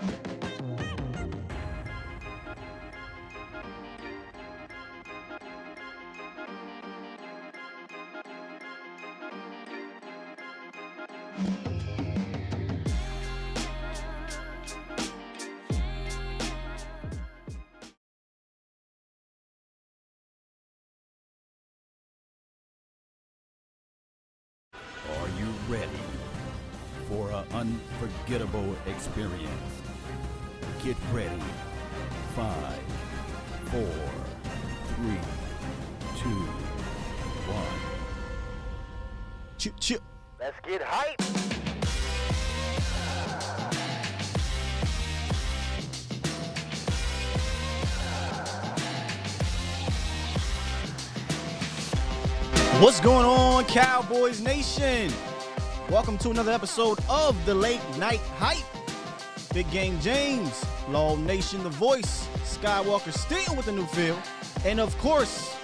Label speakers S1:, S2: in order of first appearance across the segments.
S1: Are you ready for an unforgettable experience? Get ready. 5, 4, 3, 2, 1. Chip.
S2: Let's get hype.
S1: What's going on, Cowboys Nation? Welcome to another episode of the Late Night Hype. Big Game James, Law Nation, the voice, Skywalker still with the new feel. And of course,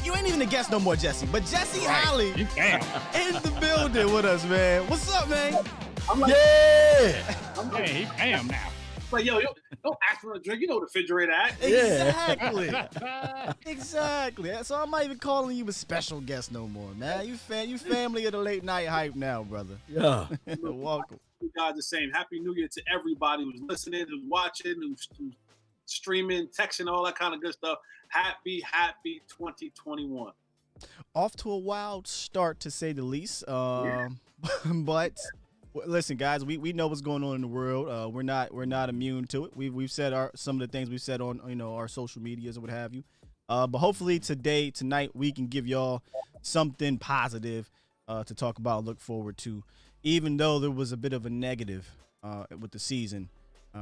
S1: you ain't even a guest no more, Jesse, but Jesse Holley in the building with us, man. What's up, man?
S3: I'm like,
S1: yeah.
S3: He am now. Like, yo, don't ask for a drink. You know the refrigerator at.
S1: Exactly. Exactly. So I'm not even calling you a special guest no more, man. You family of the Late Night Hype now, brother.
S4: Yeah.
S1: Welcome.
S3: You guys the same. Happy New Year to everybody who's listening, who's watching, who's streaming, texting, all that kind of good stuff. Happy 2021.
S1: Off to a wild start, to say the least. But listen, guys, we know what's going on in the world. We're not immune to it. We've said some of the things we've said on our social medias and what have you. But hopefully tonight we can give y'all something positive to talk about, look forward to, even though there was a bit of a negative with the season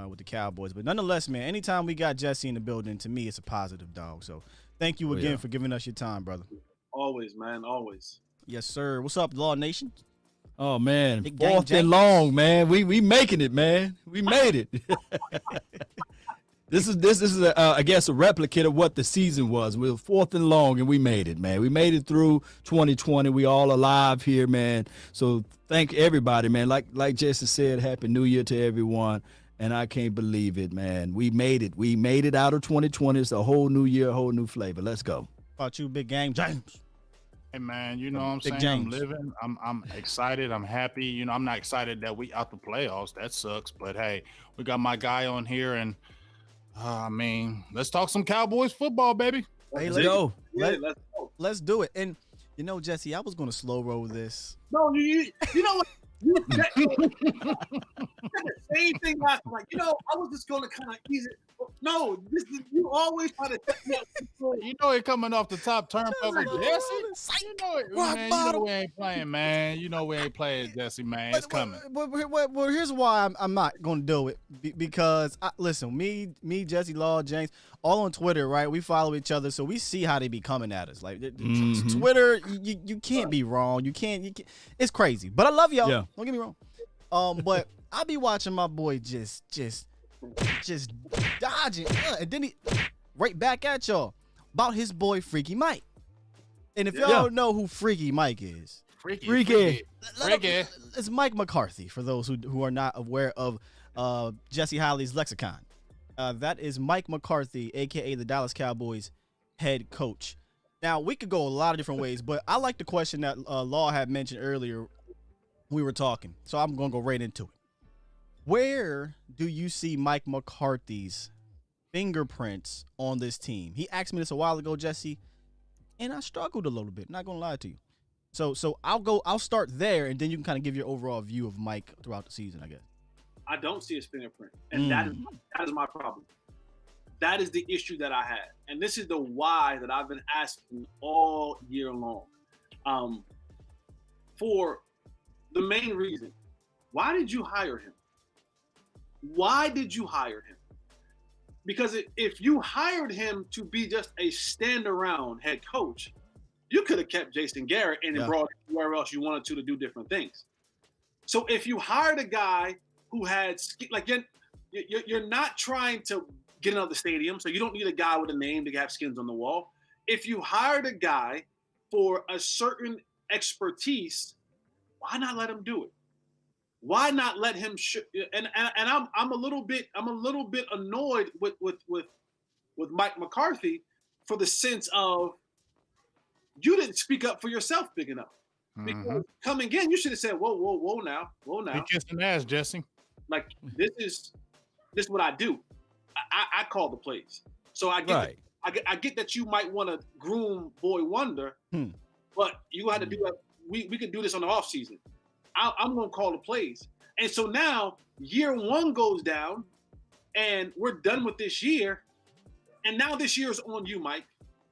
S1: with the Cowboys. But nonetheless, man, anytime we got Jesse in the building, to me, it's a positive, dog. So thank you again for giving us your time, brother.
S3: Always, man, always.
S1: Yes, sir. What's up, Law Nation?
S4: Oh man,
S1: Big
S4: fourth
S1: James.
S4: and long, man. We making it, man. We made it. This is I guess a replicate of what the season was. We were fourth and long, and we made it, man. We made it through 2020. We all alive here, man. So thank everybody, man. Like Jesse said, Happy New Year to everyone. And I can't believe it, man. We made it. We made it out of 2020. It's a whole new year, a whole new flavor. Let's go.
S1: How about you, Big Game James?
S5: Hey man, you know what I'm
S1: Big
S5: saying?
S1: James.
S5: I'm living. I'm excited. I'm happy. You know, I'm not excited that we out the playoffs. That sucks. But hey, we got my guy on here, and let's talk some Cowboys football, baby.
S1: Hey,
S4: Let's go.
S3: Let's go.
S1: Let's do it. And Jesse, I was gonna slow roll this.
S3: No, you know what? You said the same thing last night. I was just going to kind of ease it. No, you always try to take me up.
S5: You know it coming off the top turnbuckle, Jesse. You know it,
S1: Rock
S5: man. You
S1: bottom.
S5: know we ain't playing, man. You know we ain't playing, Jesse, man. It's coming.
S1: Well, here's why I'm not gonna do it because listen, me, Jesse, Law, James, all on Twitter, right? We follow each other, so we see how they be coming at us. Like Twitter, you can't be wrong. You can't. It's crazy, but I love y'all.
S4: Yeah.
S1: Don't get me wrong. But I be watching my boy just dodging, and then he right back at y'all about his boy Freaky Mike. And if y'all don't know who Freaky Mike is,
S5: Freaky.
S1: it's Mike McCarthy, for those who are not aware of Jesse Holley's lexicon. That is Mike McCarthy, a.k.a. the Dallas Cowboys head coach. Now, we could go a lot of different ways, but I like the question that Law had mentioned earlier. We were talking, so I'm going to go right into it. Where do you see Mike McCarthy's fingerprints on this team? He asked me this a while ago, Jesse, and I struggled a little bit. Not going to lie to you. So I'll start there, and then you can kind of give your overall view of Mike throughout the season, I guess.
S3: I don't see his fingerprint, and that is my problem. That is the issue that I had, and this is the why that I've been asking all year long. For the main reason, why did you hire him? Why did you hire him? Because if you hired him to be just a stand-around head coach, you could have kept Jason Garrett and brought him where else you wanted to do different things. So if you hired a guy who had, like, you're not trying to get another stadium, so you don't need a guy with a name to have skins on the wall. If you hired a guy for a certain expertise, why not let him do it? Why not let him? And I'm a little bit annoyed with Mike McCarthy for the sense of you didn't speak up for yourself big enough. Because coming in, you should have said, whoa now.
S5: He kissing ass, Jesse.
S3: Like this is what I do. I call the plays. So I get
S4: Right.
S3: I get that you might want to groom Boy Wonder, but you had to do that. We can do this on the off season. I'm going to call the plays. And so now year one goes down and we're done with this year. And now this year is on you, Mike,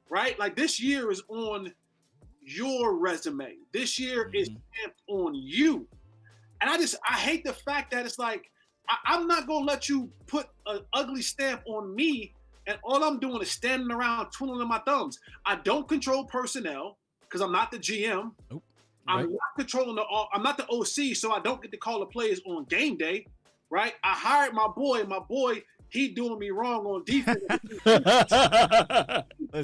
S3: right? Like this year is on your resume. This year is stamped on you. And I hate the fact that it's like, I'm not going to let you put an ugly stamp on me. And all I'm doing is standing around twiddling my thumbs. I don't control personnel because I'm not the GM.
S1: Nope.
S3: I'm not controlling I'm not the OC, so I don't get to call the players on game day, right? I hired my boy, he doing me wrong on defense.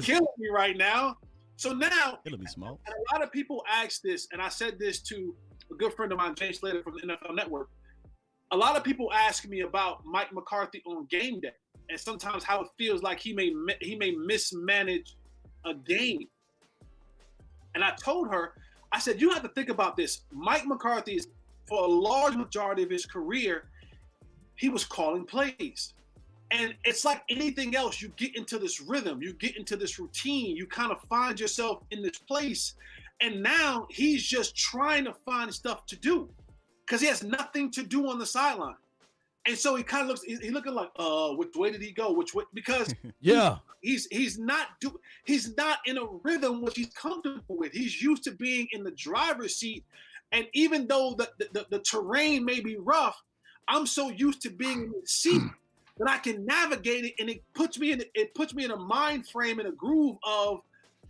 S3: Killing me right now. So now,
S1: it'll be small.
S3: And a lot of people ask this, and I said this to a good friend of mine, James Slater from the NFL Network. A lot of people ask me about Mike McCarthy on game day, and sometimes how it feels like he may mismanage a game. And I told her, I said, you have to think about this. Mike McCarthy is, for a large majority of his career, he was calling plays. And it's like anything else, you get into this rhythm, you get into this routine, you kind of find yourself in this place. And now he's just trying to find stuff to do because he has nothing to do on the sideline. And so he kind of looks, he's looking like, which way did he go? Which way? Because he's not in a rhythm which he's comfortable with. He's used to being in the driver's seat. And even though the terrain may be rough, I'm so used to being in the seat that I can navigate it, and it puts me in a mind frame and a groove of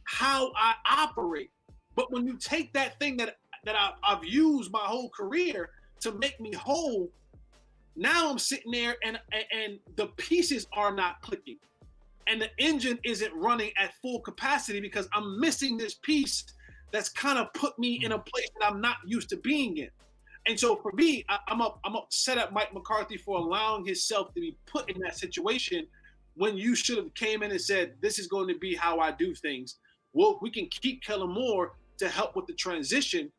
S3: how I operate. But when you take that thing that I've used my whole career to make me whole, now I'm sitting there and the pieces are not clicking, and the engine isn't running at full capacity because I'm missing this piece that's kind of put me in a place that I'm not used to being in. And so for me, I'm upset at Mike McCarthy for allowing himself to be put in that situation when you should have came in and said, this is going to be how I do things. Well, we can keep Kellen Moore to help with the transition,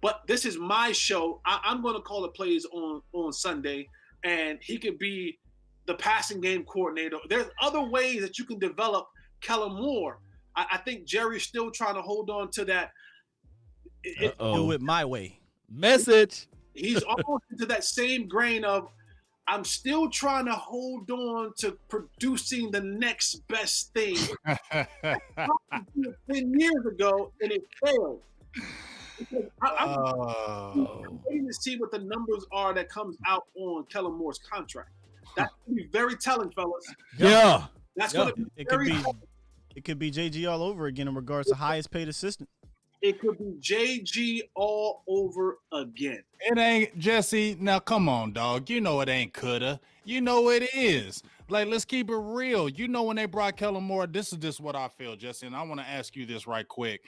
S3: but this is my show. I'm going to call the plays on Sunday, and he could be the passing game coordinator. There's other ways that you can develop Kellen Moore. I think Jerry's still trying to hold on to that.
S1: Do it my way.
S4: Message.
S3: He's almost into that same grain of, I'm still trying to hold on to producing the next best thing. 10 years ago, and it failed. I'm waiting to see what the numbers are that comes out on Kellen Moore's contract. That's going to be very telling, fellas.
S4: Yeah.
S3: That's going to be very telling.
S1: It could be JG all over again in regards to highest paid assistant.
S3: It could be JG all over again.
S5: It ain't, Jesse. Now, come on, dog. You know it ain't coulda. You know it is. Like, let's keep it real. You know when they brought Kellen Moore, this is just what I feel, Jesse, and I want to ask you this right quick.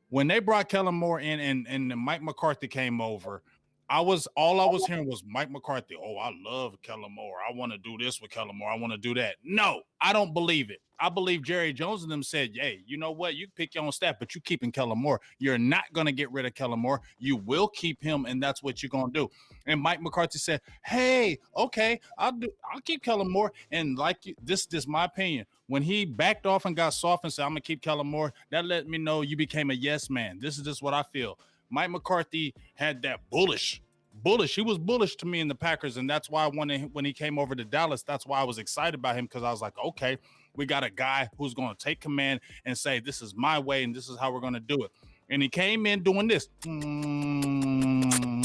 S5: When they brought Kellen Moore in and Mike McCarthy came over, all I was hearing was Mike McCarthy. Oh, I love Kellen Moore. I want to do this with Kellen Moore. I want to do that. No, I don't believe it. I believe Jerry Jones and them said, hey, you know what? You pick your own staff, but you keeping Kellen Moore. You're not going to get rid of Kellen Moore. You will keep him, and that's what you're going to do. And Mike McCarthy said, hey, okay, I'll keep Kellen Moore. And this is my opinion. When he backed off and got soft and said, I'm going to keep Kellen Moore, that let me know you became a yes man. This is just what I feel. Mike McCarthy had that bullish. He was bullish to me in the Packers, and that's why when he came over to Dallas, that's why I was excited about him, because I was like, okay, we got a guy who's going to take command and say, this is my way and this is how we're going to do it. And he came in doing this. And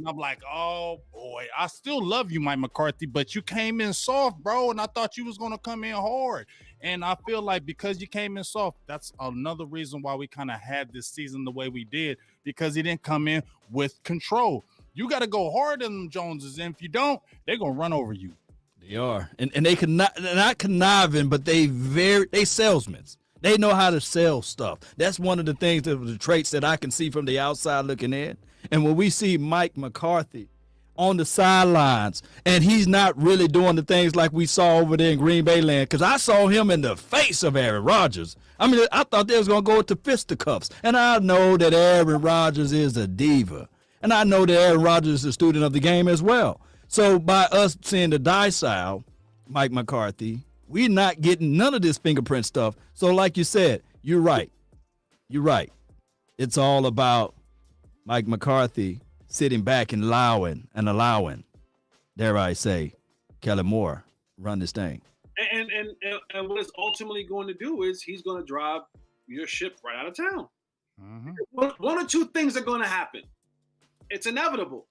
S5: I'm like, oh, boy, I still love you, Mike McCarthy, but you came in soft, bro, and I thought you was going to come in hard. And I feel like because you came in soft, that's another reason why we kind of had this season the way we did, because he didn't come in with control. You got to go hard on them Joneses, and if you don't, they're going to run over you.
S4: They are. And they not conniving, but they salesmen. They know how to sell stuff. That's one of the things, the traits that I can see from the outside looking in. And when we see Mike McCarthy, on the sidelines, and he's not really doing the things like we saw over there in Green Bay land. Because I saw him in the face of Aaron Rodgers. I mean, I thought they was going to go to fisticuffs. And I know that Aaron Rodgers is a diva. And I know that Aaron Rodgers is a student of the game as well. So by us seeing the docile Mike McCarthy, we're not getting none of this fingerprint stuff. So like you said, you're right. You're right. It's all about Mike McCarthy sitting back and allowing, dare I say, Kellen Moore run this thing.
S3: And what it's ultimately going to do is he's going to drive your ship right out of town.
S5: Mhm.
S3: One or two things are going to happen. It's inevitable.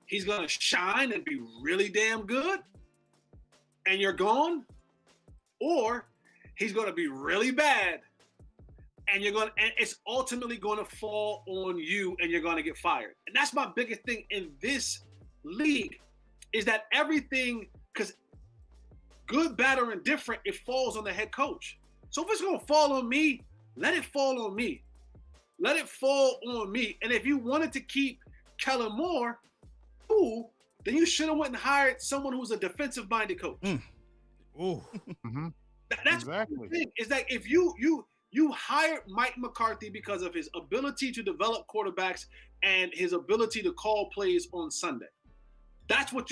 S3: He's going to shine and be really damn good, and you're gone. Or he's going to be really bad, and it's ultimately going to fall on you, and you're going to get fired. And that's my biggest thing in this league, is that everything, because good, bad, or indifferent, it falls on the head coach. So if it's going to fall on me, let it fall on me. Let it fall on me. And if you wanted to keep Kellen Moore, then you should have went and hired someone who's a defensive-minded coach.
S1: Ooh.
S5: Mm-hmm.
S3: That's
S5: Exactly.
S3: the thing. Is that if you hired Mike McCarthy because of his ability to develop quarterbacks and his ability to call plays on Sunday. That's what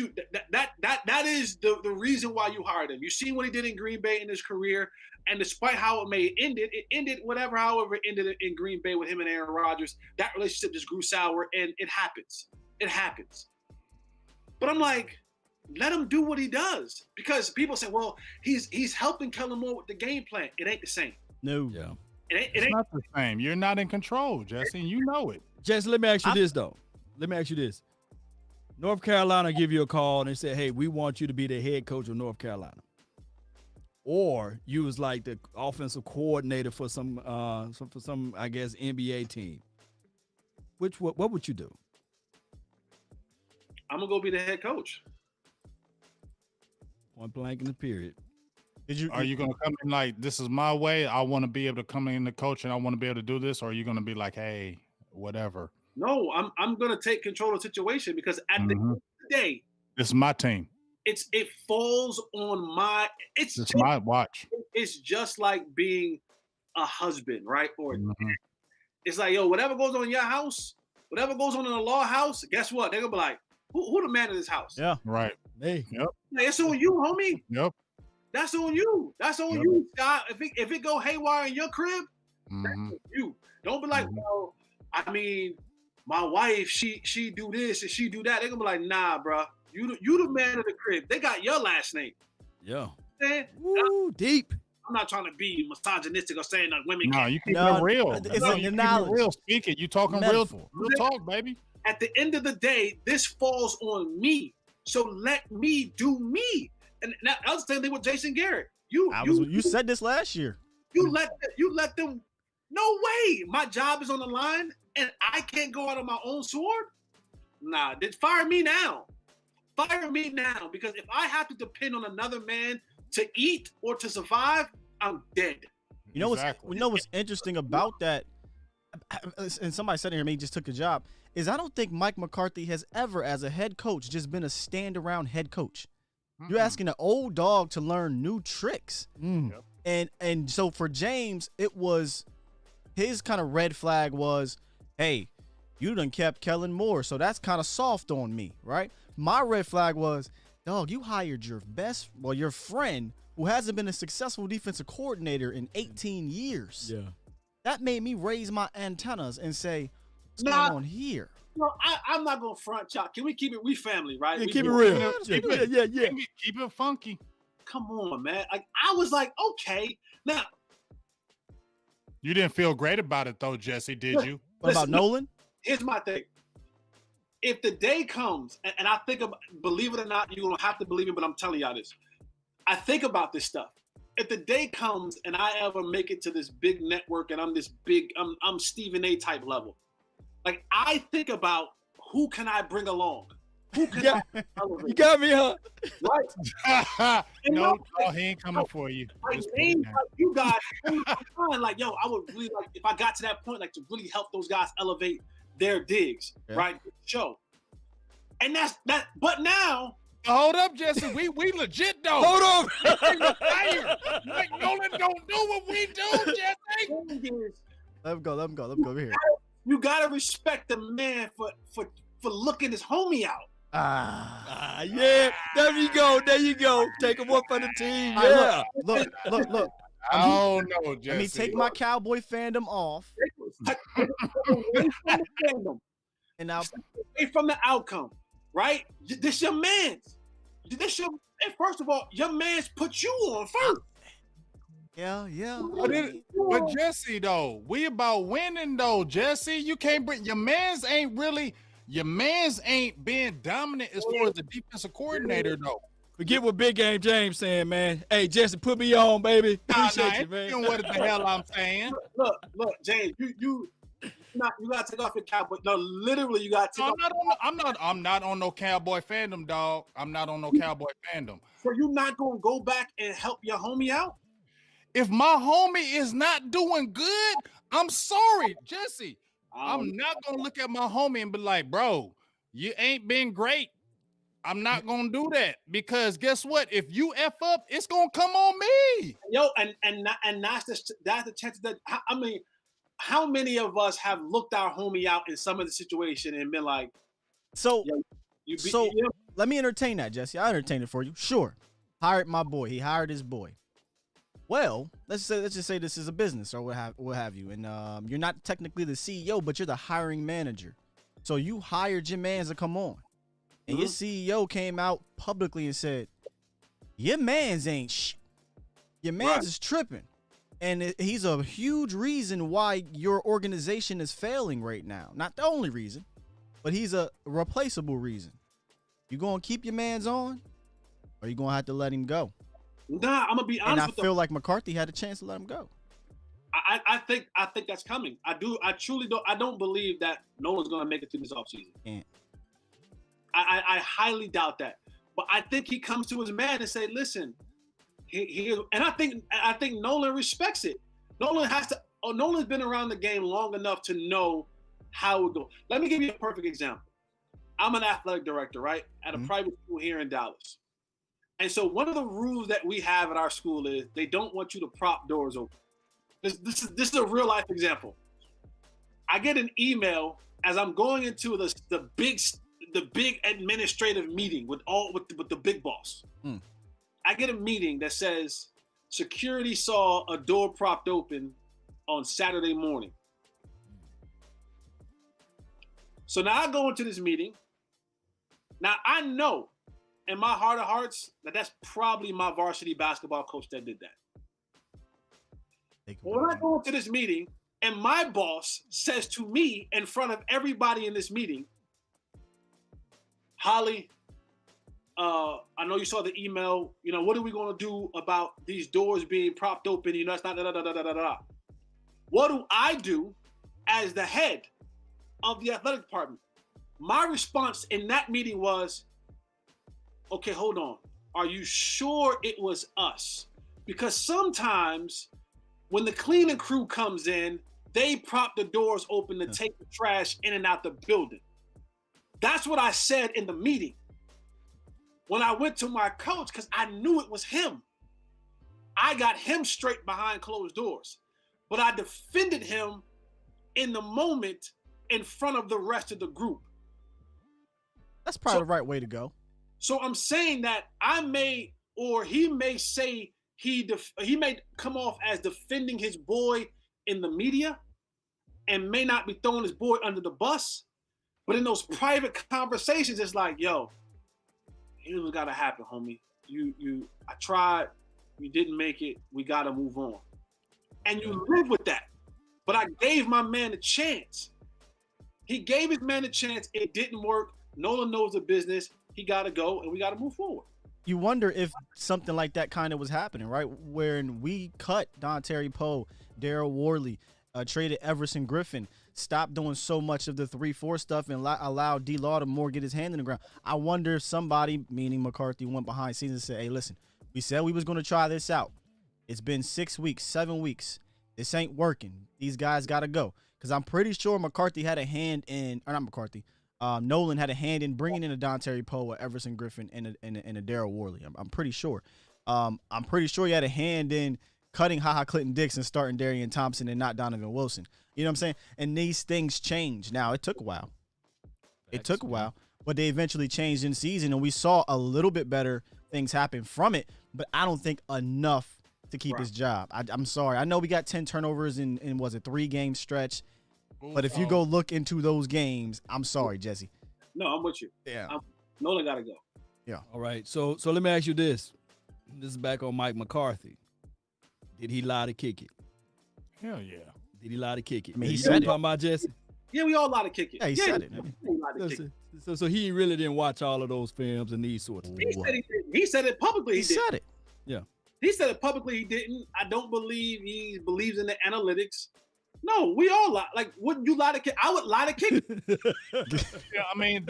S3: that is the reason why you hired him. You see what he did in Green Bay in his career, and despite how it ended however it ended in Green Bay with him and Aaron Rodgers. That relationship just grew sour, and it happens. It happens. But I'm like, let him do what he does, because people say, well, he's helping Kellen Moore with the game plan. It ain't the same.
S1: No.
S4: Yeah.
S3: It
S5: It's
S3: ain't.
S5: not the same. You're not in control, Jesse. You know it.
S4: Jesse, let me ask you this, though. Let me ask you this. North Carolina give you a call and they say, hey, we want you to be the head coach of North Carolina. Or you was like the offensive coordinator for some I guess, NBA team. What would you do?
S3: I'm gonna go be the head coach.
S4: Point blank in the period.
S5: Are you going to come in like, this is my way, I want to be able to come in the coach and I want to be able to do this? Or are you going to be like, hey, whatever?
S3: No, I'm gonna take control of the situation, because at the end of the day,
S5: This is my team.
S3: it falls on my.
S5: This is my watch.
S3: It's just like being a husband, right? Or
S5: Mhm.
S3: it's like, yo, whatever goes on in your house, whatever goes on in the law house, guess what? They're gonna be like, who the man of this house?
S1: Yeah.
S5: Right.
S4: Hey.
S5: Yep.
S3: Like, it's on you, homie.
S5: Yep.
S3: That's on you. That's on
S5: Yep.
S3: you, Scott. If it go haywire in your crib,
S5: Mhm.
S3: you don't be like,
S5: Mhm.
S3: well, I mean, my wife, she do this and she do that. They're gonna be like, nah, bro. You the man of the crib. They got your last name.
S4: Yeah.
S3: Man,
S4: Woo, deep.
S3: I'm not trying to be misogynistic or saying that women
S5: No,
S3: can't.
S5: you keep
S1: No,
S5: it real.
S1: it's
S5: No,
S1: in
S5: you
S1: the
S5: keep it
S1: knowledge.
S5: real. Speak it. You talking
S1: Metaphor.
S5: real talk, baby.
S3: At the end of the day, this falls on me. So let me do me. And that was the same thing with Jason Garrett.
S1: You said this last year.
S3: You let them. No way. My job is on the line, and I can't go out on my own sword. Nah, then fire me now. Fire me now, because if I have to depend on another man to eat or to survive, I'm dead.
S1: You know
S5: Exactly.
S1: what's interesting about that, and somebody said it here, maybe just took a job, is I don't think Mike McCarthy has ever, as a head coach, just been a stand-around head coach. You're asking an old dog to learn new tricks.
S4: Mm.
S5: Yep.
S1: And so for James, it was his kind of red flag was, hey, you done kept Kellen Moore, so that's kind of soft on me, right? My red flag was, dog, you hired your friend who hasn't been a successful defensive coordinator in 18 years.
S4: Yeah.
S1: That made me raise my antennas and say, what's
S3: Nah.
S1: going on here?
S3: No, I'm not gonna front y'all. Can we keep it? We family, right?
S4: Yeah,
S3: We
S4: keep it
S3: do-
S4: real.
S1: Yeah.
S4: Yeah.
S5: Keep it funky.
S3: Come on, man. Like, I was like, okay. Now,
S5: You didn't feel great about it though, Jesse, did you?
S1: What about
S3: Listen,
S1: Nolan?
S3: here's my thing. If the day comes, and I think about, believe it or not, you're gonna have to believe it, but I'm telling y'all this. I think about this stuff. If the day comes and I ever make it to this big network and I'm this big, I'm Stephen A type level. Like, I think about who can I bring along? Who can
S4: Yeah.
S3: I elevate?
S4: You got me, huh?
S3: Right?
S5: No, he ain't coming for you.
S3: Like,
S5: Just put it
S3: names
S5: down.
S3: like you guys, like, yo, I would really like, if I got to that point, like, to really help those guys elevate their digs,
S1: Yeah.
S3: right? Show. And that's that. But now,
S5: Hold up, Jesse. We legit though.
S4: Hold on.
S5: Mike Nolan don't do what we do, Jesse.
S1: Let him go. Over here.
S3: You gotta respect the man for looking his homie out.
S4: Yeah. There you go. Take him up for the team.
S1: All
S4: Yeah.
S1: right, look.
S5: Oh no, Jesse.
S1: Let me take my Cowboy fandom off, and now
S3: away from the outcome, right? This your man's. And first of all, your man's put you on first.
S1: yeah.
S5: But Jesse, though, we about winning, though. Jesse, you can't bring your man's ain't being dominant as far as the defensive coordinator, though.
S4: Forget what Big Game James saying, man. Hey, Jesse, put me on, baby. Appreciate you, man.
S5: You know what the hell I'm saying?
S3: Look, James, you gotta take off your Cowboy. No, literally, you gotta take off.
S5: I'm not on no Cowboy fandom, dog. I'm not on no Cowboy fandom.
S3: So you're not gonna go back and help your homie out?
S5: If my homie is not doing good, I'm sorry, Jesse. I'm not gonna look at my homie and be like, bro, you ain't been great. I'm not gonna do that, because guess what? If you F up, it's gonna come on me.
S3: Yo, and that's the chance that I mean, how many of us have looked our homie out in some of the situation and been like,
S1: so
S3: yo,
S1: let me entertain that, Jesse. I entertain it for you. Sure. Hired my boy. He hired his boy. Well, let's just say this is a business or what have you, and you're not technically the CEO, but you're the hiring manager. So you hired your mans to come on, and your CEO came out publicly and said, "Your mans ain't your mans is tripping," and he's a huge reason why your organization is failing right now. Not the only reason, but he's a replaceable reason. You gonna keep your mans on, or you gonna have to let him go?
S3: Nah, I'm gonna be honest.
S1: And I feel like McCarthy had a chance to let him go.
S3: I think that's coming. I truly don't. I don't believe that no one's gonna make it through this offseason.
S1: Yeah.
S3: I highly doubt that. But I think he comes to his man and say, listen, and I think Nolan respects it. Nolan's been around the game long enough to know how it goes. Let me give you a perfect example. I'm an athletic director, right? At a private school here in Dallas. And so one of the rules that we have at our school is they don't want you to prop doors open. This is a real life example. I get an email as I'm going into the big administrative meeting with the big boss. I get a meeting that says security saw a door propped open on Saturday morning. So now I go into this meeting. Now I know in my heart of hearts that's probably my varsity basketball coach that did that. When I go into this meeting and my boss says to me in front of everybody in this meeting, Holley, I know you saw the email. You know, what are we going to do about these doors being propped open? You know, it's not da-da-da-da-da-da. What do I do as the head of the athletic department? My response in that meeting was, okay, hold on. Are you sure it was us? Because sometimes when the cleaning crew comes in, they prop the doors open to take the trash in and out the building. That's what I said in the meeting. When I went to my coach, because I knew it was him, I got him straight behind closed doors. But I defended him in the moment in front of the rest of the group.
S1: That's probably the right way to go.
S3: So I'm saying that he may say he may come off as defending his boy in the media and may not be throwing his boy under the bus. But in those private conversations, it's like, yo, here's what's gotta happen, homie. I tried, you didn't make it, we gotta move on. And you live with that. But I gave my man a chance. He gave his man a chance, it didn't work. Nolan knows the business, he gotta go, and we gotta move forward.
S1: You wonder if something like that kind of was happening, right? Wherein we cut Don Terry Poe, Daryl Worley, traded Everson Griffin, stopped doing so much of the 3-4 stuff and allowed D. Law to more get his hand in the ground. I wonder if somebody, meaning McCarthy, went behind scenes and said, hey, listen, we said we was going to try this out. It's been 6 weeks, 7 weeks. This ain't working. These guys got to go. Because I'm pretty sure McCarthy had a hand in, or not McCarthy, Nolan had a hand in bringing in a Dontari Poe, a Everson Griffin, and a Darryl Worley. I'm pretty sure. I'm pretty sure he had a hand in cutting HaHa Clinton Dix and starting Darian Thompson and not Donovan Wilson. You know what I'm saying? And these things change. Now, it took a while. But they eventually changed in season, and we saw a little bit better things happen from it, but I don't think enough to keep his job. I'm sorry. I know we got 10 turnovers in was a 3-game stretch, but if you go look into those games, I'm sorry, Jesse.
S3: No, I'm with you.
S1: Yeah.
S3: Nolan got to go.
S1: Yeah.
S4: All right. So let me ask you this. This is back on Mike McCarthy. Did he lie to kick it?
S5: Hell yeah.
S4: Did he lie to kick it?
S1: I mean, he said it.
S4: Talking about Jesse?
S3: Yeah, we all lie to kick it.
S1: Yeah, he said it.
S4: So he really didn't watch all of those films and these sorts of things.
S3: He said it publicly.
S1: He said it.
S4: Yeah.
S3: He said it publicly. He didn't. I don't believe he believes in the analytics. No, we all lie. Like, wouldn't you lie to kick? I would lie to kick.
S5: Yeah, I mean,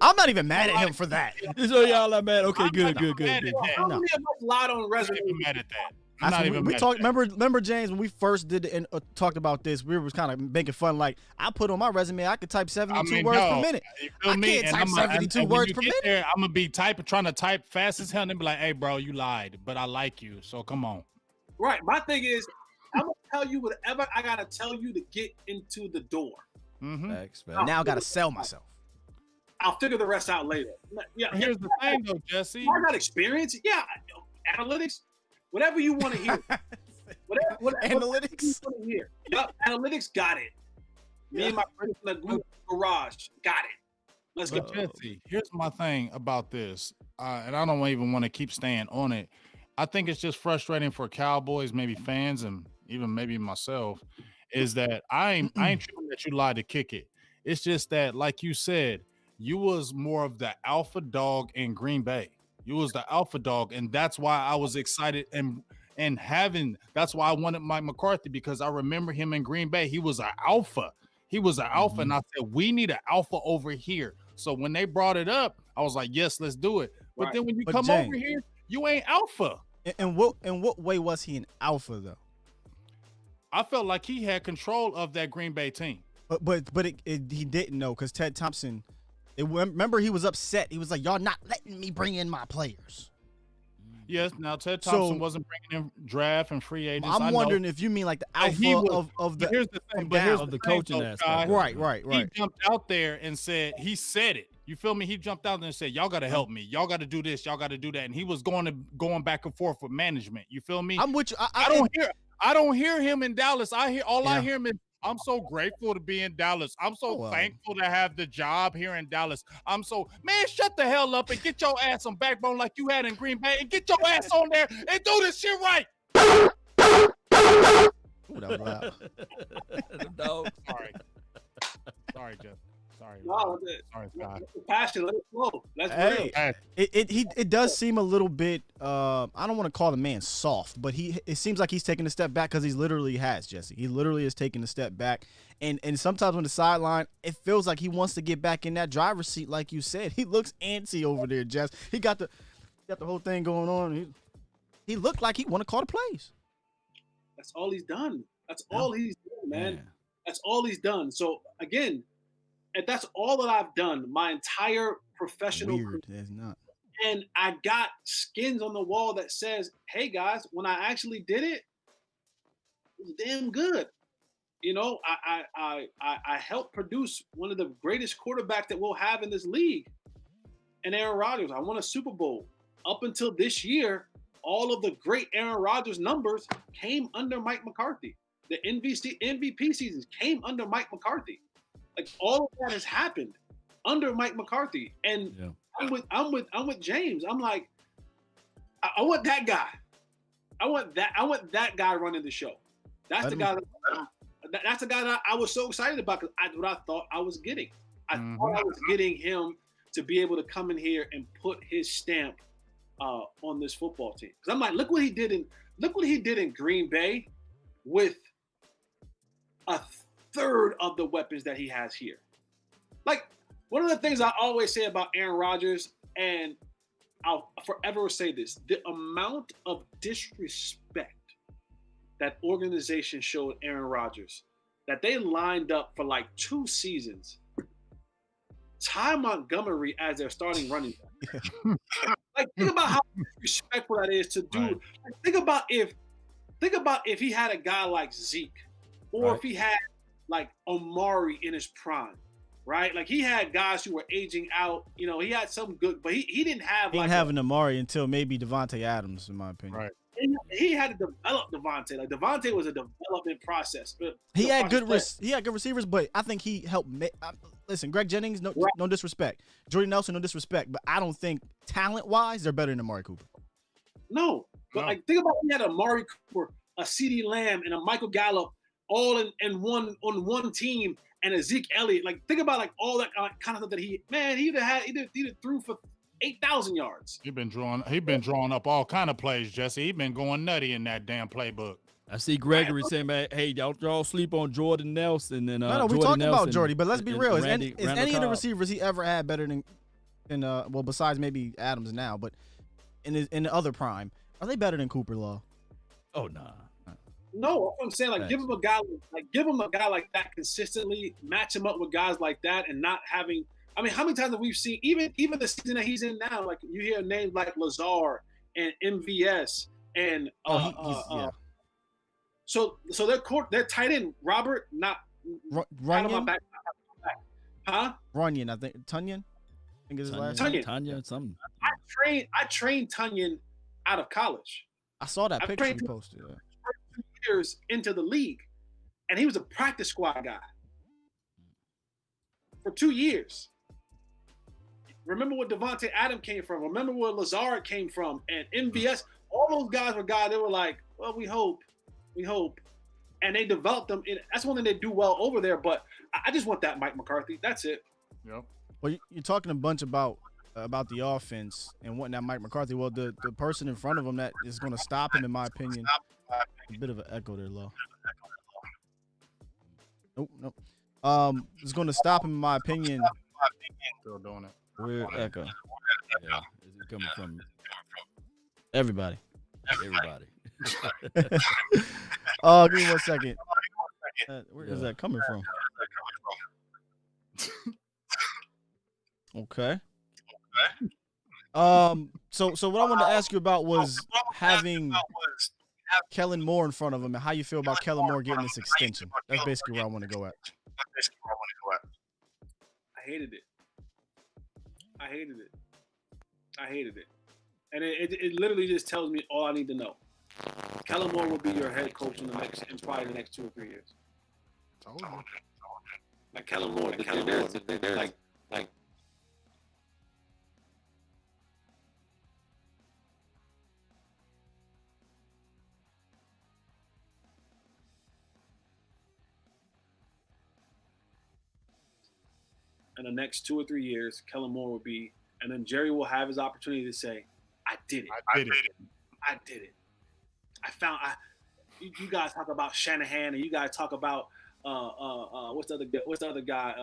S1: I'm not even mad at him for that.
S4: So y'all are mad. Okay, good.
S3: How many of us lied on resume?
S5: I'm mad at that. I'm not even mad at that.
S1: Remember, James, when we first did and talked about this, we were kind of making fun. Like, I put on my resume, I could type 72 words per minute. I can't type 72 words per minute.
S5: There, I'm gonna be trying to type fast as hell, and be like, "Hey, bro, you lied, but I like you, so come on."
S3: Right. My thing is, I'm gonna tell you whatever I gotta tell you to get into the door.
S5: Mm-hmm.
S1: Now I gotta sell myself.
S3: I'll figure the rest out later. Yeah.
S5: Here's the thing, though, Jesse.
S3: I got experience. Yeah. Analytics. Whatever you want to hear. Whatever
S1: Analytics.
S3: you want to hear. Yep. Analytics got it. Me and my friends in the garage got it. Let's go.
S5: Jesse, here's my thing about this, and I don't even want to keep staying on it. I think it's just frustrating for Cowboys, maybe fans, and even maybe myself, is that I ain't tripping that you lied to kick it. It's just that, like you said, you was more of the alpha dog in Green Bay. You was the alpha dog, and that's why I was excited and having. That's why I wanted Mike McCarthy, because I remember him in Green Bay. He was an alpha. And I said, we need an alpha over here. So when they brought it up, I was like, yes, let's do it. But then when you come
S1: James,
S5: over here, you ain't alpha.
S1: In what way was he an alpha though?
S5: I felt like he had control of that Green Bay team.
S1: But he didn't know, because Ted Thompson. Remember, he was upset. He was like, "Y'all not letting me bring in my players."
S5: Yes. Now Ted Thompson wasn't bringing in draft and free agents.
S1: I'm wondering if you mean like the alpha of the.
S5: Here's the thing. But here's the
S4: coaching aspect.
S1: Right.
S5: He jumped out there and said, he said it. You feel me? He jumped out there and said, "Y'all got to help me. Y'all got to do this. Y'all got to do that." And he was going back and forth with management. You feel me?
S1: I'm with you.
S5: I don't hear him in Dallas. I hear him in, "I'm so grateful to be in Dallas. I'm so thankful to have the job here in Dallas. Man, shut the hell up and get your ass on backbone like you had in Green Bay, and get your ass on there and do this shit right."
S1: Ooh, that was loud.
S4: No.
S5: Sorry, Jeff. Sorry.
S3: No,
S5: Sorry, Scott.
S3: Passion. Let it flow.
S1: Hey, it does seem a little bit. I don't want to call the man soft, but it seems like he's taking a step back, because he literally has, Jesse. He literally is taking a step back, and sometimes on the sideline, it feels like he wants to get back in that driver's seat, like you said. He looks antsy over there, Jess. He got the whole thing going on. He looked like he want to call the plays.
S3: That's all he's done. That's all he's done, man. That's all he's done. So again. And that's all that I've done my entire professional career.
S1: It's not.
S3: And I got skins on the wall that says, "Hey guys, when I actually did it, it was damn good." You know, I helped produce one of the greatest quarterbacks that we'll have in this league, and Aaron Rodgers. I won a Super Bowl. Up until this year, all of the great Aaron Rodgers numbers came under Mike McCarthy. The MVP seasons came under Mike McCarthy. Like, all of that has happened under Mike McCarthy, and I'm with James. I'm like, I want that guy. I want that guy running the show. That's the guy. That's the guy that I was so excited about, because what I thought I was getting. I thought I was getting him to be able to come in here and put his stamp on this football team. Because I'm like, look what he did in Green Bay with a third of the weapons that he has here. Like, one of the things I always say about Aaron Rodgers, and I'll forever say this, the amount of disrespect that organization showed Aaron Rodgers, that they lined up for like 2 seasons Ty Montgomery as their starting running back. Like, think about how disrespectful that is to do.
S5: Right.
S3: Like, think about if he had a guy like Zeke, or
S4: Right.
S3: if he had like Omari in his prime, right? Like, he had guys who were aging out. You know, he had some good, but he didn't have
S1: He
S3: like
S1: didn't have an Amari until maybe Devontae Adams, in my opinion.
S5: Right.
S3: he had to develop Devontae. Like, Devontae was a development process.
S1: He had good
S3: process
S1: he had good receivers, but I think he helped. Listen, Greg Jennings, no,
S3: Right.
S1: no disrespect. Jordy Nelson, no disrespect, but I don't think talent-wise they're better than Amari Cooper.
S3: No, but
S5: No.
S3: like, think about he had a Amari Cooper, a CeeDee Lamb, and a Michael Gallup all in one team, and a Zeke Elliott. Like, think about like all that kind of stuff that he threw for 8,000 yards.
S5: He been drawing up all kind of plays, Jesse. He been going nutty in that damn playbook.
S4: I see Gregory saying, man, hey, y'all sleep on Jordan Nelson. And,
S1: No, we
S4: Jordy
S1: talking
S4: Nelson
S1: about Jordy, but let's be
S4: and
S1: real. Is
S4: Randall
S1: any of the
S4: Cobb.
S1: receivers he ever had better than, well, besides maybe Adams now, but in the other prime, are they better than Cooper Law?
S4: Oh, nah.
S3: No, I'm saying, like,
S4: Thanks.
S3: give him a guy like that consistently, match him up with guys like that, and not having. I mean, how many times have we seen even the season that he's in now? Like, you hear names like Lazar and MVS and
S1: Yeah.
S3: So their tight end Robert, not out of my
S1: Runyon,
S3: back, huh?
S1: Runyon, I think Tunyon. I think is his last name.
S3: Tunyon.
S4: Tanya, something.
S3: I trained Tunyon out of college.
S1: I saw that
S3: I
S1: picture
S3: prayed
S1: you
S3: to-
S1: posted. Yeah.
S3: 2 years into the league, and he was a practice squad guy for 2 years. Remember where Devontae Adams came from. Remember where Lazard came from, and MVS. All those guys were guys. They were like, well, we hope, and they developed them. That's one thing they do well over there. But I just want that Mike McCarthy. That's it.
S5: Yep.
S1: Well, you're talking a bunch about the offense and wanting that Mike McCarthy. Well, the person in front of him that is going to stop him, in my opinion, a bit of an echo there, Low. Nope. Is going to stop him, in my opinion.
S5: Still doing it.
S1: Weird echo.
S4: Yeah. Is it coming from
S1: Everybody.
S4: everybody?
S1: Oh, give me 1 second. Where is that coming from? Okay. So what I wanted to ask you about was having Kellen Moore in front of him and how you feel about Kellen Moore getting this extension. That's basically where I want to go at.
S3: I hated it. And it literally just tells me all I need to know. Kellen Moore will be your head coach in probably the next 2 or 3 years.
S5: Told you.
S3: Like, Kellen Moore, like in the next 2 or 3 years, Kellen Moore will be, and then Jerry will have his opportunity to say, I did it.
S5: I did it.
S3: You guys talk about Shanahan, and you guys talk about what's the other guy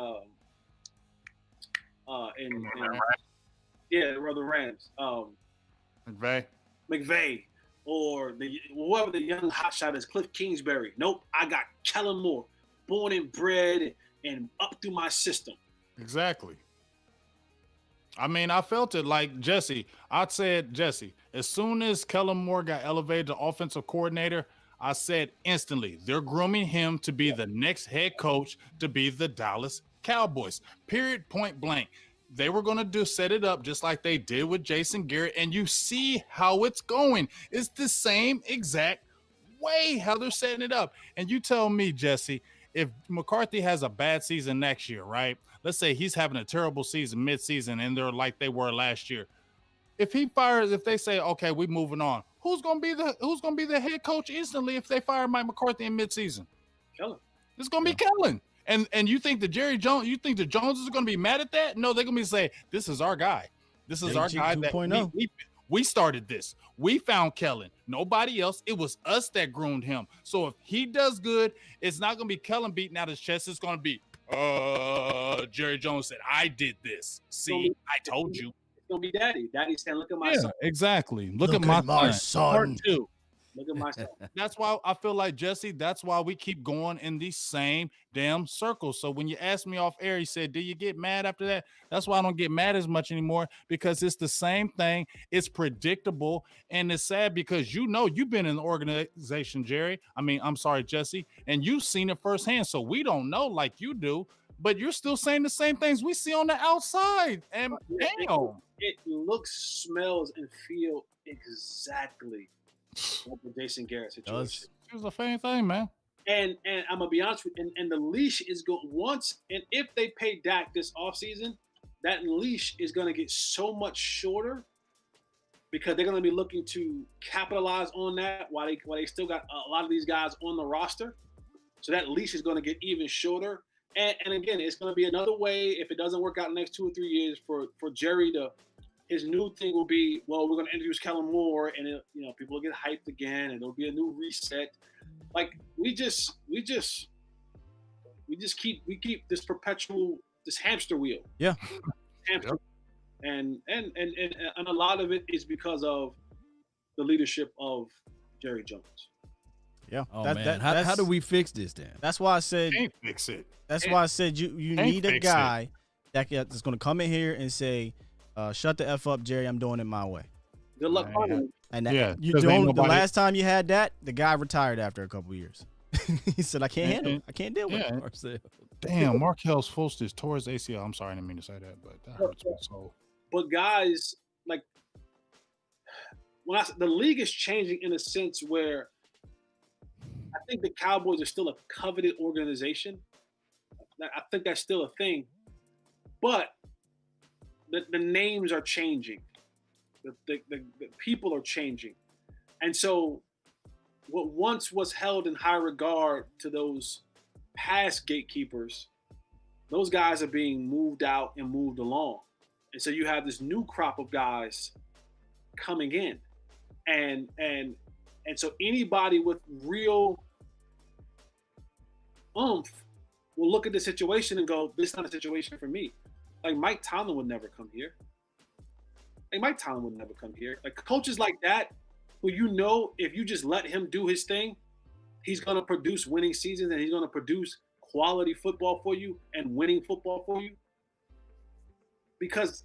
S3: in the Rams, McVay, or whoever the young hotshot is, Cliff Kingsbury. Nope, I got Kellen Moore, born and bred and up through my system.
S5: Exactly. I mean, I felt it like Jesse. I said, Jesse, as soon as Kellen Moore got elevated to offensive coordinator, I said instantly, they're grooming him to be the next head coach to be the Dallas Cowboys. Period, point blank. They were going to set it up just like they did with Jason Garrett, and you see how it's going. It's the same exact way how they're setting it up. And you tell me, Jesse, if McCarthy has a bad season next year, right? Let's say he's having a terrible season midseason and they're like they were last year. If they say, okay, we're moving on, who's gonna be the head coach instantly if they fire Mike McCarthy in midseason?
S3: Kellen.
S5: It's gonna be Kellen. And you think the Joneses are gonna be mad at that? No, they're gonna be saying, this is our guy. This is our guy that
S1: 2.0.
S5: we started this. We found Kellen. Nobody else. It was us that groomed him. So if he does good, it's not gonna be Kellen beating out his chest. It's gonna be Jerry Jones said, I did this. See, I told you.
S3: It's gonna be Daddy. Daddy's saying, look at my son.
S5: Exactly. Look at
S1: my
S5: my
S1: son.
S5: Part 2.
S3: Look at myself.
S5: That's why I feel like, Jesse, that's why we keep going in these same damn circles. So when you asked me off air, he said, do you get mad after that? That's why I don't get mad as much anymore, because it's the same thing. It's predictable. And it's sad because you've been in the organization, Jerry. I'm sorry, Jesse, and you've seen it firsthand. So we don't know like you do, but you're still saying the same things we see on the outside. And damn.
S3: It looks, smells, and feel exactly like the Jason Garrett situation.
S5: It was the same thing, man.
S3: And I'm gonna be honest with you, and the leash is going once, and if they pay Dak this offseason, that leash is gonna get so much shorter because they're gonna be looking to capitalize on that while they still got a lot of these guys on the roster. So that leash is gonna get even shorter. And again, it's gonna be another way, if it doesn't work out in the next 2 or 3 years, for Jerry to, his new thing will be, well, we're going to introduce Kellen Moore, and people will get hyped again, and there'll be a new reset. Like we keep this perpetual, this hamster wheel.
S1: Yeah.
S3: Hamster. Yep. And a lot of it is because of the leadership of Jerry Jones.
S1: Yeah.
S4: Oh man, how do we fix this then?
S1: That's why I said
S5: can't fix it.
S1: That's why I said you need a guy that's going to come in here and say, shut the F up, Jerry. I'm doing it my way.
S3: Good luck finding.
S1: And the last time you had that, the guy retired after a couple of years. He said, I can't handle it. I can't deal with it.
S5: Damn, Markelle Fultz tore his ACL. I'm sorry, I didn't mean to say that, but that hurts my soul.
S3: But guys, like, the league is changing in a sense where I think the Cowboys are still a coveted organization. I think that's still a thing. But the names are changing. The people are changing. And so what once was held in high regard to those past gatekeepers, those guys are being moved out and moved along. And so you have this new crop of guys coming in. And so anybody with real oomph will look at the situation and go, this is not a situation for me. Like Mike Tomlin would never come here. Like coaches like that, who if you just let him do his thing, he's going to produce winning seasons and he's going to produce quality football for you and winning football for you. Because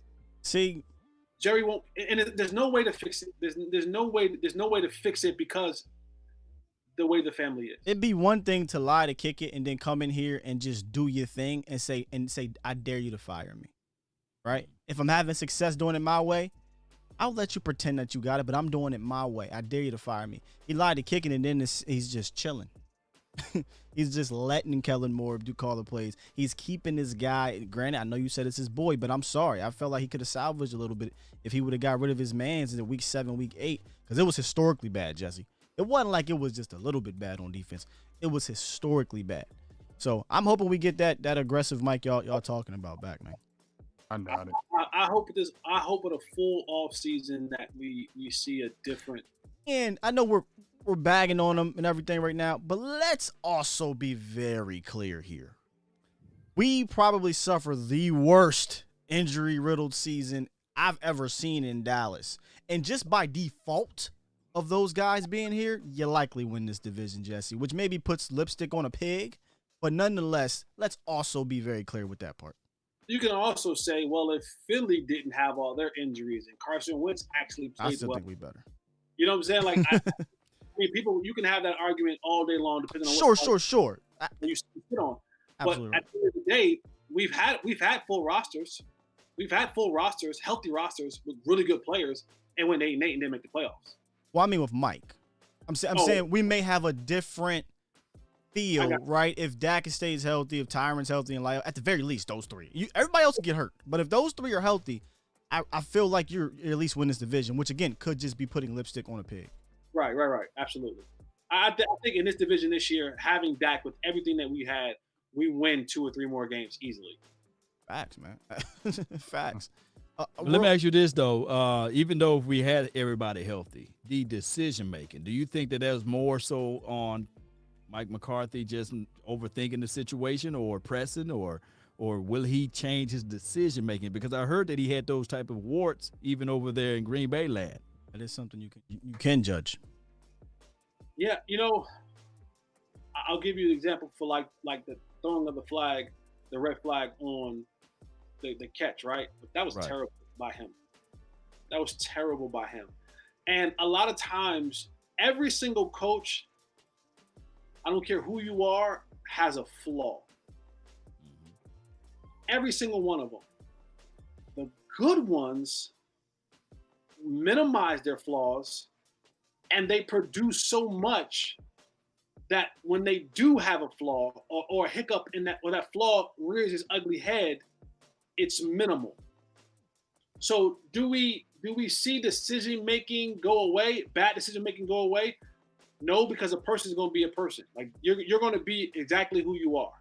S3: Jerry won't, and there's no way to fix it. There's no way to fix it because the way the family is.
S1: It'd be one thing to lie to kick it and then come in here and just do your thing and say, I dare you to fire me. Right? If I'm having success doing it my way, I'll let you pretend that you got it, but I'm doing it my way. I dare you to fire me. He lied to kicking and then he's just chilling. He's just letting Kellen Moore call the plays. He's keeping this guy. Granted, I know you said it's his boy, but I'm sorry. I felt like he could have salvaged a little bit if he would have got rid of his mans in week 7, week 8, because it was historically bad, Jesse. It wasn't like it was just a little bit bad on defense. It was historically bad. So I'm hoping we get that aggressive Mike y'all talking about back, man.
S5: I doubt it.
S3: I hope with a full off season that we see a different.
S1: And I know we're bagging on them and everything right now, but let's also be very clear here. We probably suffer the worst injury-riddled season I've ever seen in Dallas. And just by default of those guys being here, you likely win this division, Jesse, which maybe puts lipstick on a pig. But nonetheless, let's also be very clear with that part.
S3: You can also say, well, if Philly didn't have all their injuries and Carson Wentz actually played well.
S1: I still think we better.
S3: You know what I'm saying? Like, I mean, people, you can have that argument all day long, depending on
S1: sure.
S3: You sit on.
S1: Absolutely.
S3: But at the end of the day, we've had full rosters. We've had full rosters, healthy rosters with really good players, and when they didn't make the playoffs.
S1: Well, I mean with Mike. I'm saying we may have a different feel, right? If Dak stays healthy, if Tyron's healthy, and at the very least, those three. Everybody else can get hurt, but if those three are healthy, I feel like you're at least win this division, which again could just be putting lipstick on a pig.
S3: Right. Absolutely. I think in this division this year, having Dak with everything that we had, we win 2 or 3 more games easily.
S1: Facts, man. Facts.
S4: Let me ask you this, though. Even though if we had everybody healthy, the decision-making, do you think that was more so on Mike McCarthy just overthinking the situation or pressing, or will he change his decision-making? Because I heard that he had those type of warts even over there in Green Bay land.
S1: That is something you can judge.
S3: Yeah, I'll give you an example for like the throwing of the flag, the red flag on the catch, right? But that was
S1: Right.
S3: terrible by him. That was terrible by him. And a lot of times, every single coach, I don't care who you are, has a flaw. Every single one of them. The good ones minimize their flaws, and they produce so much that when they do have a flaw or a hiccup in that, or that flaw rears its ugly head, it's minimal. So do we see decision making go away, bad decision making go away? No, because a person is going to be a person. Like you're going to be exactly who you are,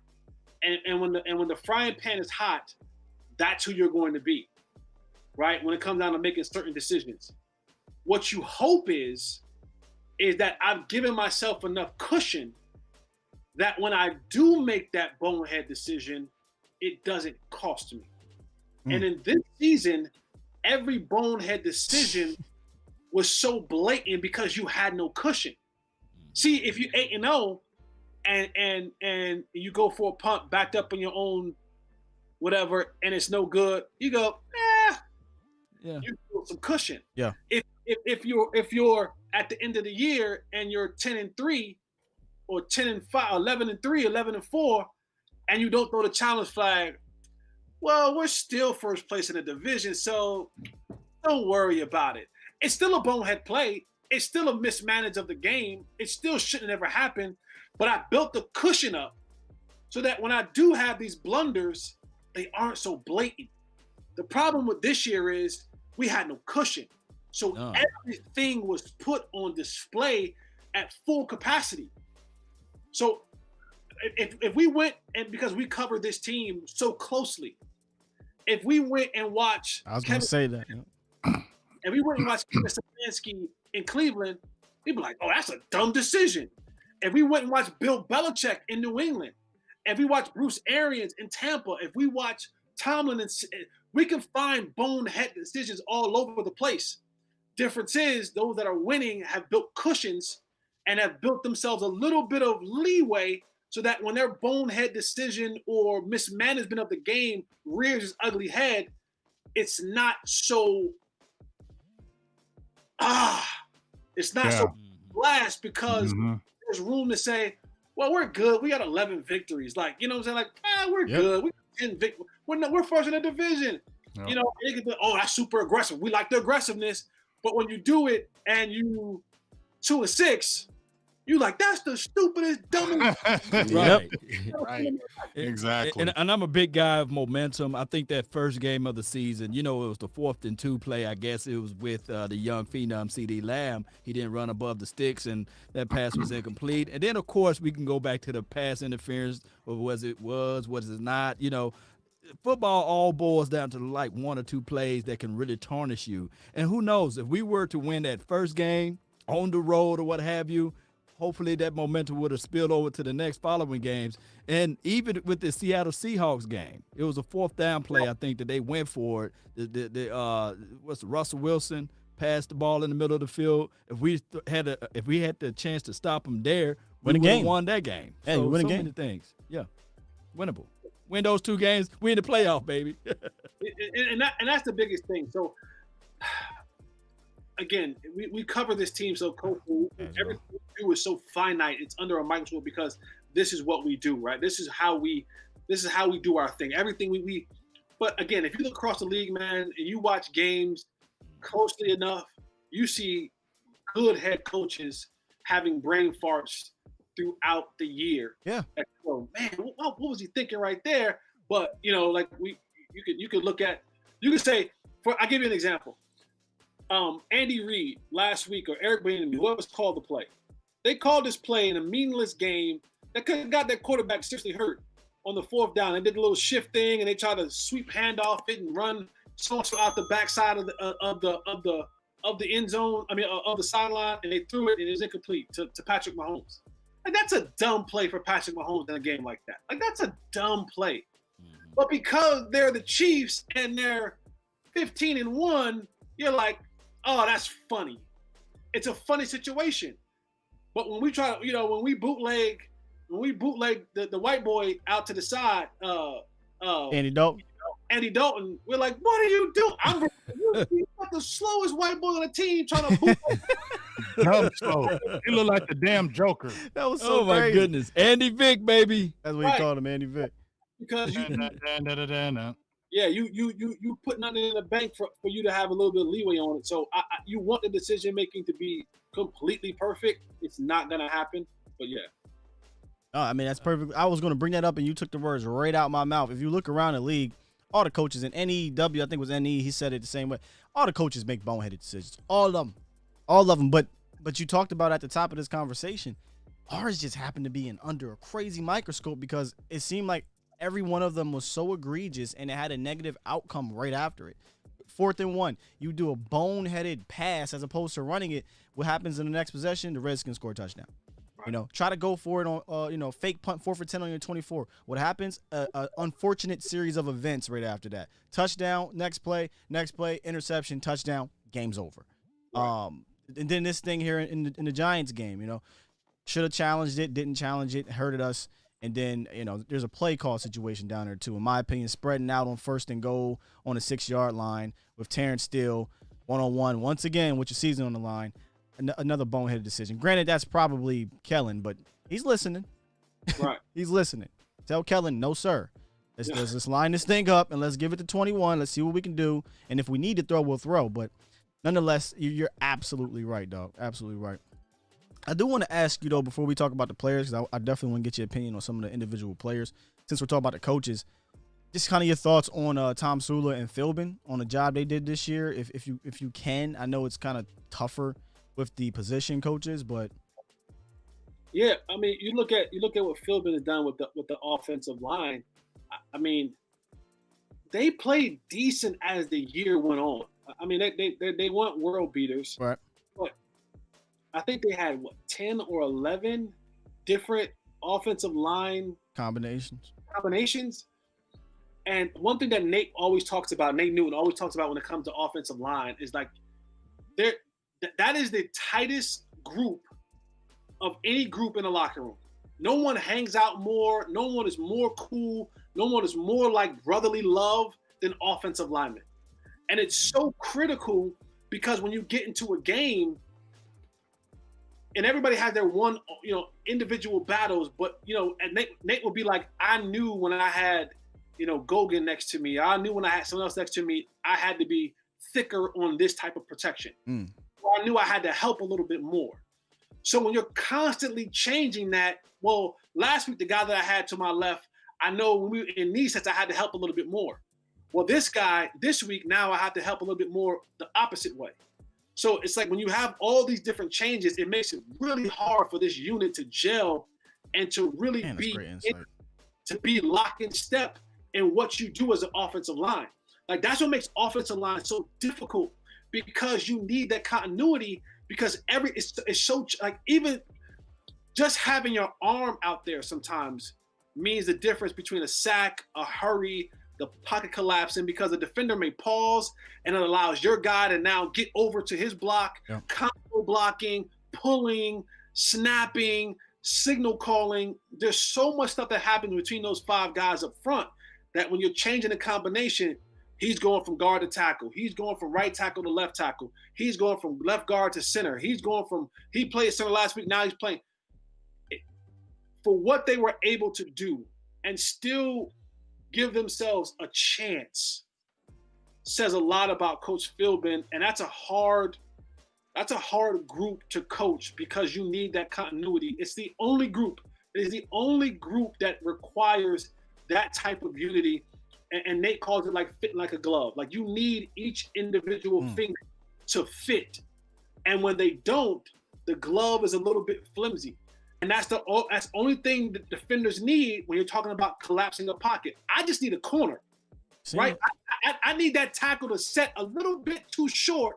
S3: and when the frying pan is hot, that's who you're going to be, right? When it comes down to making certain decisions, what you hope is that I've given myself enough cushion that when I do make that bonehead decision, it doesn't cost me. And in this season, every bonehead decision was so blatant because you had no cushion. See, if you 8-0 and you go for a punt backed up in your own whatever and it's no good, you go,
S4: Yeah.
S3: you feel some cushion.
S1: Yeah.
S3: If you're at the end of the year and you're 10-3 or 10-5, 11-3, 11-4, and you don't throw the challenge flag, well, we're still first place in the division, so don't worry about it. It's still a bonehead play. It's still a mismanage of the game. It still shouldn't ever happen, but I built the cushion up so that when I do have these blunders, they aren't so blatant. The problem with this year is we had no cushion. So everything was put on display at full capacity. So if we went, and because we covered this team so closely, if we went and watched
S1: I was going to say that.
S3: and we went and watched Kevin Stefanski in Cleveland, we'd be like, oh, that's a dumb decision. If we went and watched Bill Belichick in New England, if we watched Bruce Arians in Tampa, if we watch Tomlin, we can find bonehead decisions all over the place. Difference is those that are winning have built cushions and have built themselves a little bit of leeway so that when their bonehead decision or mismanagement of the game rears its ugly head, it's not so so blast because there's room to say, well, we're good. We got 11 victories. Like, you know what I'm saying? Like, we're good. We got 10 victories. We're first in the division. Yep. You know, they can be, oh, that's super aggressive. We like the aggressiveness. But when you do it and you 2-6, you like, that's the stupidest, dumbest.
S4: Right.
S5: Right. Exactly.
S4: And I'm a big guy of momentum. I think that first game of the season, it was the 4th and 2 play. I guess it was with the young phenom CeeDee Lamb. He didn't run above the sticks, and that pass was incomplete. And then, of course, we can go back to the pass interference, or was it not? Football all boils down to like 1 or 2 plays that can really tarnish you. And who knows, if we were to win that first game on the road or what have you, hopefully that momentum would have spilled over to the next following games. And even with the Seattle Seahawks game, it was a 4th down play, I think, that they went for it. Russell Wilson passed the ball in the middle of the field. If we had the chance to stop them there, we would have won that game.
S1: Hey,
S4: so,
S1: you win a
S4: so
S1: game.
S4: many things. Yeah, winnable. Win those 2 games, we in the playoff, baby.
S3: and that's the biggest thing. So, again, we cover this team so closely. Everything we do is so finite. It's under a microscope because this is what we do, right? This is how we do our thing. Everything we. But again, if you look across the league, man, and you watch games closely enough, you see good head coaches having brain farts throughout the year.
S1: Yeah.
S3: Like, oh man, what was he thinking right there? But like you could look at, you could say, I'll give you an example. Andy Reid last week, or Eric Bieniemy, whoever's called the play, they called this play in a meaningless game that could have got that quarterback seriously hurt on the 4th down. They did a little shift thing and they tried to sweep handoff it and run so out the backside of the end zone. I mean, of the sideline, and they threw it and it was incomplete to Patrick Mahomes. Like, that's a dumb play for Patrick Mahomes in a game like that. Like, that's a dumb play. But because they're the Chiefs and they're 15-1, you're like, oh, that's funny. It's a funny situation. But when we try, when we bootleg the white boy out to the side,
S1: Andy Dalton,
S3: we're like, what are you doing? You're the slowest white boy on the team trying to boot.
S5: Dumb slow. He look like the damn Joker.
S1: That was so
S4: my
S1: crazy.
S4: goodness. Andy Vick, baby.
S1: That's what he called him, Andy Vick.
S3: Because you put nothing in the bank for you to have a little bit of leeway on it. So you want the decision making to be completely perfect. It's not gonna happen. But yeah.
S1: I mean, that's perfect. I was going to bring that up, and you took the words right out my mouth. If you look around the league, all the coaches in NEW, I think it was NE, he said it the same way. All the coaches make boneheaded decisions. All of them. But you talked about at the top of this conversation, ours just happened to be under a crazy microscope because it seemed like every one of them was so egregious, and it had a negative outcome right after it. 4th and 1, you do a boneheaded pass as opposed to running it. What happens in the next possession? The Redskins score a touchdown. Try to go for it on, fake punt 4 for 10 on your 24. What happens? A unfortunate series of events right after that. Touchdown, next play, interception, touchdown, game's over. Right. And then this thing here in the Giants game, should have challenged it, didn't challenge it, hurted us. And then, there's a play call situation down there too. In my opinion, spreading out on 1st and goal on the 6-yard line with Terrence Steele one-on-one once again with your season on the line. Another boneheaded decision. Granted, that's probably Kellen, but he's listening.
S3: Right.
S1: He's listening. Tell Kellen, no, sir. Let's just line this thing up and let's give it to 21. Let's see what we can do. And if we need to throw, we'll throw. But nonetheless, you're absolutely right, dog. Absolutely right. I do want to ask you, though, before we talk about the players, because I definitely want to get your opinion on some of the individual players. Since we're talking about the coaches, just kind of your thoughts on Tom Sula and Philbin on the job they did this year. If you can, I know it's kind of tougher with the position coaches, but
S3: yeah, I mean, you look at what Philbin has done with the offensive line. I mean, they played decent as the year went on. I mean, they weren't world beaters,
S1: right?
S3: But I think they had 10 or 11 different offensive line combinations. And one thing that Nate Newton always talks about when it comes to offensive line is like that is the tightest group of any group in the locker room. No one hangs out more. No one is more cool. No one is more like brotherly love than offensive linemen. And it's so critical because when you get into a game and everybody has their one, individual battles, but, and Nate will be like, I knew when I had, Gogan next to me, I knew when I had someone else next to me, I had to be thicker on this type of protection. I knew I had to help a little bit more. So when you're constantly changing that, well, last week, the guy that I had to my left, I know when we were in these sets, I had to help a little bit more. Well, this guy, this week, now I have to help a little bit more the opposite way. So it's like when you have all these different changes, it makes it really hard for this unit to gel and to really be locked in step in what you do as an offensive line. Like that's what makes offensive line so difficult because you need that continuity because it's so like even just having your arm out there sometimes means the difference between a sack, a hurry, the pocket collapsing because the defender may pause and it allows your guy to now get over to his block, combo blocking, pulling, snapping, signal calling. There's so much stuff that happens between those 5 guys up front that when you're changing the combination, he's going from guard to tackle. He's going from right tackle to left tackle. He's going from left guard to center. He played center last week. Now he's playing. For what they were able to do and still give themselves a chance says a lot about Coach Philbin, and that's a hard group to coach because you need that continuity. It is the only group that requires that type of unity, and Nate calls it like fitting like a glove. Like you need each individual finger to fit, and when they don't, the glove is a little bit flimsy. And that's the only thing that defenders need when you're talking about collapsing a pocket. I just need a corner, right? I need that tackle to set a little bit too short,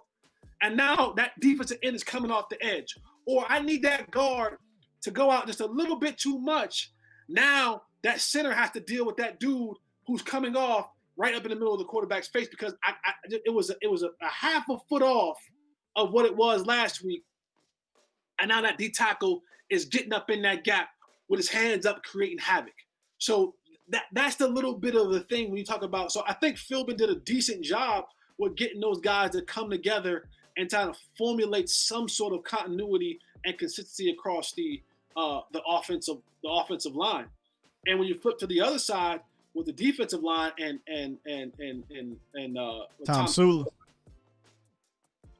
S3: and now that defensive end is coming off the edge. Or I need that guard to go out just a little bit too much. Now that center has to deal with that dude who's coming off right up in the middle of the quarterback's face because it was a half a foot off of what it was last week. And now that D tackle is getting up in that gap with his hands up, creating havoc. So that's the little bit of the thing when you talk about. So I think Philbin did a decent job with getting those guys to come together and trying to formulate some sort of continuity and consistency across the offensive line. And when you flip to the other side with the defensive line and
S1: Tom Sula,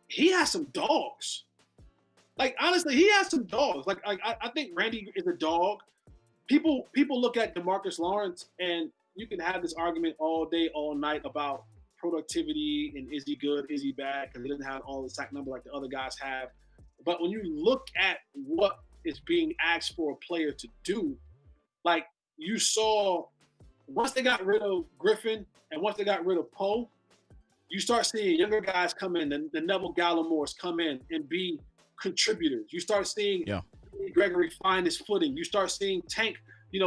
S3: he has some dogs. Like, honestly, he has some dogs. Like I think Randy is a dog. People look at DeMarcus Lawrence, and you can have this argument all day, all night about productivity and is he good, is he bad, because he doesn't have all the sack number like the other guys have. But when you look at what is being asked for a player to do, like you saw once they got rid of Griffin and once they got rid of Poe, you start seeing younger guys come in, the Neville Gallimores come in and be contributors. You start seeing Gregory find his footing. You start seeing Tank,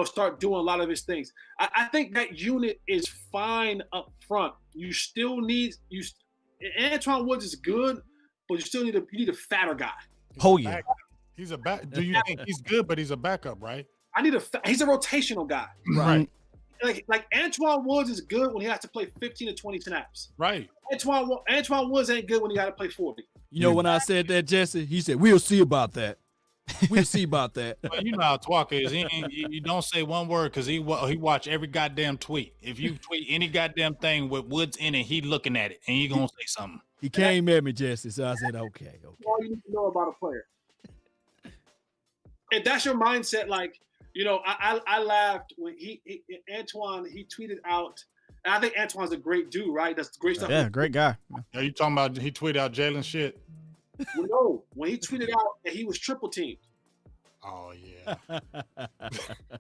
S3: start doing a lot of his things. I think that unit is fine up front. You still need Antoine Woods is good, but you still need a fatter guy.
S1: Oh yeah,
S5: he's a back. Do you think he's good, but he's a backup, right?
S3: He's a rotational guy.
S5: Right.
S3: Like Antoine Woods is good when he has to play 15 to 20 snaps.
S5: Right.
S3: Antoine Woods ain't good when he got to play 40.
S4: When I said that, Jesse, he said, "We'll see about that. We'll see about that."
S5: Well, you know how Twalker is. You don't say one word because he watch every goddamn tweet. If you tweet any goddamn thing with Woods in it, he looking at it and he gonna say something.
S4: He came at me, Jesse, so I said, "Okay."
S3: All you need to know about a player. If that's your mindset, like I laughed when Antoine tweeted out. And I think Antoine's a great dude, right? That's great stuff.
S1: Yeah, great guy.
S5: Are you talking about he tweeted out Jalen shit?
S3: Well, no, when he tweeted out that he was triple teamed.
S5: Oh yeah.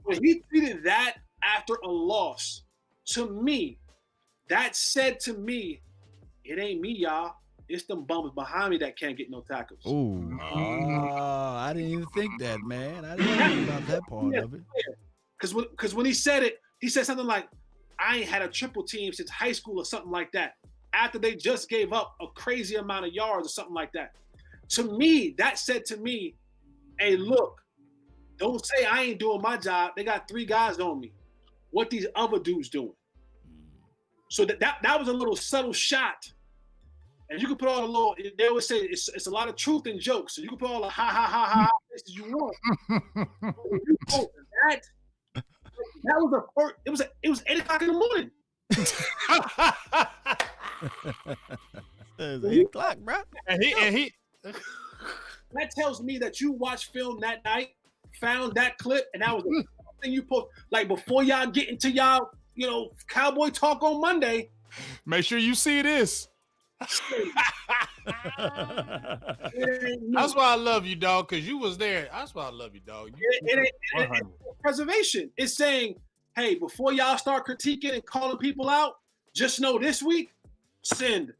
S3: When he tweeted that after a loss, to me, that said to me, it ain't me, y'all. It's them bums behind me that can't get no tackles.
S1: Ooh.
S4: I didn't even think that, man. I didn't think about that part of it.
S3: Because when he said it, he said something like, I ain't had a triple team since high school or something like that. After they just gave up a crazy amount of yards or something like that. To me, that said to me, hey, look, don't say I ain't doing my job. They got 3 guys on me. What these other dudes doing? So that was a little subtle shot. And you can put all the little, they always say it's a lot of truth in jokes. So you can put all the ha faces you want. That was the first, it was 8 o'clock in the morning.
S1: It's 8 o'clock, bro.
S5: And he
S3: that tells me that you watched film that night, found that clip, and that was the first thing you post. Like before y'all get into y'all, Cowboy talk on Monday.
S5: Make sure you see this. That's why I love you, dog, because you was there. That's why I love you, dog.
S3: It's preservation. It's saying, hey, before y'all start critiquing and calling people out, just know this week, send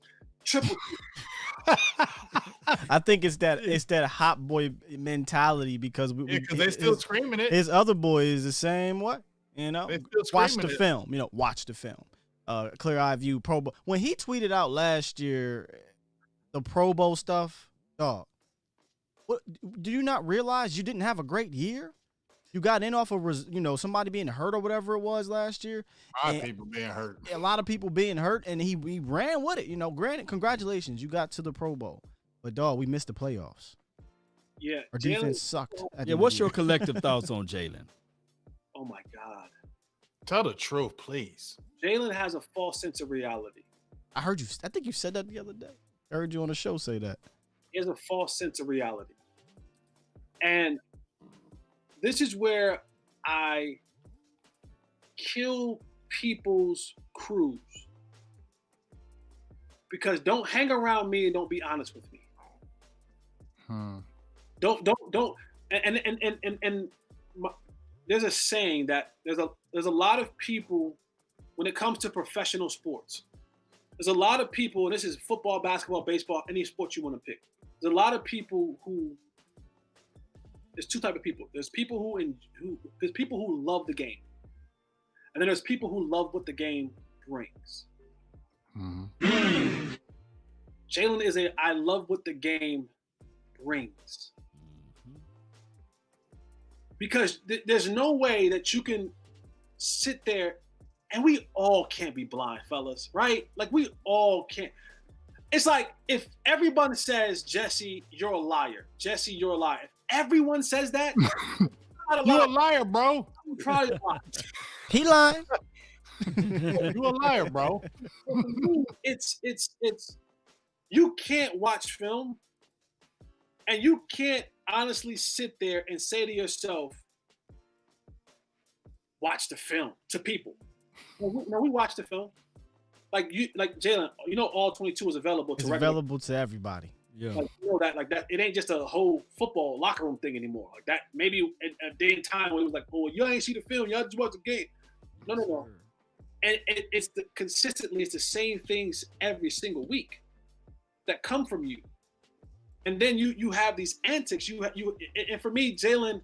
S3: triple.
S1: I think it's that hot boy mentality because
S5: they still screaming it.
S1: His other boy is the same way. Watch the film. Watch the film. Clear eye view, Pro Bowl. When he tweeted out last year, the Pro Bowl stuff, dog. What do you not realize you didn't have a great year? You got in off of somebody being hurt or whatever it was last year.
S5: A lot of people being hurt.
S1: A lot of people being hurt, and he ran with it. Granted, congratulations, you got to the Pro Bowl, but dog, we missed the playoffs.
S3: Yeah,
S1: our defense sucked.
S4: What's your collective thoughts on Jalen?
S3: Oh my God.
S5: Tell the truth, please.
S3: Jalen has a false sense of reality.
S1: I heard you. I think you said that the other day. I heard you on the show say that.
S3: He has a false sense of reality. And this is where I kill people's crews. Because don't hang around me and don't be honest with me. Don't. And there's a saying that there's a lot of people when it comes to professional sports. There's a lot of people, and this is football, basketball, baseball, any sport you want to pick. There's a lot of people there's 2 types of people. There's people who love the game. And then there's people who love what the game brings. Jalen is I love what the game brings. because there's no way that you can sit there, and we all can't be blind, fellas, right? Like, we all can't. It's like if everyone says, Jesse, you're a liar. Jesse, you're a liar. If everyone says that,
S5: you're a liar, bro.
S3: I'm probably a liar.
S1: He lying.
S5: You're a liar, bro.
S3: It's you can't watch film and you can't honestly sit there and say to yourself, watch the film to people. No, we watch the film. Like Jalen, all 22 is available to
S1: available to everybody.
S4: Yeah.
S3: Like, like that. It ain't just a whole football locker room thing anymore. Like that, maybe a day and time where it was like, oh, you ain't see the film, y'all just watch the game. No. And it's consistently, it's the same things every single week that come from you. And then you have these antics. And for me, Jalen,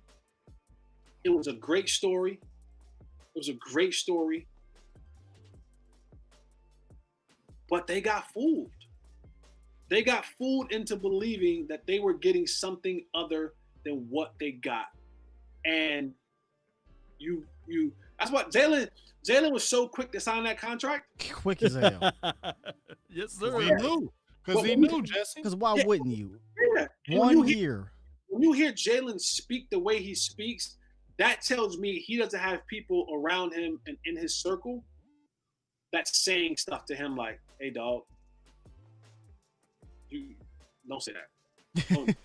S3: it was a great story. It was a great story. But they got fooled. They got fooled into believing that they were getting something other than what they got. And that's what Jalen was so quick to sign that contract.
S1: Quick as hell.
S4: Yes, sir.
S5: He knew. Because he knew, Jesse.
S1: Because why wouldn't you?
S3: Yeah.
S1: 1 year.
S3: When you hear Jalen speak the way he speaks, that tells me he doesn't have people around him and in his circle that's saying stuff to him like, hey, dog, you don't say that.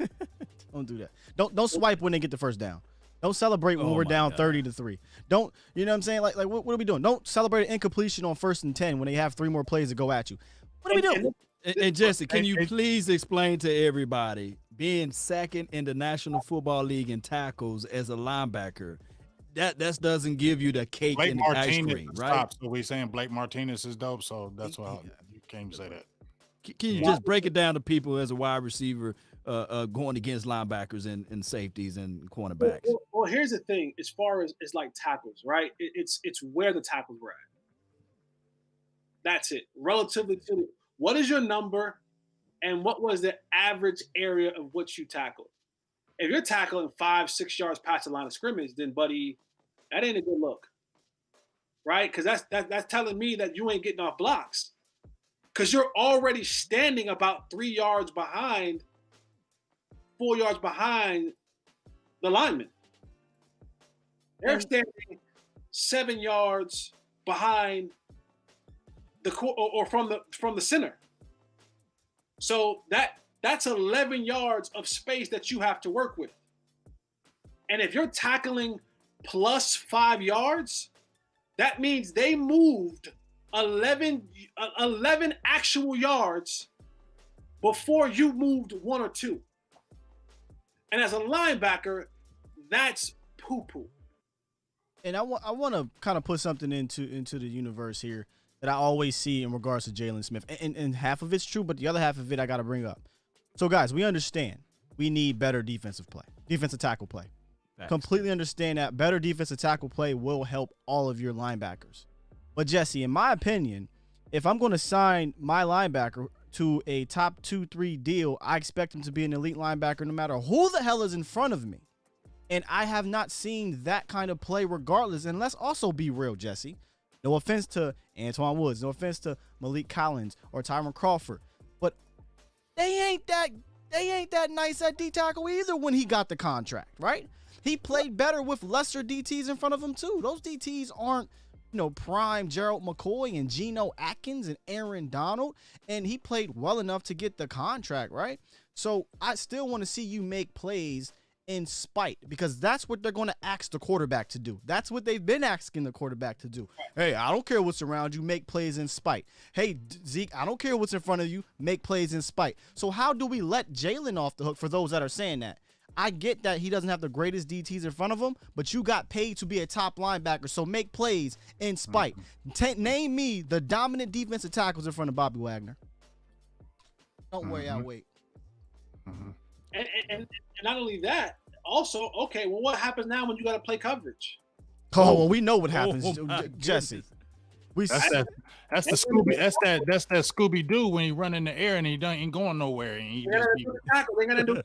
S1: Don't do that. Don't swipe when they get the first down. Don't celebrate when we're down 30-3. Don't, you know what I'm saying? Like what are we doing? Don't celebrate an incompletion on 1st and 10 when they have 3 more plays to go at you. What are we doing?
S4: And Jesse, can you please explain to everybody, being second in the National Football League in tackles as a linebacker, that doesn't give you the cake
S5: Blake
S4: and the ice cream, right?
S5: Stop. So we're saying Blake Martinez is dope, so that's why you can't say that.
S4: Can you just break it down to people as a wide receiver going against linebackers and safeties and cornerbacks?
S3: Well, here's the thing. As far as it's like tackles, right? It's where the tackles were at. That's it. Relatively to what is your number and what was the average area of what you tackled? If you're tackling 5-6 yards past the line of scrimmage, then buddy, that ain't a good look. Right? Because that's telling me that you ain't getting off blocks. Because you're already standing about 3 yards behind, 4 yards behind the lineman. They're standing 7 yards behind or from the center. So that's 11 yards of space that you have to work with. And if you're tackling plus 5 yards, that means they moved 11 actual yards before you moved 1 or 2. And as a linebacker, that's poo-poo.
S1: And I want to kind of put something into the universe here that I always see in regards to Jalen Smith. And half of it's true, but the other half of it I got to bring up. So, guys, we understand we need better defensive tackle play.
S4: Facts.
S1: Completely understand that better defensive tackle play will help all of your linebackers. But, Jesse, in my opinion, if I'm going to sign my linebacker to a top 2-3 deal, I expect him to be an elite linebacker no matter who the hell is in front of me. And I have not seen that kind of play regardless. And let's also be real, Jesse. No offense to Antoine Woods. No offense to Malik Collins or Tyron Crawford. But they ain't that nice at D-tackle either when he got the contract, right? He played better with lesser DTs in front of him too. Those DTs aren't, prime Gerald McCoy and Geno Atkins and Aaron Donald. And he played well enough to get the contract, right? So I still want to see you make plays in spite, because that's what they're going to ask the quarterback to do. That's what they've been asking the quarterback to do. Hey, I don't care what's around you, make plays in spite. Hey, Zeke, I don't care what's in front of you, make plays in spite. So how do we let Jalen off the hook for those that are saying that? I get that he doesn't have the greatest DTs in front of him, but you got paid to be a top linebacker, so make plays in spite. Name me the dominant defensive tackles in front of Bobby Wagner. Don't worry, I'll wait.
S3: And not only that, also, okay, well, what happens now when you got to play coverage?
S1: Oh, well, we know what happens, Jesse.
S5: That's the Scooby. That's that Scooby Doo when he run in the air and he ain't going nowhere. And he
S3: They're gonna do.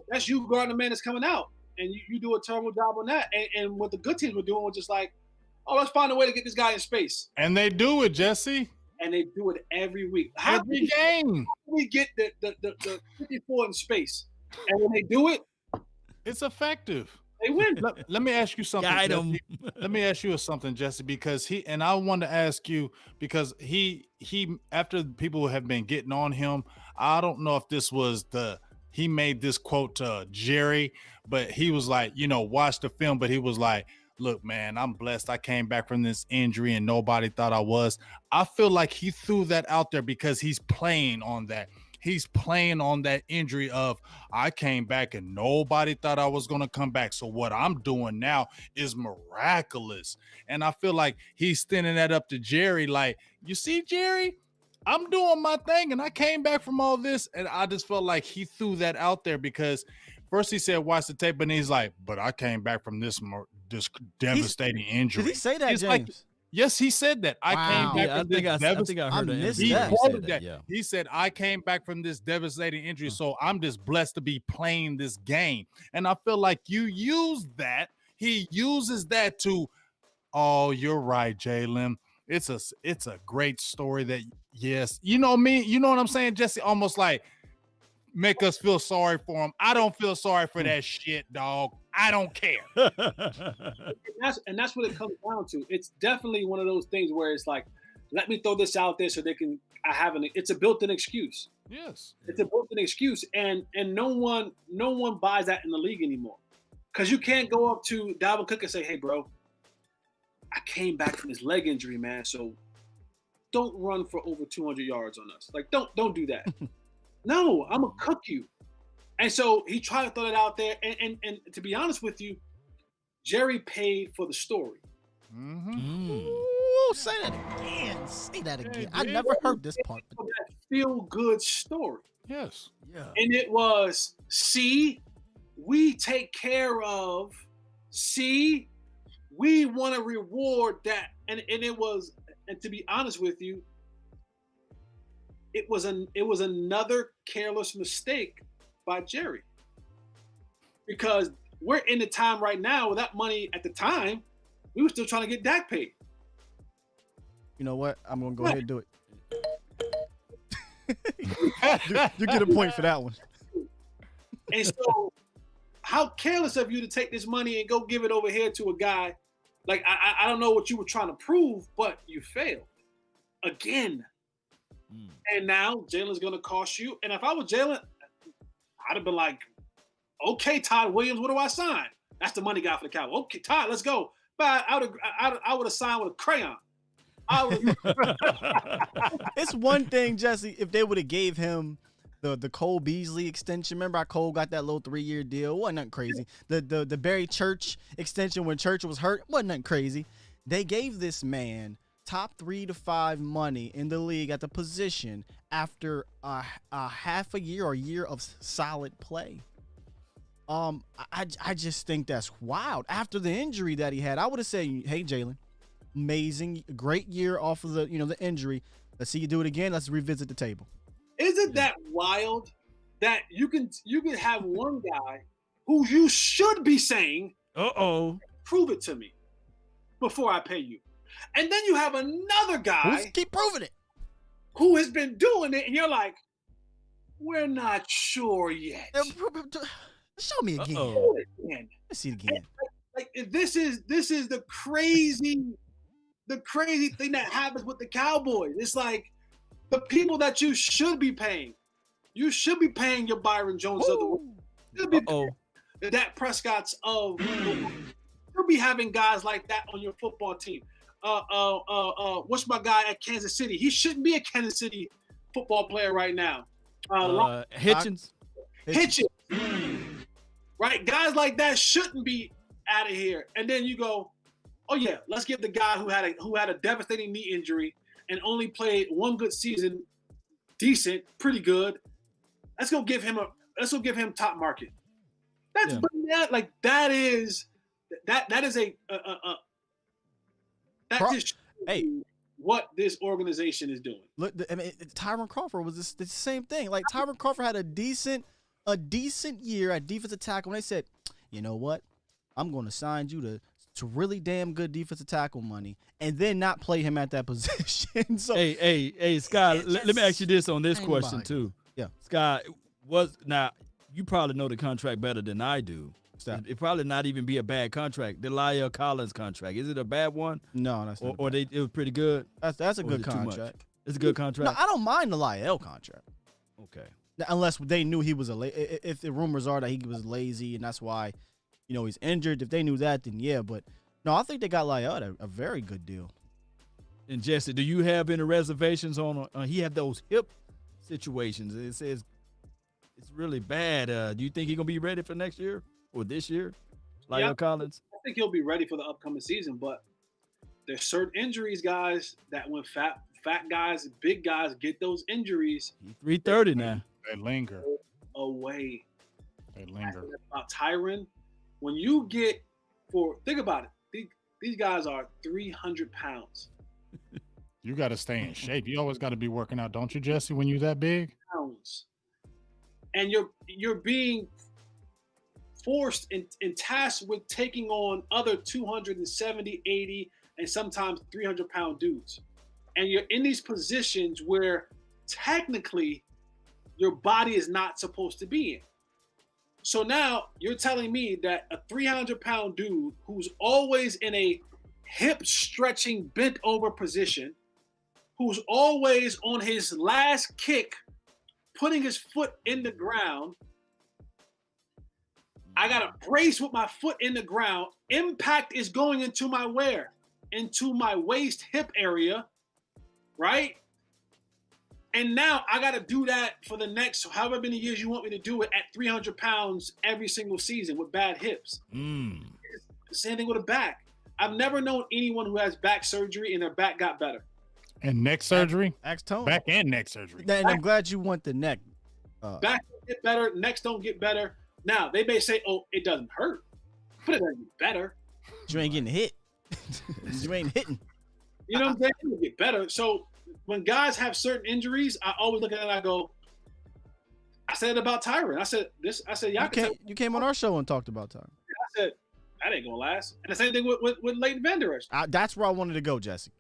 S3: That's you guarding the man that's coming out. and you do a terrible job on that. And what the good teams were doing was just like, oh, let's find a way to get this guy in space.
S5: And they do it, Jesse.
S3: And they do it every week.
S5: Every game.
S3: How do we get the 54 in space? And when they do it,
S5: it's effective.
S3: They win.
S5: Let me ask you something.
S4: Guide him.
S5: Let me ask you something, Jesse, because I wanted to ask you because he after people have been getting on him, I don't know if this was he made this quote to Jerry, but he was like, watch the film, but he was like, look, man, I'm blessed. I came back from this injury and nobody thought I was. I feel like he threw that out there because he's playing on that. He's playing on that injury of I came back and nobody thought I was going to come back. So what I'm doing now is miraculous. And I feel like he's standing that up to Jerry. Like, you see, Jerry, I'm doing my thing and I came back from all this. And I just felt like he threw that out there because first he said, watch the tape. And he's like, but I came back from this devastating injury.
S1: Did he say that,
S5: He's
S1: James?
S5: Like, yes, he said that. I came back from this
S4: I think I heard it.
S5: He quoted that.
S4: Yeah.
S5: He said, I came back from this devastating injury, so I'm just blessed to be playing this game. And I feel like you use that. He uses that to, oh, you're right, Jalen. It's a great story that, yes. You know me. You know what I'm saying, Jesse? Almost like make us feel sorry for him. I don't feel sorry for that shit, dog. I don't care.
S3: and that's what it comes down to. It's definitely one of those things where it's like, let me throw this out there so they can. It's a built-in excuse.
S5: Yes,
S3: it's a built-in excuse, and no one buys that in the league anymore, because you can't go up to Dalvin Cook and say, "Hey, bro, I came back from this leg injury, man. So don't run for over 200 yards on us. Like, don't do that." No, I'm gonna cook you. And so he tried to throw it out there. And to be honest with you, Jerry paid for the story.
S5: Mm-hmm.
S1: Ooh, say that again. Say that again. I never heard this part.
S3: That feel-good story.
S5: Yes.
S1: Yeah.
S3: And it was, see, we take care of, see, we want to reward that. And it was, and to be honest with you, it was another careless mistake by Jerry, because we're in the time right now with that money. At the time, we were still trying to get Dak paid.
S1: You know what? I'm gonna go ahead and do it. you get a point for that one.
S3: And so, how careless of you to take this money and go give it over here to a guy? Like, I don't know what you were trying to prove, but you failed again. And now Jalen's gonna cost you. And if I was Jalen, I'd have been like, okay, Todd Williams, what do I sign? That's the money guy for the Cowboys. Okay, Todd, let's go. But I would have signed with a crayon.
S1: It's one thing, Jesse, if they would have gave him the Cole Beasley extension. Remember how Cole got that little 3-year deal? Wasn't nothing crazy. The Barry Church extension when Church was hurt wasn't nothing crazy. They gave this man top 3 to 5 money in the league at the position after a half a year or a year of solid play. I just think that's wild. After the injury that he had, I would have said, hey, Jalen, amazing, great year off of the injury. Let's see you do it again. Let's revisit the table.
S3: Isn't that wild that you can have one guy who you should be saying, prove it to me before I pay you. And then you have another guy
S1: keep proving it,
S3: who has been doing it, and you're like, we're not sure yet.
S1: Show me again. Let's see it again.
S3: Like this is the crazy thing that happens with the Cowboys. It's like the people that you should be paying. You should be paying your Byron Jones of the world. You should be paying the Dak Prescott's of the world. You'll be having guys like that on your football team. What's my guy at Kansas City? He shouldn't be a Kansas City football player right now.
S1: Hitchens.
S3: Right? Guys like that shouldn't be out of here. And then you go, oh yeah, let's give the guy who had a devastating knee injury and only played one good season, decent, pretty good. Let's go give him top market. That's that is what this organization is doing.
S1: Look, Tyron Crawford was the same thing. Like Tyron Crawford had a decent year at defensive tackle. And they said, you know what? I'm going to sign you to really damn good defensive tackle money and then not play him at that position. So
S4: Hey, Scott, let me ask you this on this
S1: ain't
S4: question
S1: mind.
S4: too.
S1: Yeah.
S4: Scott, now you probably know the contract better than I do. It probably not even be a bad contract. The Lyle Collins contract, is it a bad one?
S1: No, that's not.
S4: Or it was pretty good.
S1: That's a good contract.
S4: It's a good contract.
S1: No, I don't mind the Lyle contract.
S4: Okay.
S1: Unless they knew he was if the rumors are that he was lazy and that's why, he's injured. If they knew that, then yeah. But no, I think they got Lyle at a very good deal.
S4: And Jesse, do you have any reservations on? He have those hip situations. It says it's really bad. Do you think he's gonna be ready for next year or this year? Lyle Collins.
S3: I think he'll be ready for the upcoming season, but there's certain injuries, guys, that when fat guys, big guys get those injuries,
S4: He's 330 now.
S5: They linger.
S3: Away.
S5: They linger.
S3: About Tyron, when you think about it, these guys are 300 pounds.
S5: You got to stay in shape. You always got to be working out, don't you, Jesse? When you that big,
S3: pounds, and you're being forced and tasked with taking on other 270, 80, and sometimes 300-pound dudes, and you're in these positions where technically your body is not supposed to be in. So now you're telling me that a 300-pound dude who's always in a hip stretching bent over position, who's always on his last kick, putting his foot in the ground. I got to brace with my foot in the ground. Impact is going into my into my waist hip area, right? And now I got to do that for the next however many years you want me to do it at 300 pounds every single season with bad hips. Same thing with a back. I've never known anyone who has back surgery and their back got better.
S5: And neck surgery?
S1: Ask Tone.
S5: Back and neck surgery.
S1: And I'm glad you want the neck.
S3: Back don't get better, necks don't get better. Now, they may say, oh, it doesn't hurt, but it doesn't get better.
S1: You ain't getting hit. You ain't hitting.
S3: You know what I'm saying? It'll get better. So when guys have certain injuries, I always look at it and I go, I said it about Tyron. I said,
S1: you came on our show and talked about Tyron.
S3: I said, that ain't going to last. And the same thing with Leighton Vander Esch.
S1: That's where I wanted to go, Jesse.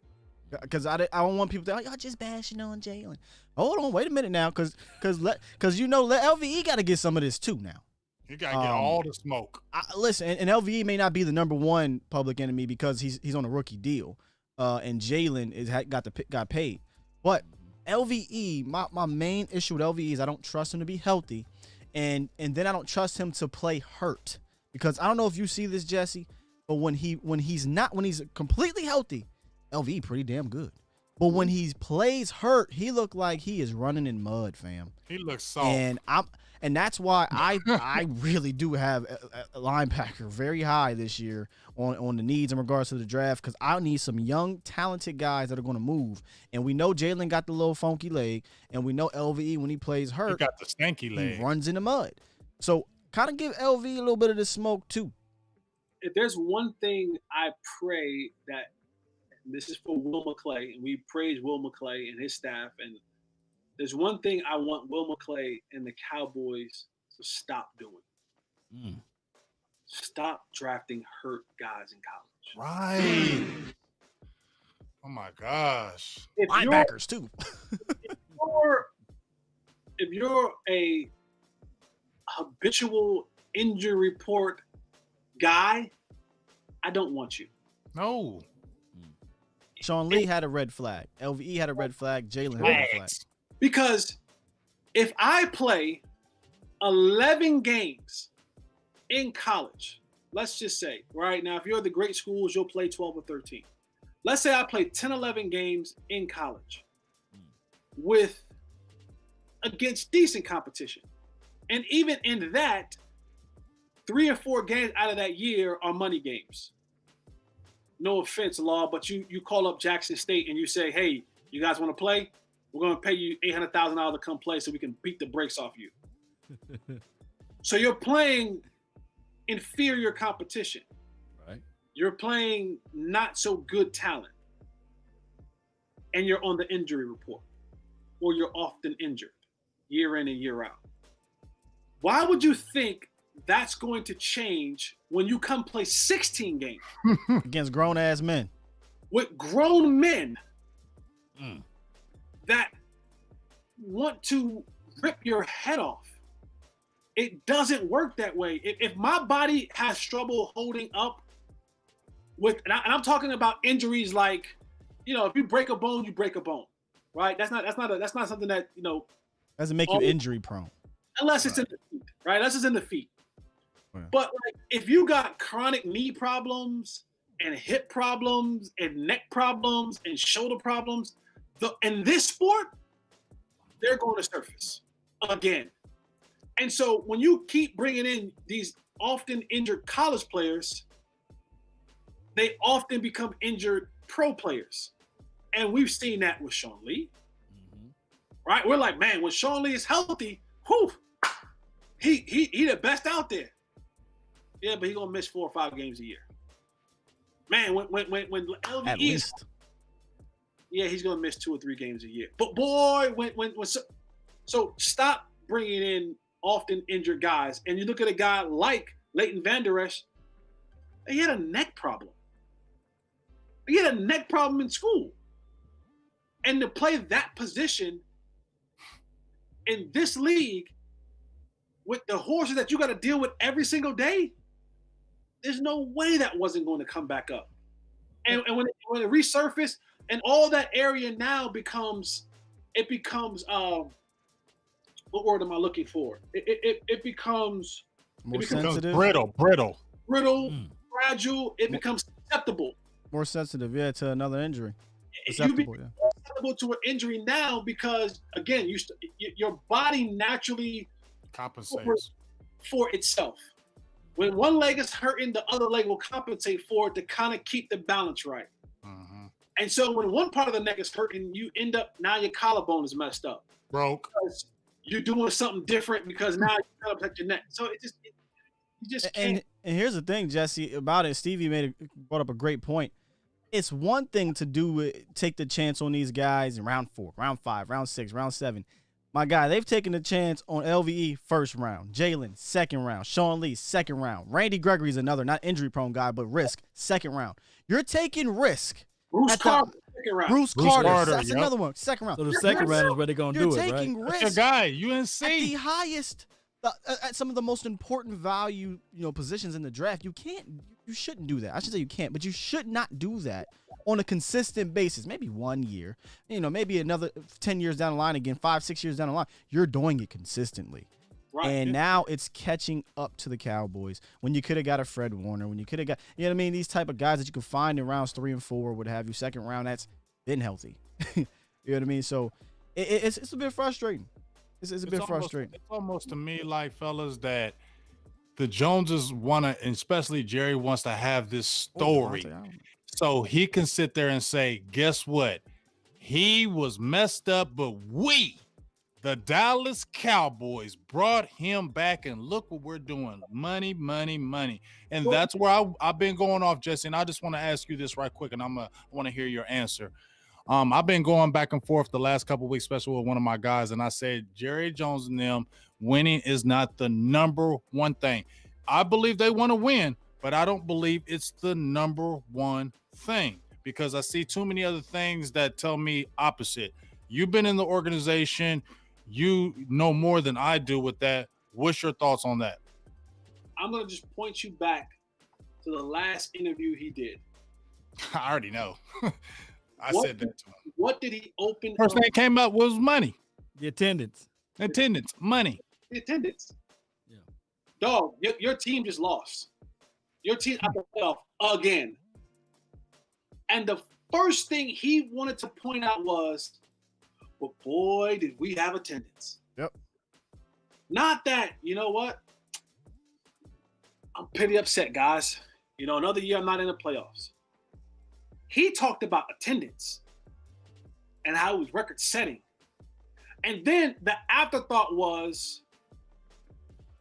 S1: Because I don't want people to y'all just bashing on Jalen. Hold on, wait a minute now, because LVE got to get some of this too now.
S5: You got to get all the smoke.
S1: Listen, and LVE may not be the number one public enemy because he's on a rookie deal, and Jalen got paid. But LVE, my main issue with LVE is I don't trust him to be healthy, and then I don't trust him to play hurt because I don't know if you see this, Jesse, but when he's completely healthy, LVE pretty damn good. But when he plays hurt, he look like he is running in mud, fam.
S5: He looks soft.
S1: And that's why I really do have a linebacker very high this year on the needs in regards to the draft because I need some young, talented guys that are going to move. And we know Jalen got the little funky leg, and we know LVE when he plays hurt,
S5: he got the stanky leg.
S1: He runs in the mud. So kind of give LVE a little bit of the smoke too.
S3: If there's one thing I pray that, this is for Will McClay, and we praise Will McClay and his staff, and there's one thing I want Will McClay and the Cowboys to stop doing. Stop drafting hurt guys in college.
S5: Right. Oh, my gosh.
S1: Linebackers, too.
S3: if you're a habitual injury report guy, I don't want you.
S5: No.
S1: Sean Lee had a red flag. LVE had a red flag. Jalen had a red flag.
S3: Because if I play 11 games in college, let's just say, right now, if you're at the great schools, you'll play 12 or 13. Let's say I play 10, 11 games in college against decent competition. And even in that, 3 or 4 games out of that year are money games. No offense, Law, but you call up Jackson State and you say, hey, you guys want to play? We're going to pay you $800,000 to come play so we can beat the brakes off you. So you're playing inferior competition.
S4: Right.
S3: You're playing not so good talent. And you're on the injury report. Or you're often injured year in and year out. Why would you think that's going to change when you come play 16 games
S1: against grown ass men
S3: with grown men that want to rip your head off. It doesn't work that way. If my body has trouble holding up with, and I'm talking about injuries like, if you break a bone, you break a bone, right? That's not something that
S1: doesn't make you injury prone,
S3: unless it's in the feet, right? Unless it's in the feet. Yeah. But like, if you got chronic knee problems and hip problems and neck problems and shoulder problems, in this sport, they're going to surface again. And so when you keep bringing in these often injured college players, they often become injured pro players. And we've seen that with Sean Lee, right? We're like, man, when Sean Lee is healthy, he the best out there. Yeah, but he's gonna miss 4 or 5 games a year. Man, when LVE
S1: at least,
S3: yeah, he's gonna miss 2 or 3 games a year. But boy, so stop bringing in often injured guys, and you look at a guy like Leighton Vander Esch. He had a neck problem. He had a neck problem in school, and to play that position in this league with the horses that you got to deal with every single day, there's no way that wasn't going to come back up. And when it resurfaced, and all that area now becomes what word am I looking for? It becomes
S1: sensitive,
S5: brittle,
S3: fragile. It becomes susceptible.
S1: More sensitive, to another injury.
S3: You become susceptible to an injury now because, again, your body naturally
S5: compensates
S3: for itself. When one leg is hurting, the other leg will compensate for it to kind of keep the balance right. And so when one part of the neck is hurting, you end up, now your collarbone is messed up.
S5: Broke.
S3: Because you're doing something different because now you gotta protect your neck. So you just can't.
S1: And here's the thing, Jesse, about it. Stevie brought up a great point. It's one thing to take the chance on these guys in round 4, round 5, round 6, round 7. My guy, they've taken the chance on LVE first round, Jalen second round, Sean Lee second round, Randy Gregory's another not injury prone guy but risk second round. You're taking risk.
S3: Bruce Carter, second round.
S1: Bruce Carter, that's another one, second round.
S4: So the second round is where they're gonna do it, right?
S1: You're taking risk.
S5: That's your guy, UNC.
S1: At the highest, at some of the most important value, positions in the draft. You shouldn't do that. I should say you can't, but you should not do that on a consistent basis. Maybe 1 year, maybe another 10 years down the line, again, 5-6 years down the line, you're doing it consistently. Right. And now it's catching up to the Cowboys when you could have got a Fred Warner, when you could have got, these type of guys that you can find in rounds 3 and 4, would have you second round that's been healthy. You know what I mean? So it's a bit frustrating. It's a bit frustrating.
S5: It's almost to me like, fellas, that the Joneses want to, and especially Jerry wants to have this story so he can sit there and say, guess what? He was messed up, but we, the Dallas Cowboys, brought him back, and look what we're doing. Money, money, money. And that's where I've been going off, Jesse, and I just want to ask you this right quick, and I want to hear your answer. I've been going back and forth the last couple of weeks, especially with one of my guys, and I said Jerry Jones and them winning is not the number one thing. I believe they want to win, but I don't believe it's the number one thing because I see too many other things that tell me opposite. You've been in the organization. You know more than I do with that. What's your thoughts on that?
S3: I'm going to just point you back to the last interview he did.
S5: I already know. I said that to him.
S3: What did he open?
S5: First thing that came up was money.
S4: The attendance.
S5: Money.
S3: The attendance. Yeah. Dog, your team just lost. Your team out the playoff again. And the first thing he wanted to point out was, but boy, did we have attendance.
S1: Yep.
S3: Not that, you know what? I'm pretty upset, guys. Another year I'm not in the playoffs. He talked about attendance and how it was record setting. And then the afterthought was,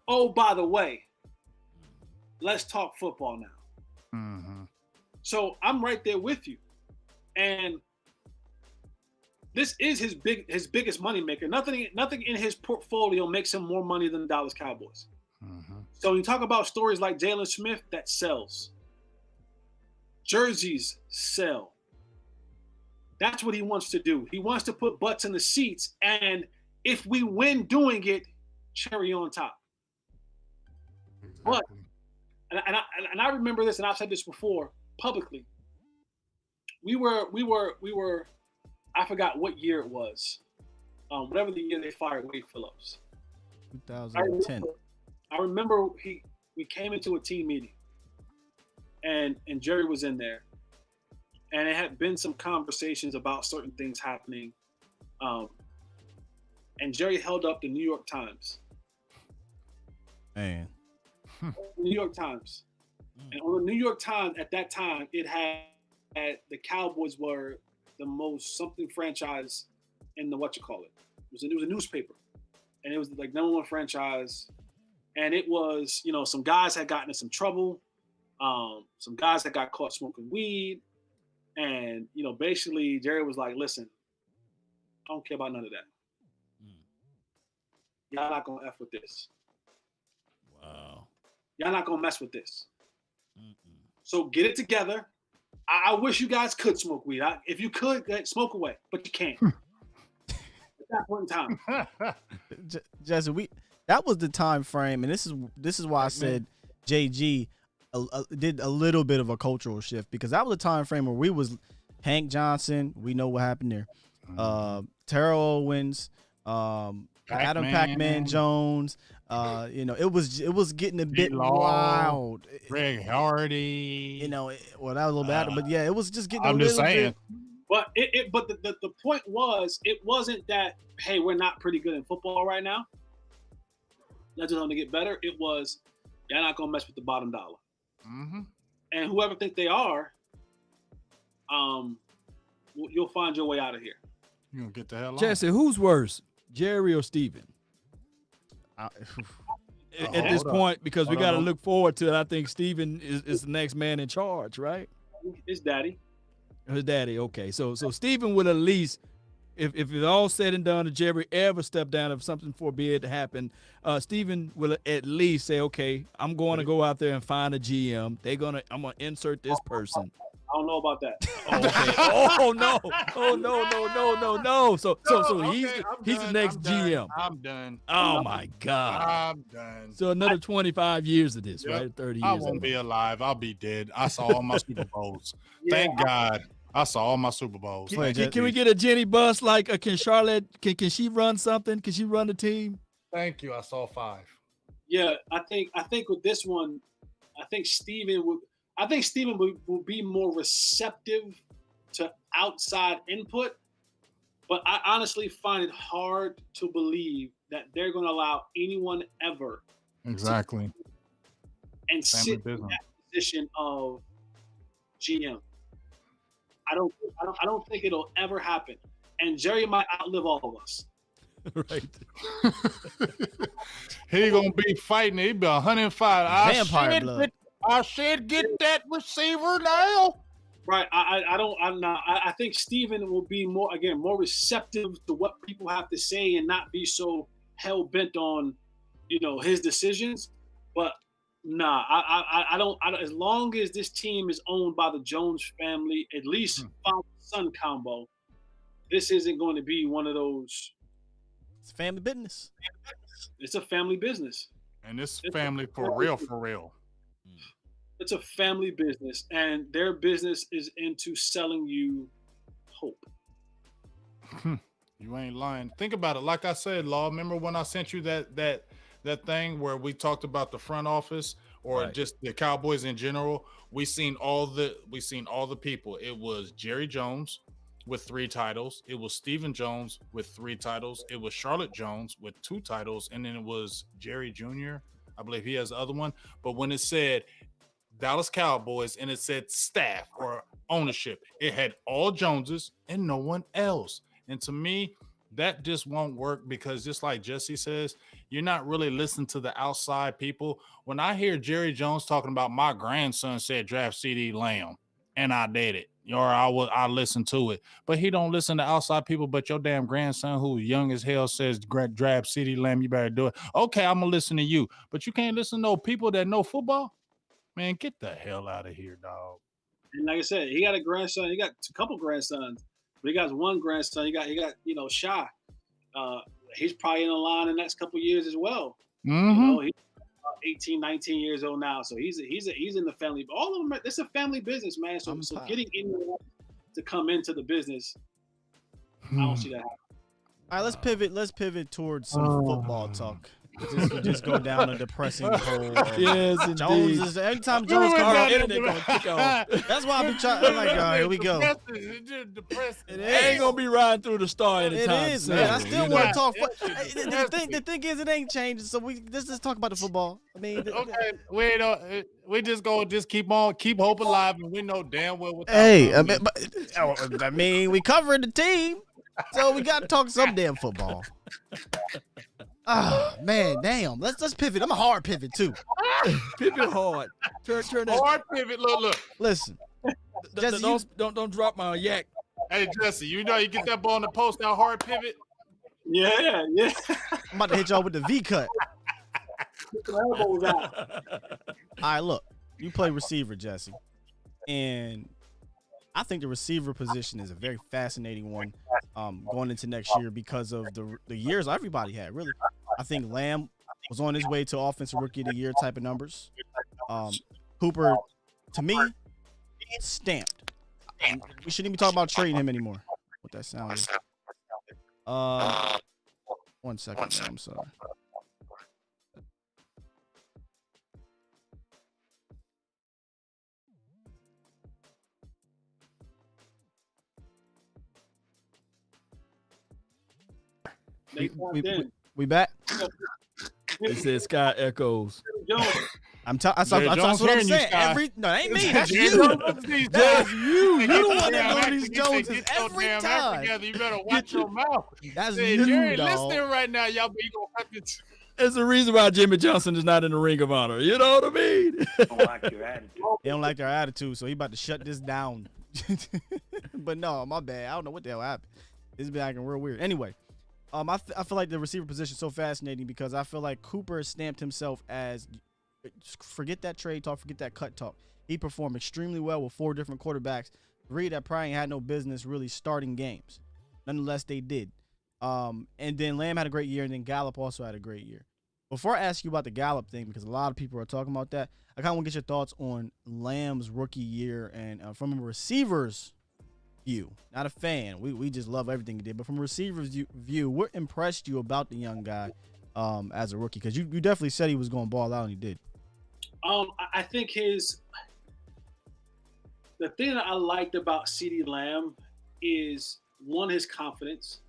S3: oh, by the way, let's talk football now.
S5: Mm-hmm.
S3: So I'm right there with you. And this is his biggest moneymaker. Nothing in his portfolio makes him more money than the Dallas Cowboys.
S5: Mm-hmm.
S3: So when you talk about stories like Jalen Smith, that sells. Jerseys sell. That's what he wants to do. He wants to put butts in the seats, and if we win doing it, cherry on top. But and I remember this, and I've said this before publicly. We were. I forgot what year it was. Whatever the year they fired Wade Phillips.
S1: 2010.
S3: I remember we came into a team meeting, and Jerry was in there, and it had been some conversations about certain things happening, and Jerry held up the New York Times.
S1: Man.
S3: New York Times. And on the New York Times at that time, it had the Cowboys were the most something franchise in the it was a newspaper, and it was like #1 franchise, and it was, you know, some guys had gotten in some trouble, some guys that got caught smoking weed, and, you know, basically Jerry was like, listen, I don't care about none of that. Y'all not gonna F with this.
S1: Wow.
S3: Y'all not gonna mess with this. So get it together. I wish you guys could smoke weed. If you could, smoke away, but you can't. At that point in time.
S1: Jesse, that was the time frame, and this is why I said JG did a little bit of a cultural shift, because that was a time frame where we was Hank Johnson. We know what happened there. Terrell Owens, Adam Pac-Man Jones. You know, it was getting a bit wild.
S5: Greg Hardy.
S1: You know, well, that was a little bad, but yeah, it was just getting.
S5: I'm just saying.
S3: But the point was, it wasn't that, hey, we're not pretty good in football right now. Let's just to get better. It was, y'all not gonna mess with the bottom dollar.
S5: Mm-hmm.
S3: And whoever think they are, you'll find your way out of here.
S5: You gonna get the hell out.
S4: Jesse, who's worse, Jerry or Steven? At this point, because we got to look forward to it. I think Steven is the next man in charge, right?
S3: His daddy.
S4: His daddy, okay. So Steven will at least, if it's all said and done, if Jerry ever stepped down, if something forbid to happen, Steven will at least say, okay, I'm going to go out there and find a GM. I'm gonna insert this person.
S3: I don't know about that.
S4: Oh, okay. Oh no. So he's the next GM.
S5: I'm done.
S4: Oh my God.
S5: I'm done.
S4: So another 25 years of this,
S5: Yep.
S4: right? 30 years.
S5: I won't be alive. I'll be dead. I saw all my Super Bowls. Thank God. I saw all my Super Bowls.
S4: Can we get a Jenny Bus? Like, can Charlotte? Can she run something? Can she run the team?
S5: Thank you. I saw 5.
S3: Yeah, I think with this one, I think Steven will be more receptive to outside input, but I honestly find it hard to believe that they're going to allow anyone ever
S5: Exactly.
S3: and sit in that position of GM. I don't think it'll ever happen. And Jerry might outlive all of us.
S4: Right.
S5: He gonna be fighting. He be 105.
S1: Vampire blood.
S5: I said, get that receiver now.
S3: Right. I think Steven will be more receptive to what people have to say and not be so hell bent on, you know, his decisions. But I don't. As long as this team is owned by the Jones family, at least father-son combo, this isn't going to be one of those.
S1: It's family business.
S3: It's a family business.
S5: And this family for real.
S3: It's a family business, and their business is into selling you hope.
S5: You ain't lying. Think about it. Like I said, Law, remember when I sent you that thing where we talked about the front office or just the Cowboys in general? We seen all the people. It was Jerry Jones with 3 titles. It was Stephen Jones with 3 titles. It was Charlotte Jones with 2 titles, and then it was Jerry Jr. I believe he has the other one. But when it said Dallas Cowboys and it said staff or ownership, it had all Joneses and no one else. And to me, that just won't work, because just like Jesse says, you're not really listening to the outside people. When I hear Jerry Jones talking about my grandson said draft CeeDee Lamb, and I did it, or I listen to it. But he don't listen to outside people. But your damn grandson, who's young as hell, says drab CeeDee Lamb, you better do it. Okay, I'm gonna listen to you, but you can't listen to no people that know football. Man, get the hell out of here, dog.
S3: And like I said, he got a grandson. He got a couple grandsons. But he got one grandson. He got Shy. He's probably in the line in the next couple years as well.
S5: Mm-hmm.
S3: He's 18, 19 years old now, so he's in the family. All of them, it's a family business, man. So getting anyone to come into the business, I don't see that happening.
S1: All right, let's pivot towards some football talk. Just go down a depressing hole.
S4: Yes,
S1: Jones is anytime Jones comes out, internet gonna kick off. That's why I be trying. I'm like, all right, here we go.
S5: It
S4: ain't gonna be riding through the star anytime.
S1: It is, man. I still want to talk. The thing is, it ain't changing. So let's just talk about the football. I mean,
S5: okay, we just keep hope alive, and we know damn well what.
S1: Hey, I mean, we covering the team, so we got to talk some damn football. Oh man, damn. Let's pivot. I'm a hard pivot too.
S4: Pivot hard. Turn that.
S5: Hard pivot. Look.
S1: Listen,
S4: Jesse, don't drop my yak.
S5: Hey Jesse, you get that ball in the post. That hard pivot.
S3: Yeah.
S1: I'm about to hit y'all with the V cut. All right, look. You play receiver, Jesse, and I think the receiver position is a very fascinating one going into next year because of the years everybody had, really. I think Lamb was on his way to Offensive Rookie of the Year type of numbers. Cooper, to me, stamped. And we shouldn't even talk about trading him anymore. What that sound is. 1 second, man, I'm sorry. We back.
S4: It says Sky Echoes.
S1: That's what I'm saying. That ain't me. That's you.
S5: That's
S1: you. You the one that know these Joneses every time.
S5: You better watch your mouth.
S1: That's
S5: you,
S1: you, dog.
S5: Listening right now, y'all be gonna have to.
S4: There's a reason why Jimmy Johnson is not in the Ring of Honor. You know what I mean?
S1: They don't like their attitude, so he about to shut this down. But no, my bad. I don't know what the hell happened. This is acting real weird. Anyway. I feel like the receiver position is so fascinating because I feel like Cooper has stamped himself as, forget that trade talk, forget that cut talk. He performed extremely well with 4 different quarterbacks, 3 that probably had no business really starting games. Nonetheless, they did. And then Lamb had a great year, and then Gallup also had a great year. Before I ask you about the Gallup thing, because a lot of people are talking about that, I kind of want to get your thoughts on Lamb's rookie year and from a receiver's view, not a fan. We just love everything he did, but from a receiver's view, what impressed you about the young guy as a rookie? Because you definitely said he was going to ball out, and he did.
S3: I think the thing that I liked about CeeDee Lamb is 1, his confidence,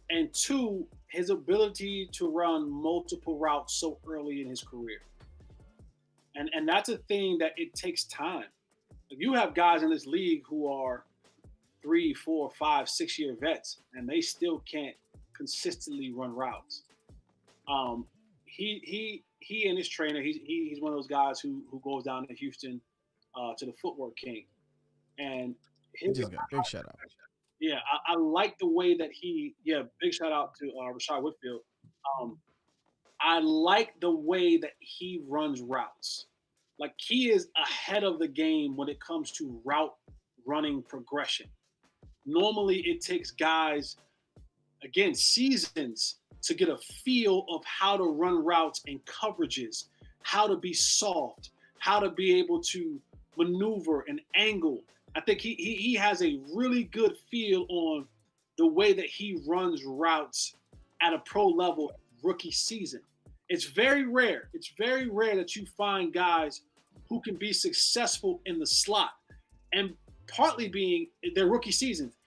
S3: and 2, his ability to run multiple routes so early in his career. And that's a thing that it takes time. You have guys in this league who are 3, 4, 5, 6-year vets, and they still can't consistently run routes. He and his trainer, he's one of those guys who goes down to Houston to the Footwork King, and
S1: he just got big shout out.
S3: Yeah, I like the way that big shout out to Rashad Whitfield. I like the way that he runs routes. Like, he is ahead of the game when it comes to route running progression. Normally, it takes guys, again, seasons to get a feel of how to run routes and coverages, how to be soft, how to be able to maneuver and angle. I think he has a really good feel on the way that he runs routes at a pro level rookie season. It's very rare. It's very rare that you find guys who can be successful in the slot. And partly being their rookie seasons,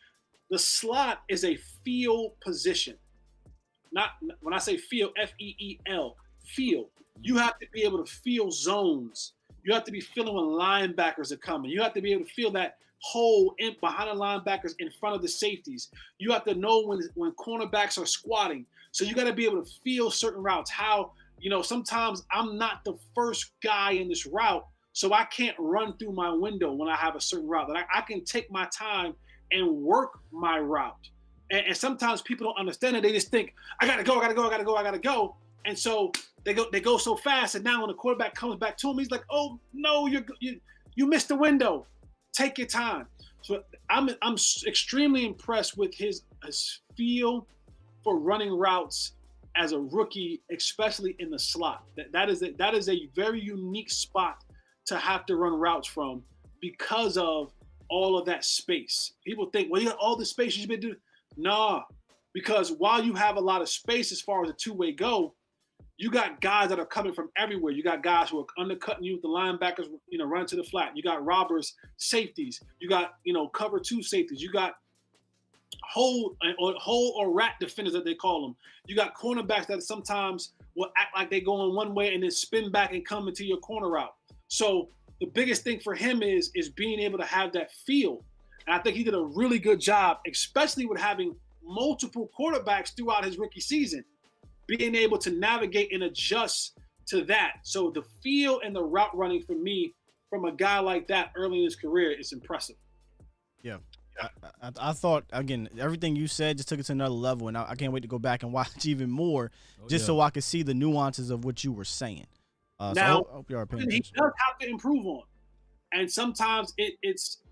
S3: the slot is a feel position. Not when I say feel, F-E-E-L, feel. You have to be able to feel zones. You have to be feeling when linebackers are coming. You have to be able to feel that hole in behind the linebackers in front of the safeties. You have to know when cornerbacks are squatting. So you got to be able to feel certain routes. How, sometimes I'm not the first guy in this route. So I can't run through my window when I have a certain route. That I can take my time and work my route. And sometimes people don't understand it. They just think, I gotta go. And so they go so fast. And now when the quarterback comes back to him, he's like, oh no, you missed the window. Take your time. So I'm extremely impressed with his feel for running routes as a rookie, especially in the slot. That is a very unique spot to have to run routes from because of all of that space. People think, well, you got all the space you've been doing. Nah, because while you have a lot of space as far as a two-way go, you got guys that are coming from everywhere. You got guys who are undercutting you with the linebackers, run to the flat. You got robbers, safeties. You got, cover two safeties. You got hole or rat defenders that they call them. You got cornerbacks that sometimes will act like they go in one way and then spin back and come into your corner route. So the biggest thing for him is being able to have that feel. And I think he did a really good job, especially with having multiple quarterbacks throughout his rookie season, being able to navigate and adjust to that. So the feel and the route running for me from a guy like that early in his career is impressive.
S1: Yeah. I thought, again, everything you said just took it to another level, and I can't wait to go back and watch even more so I could see the nuances of what you were saying.
S3: Now,
S1: so I hope you are paying attention.
S3: He does have to improve on. And sometimes it's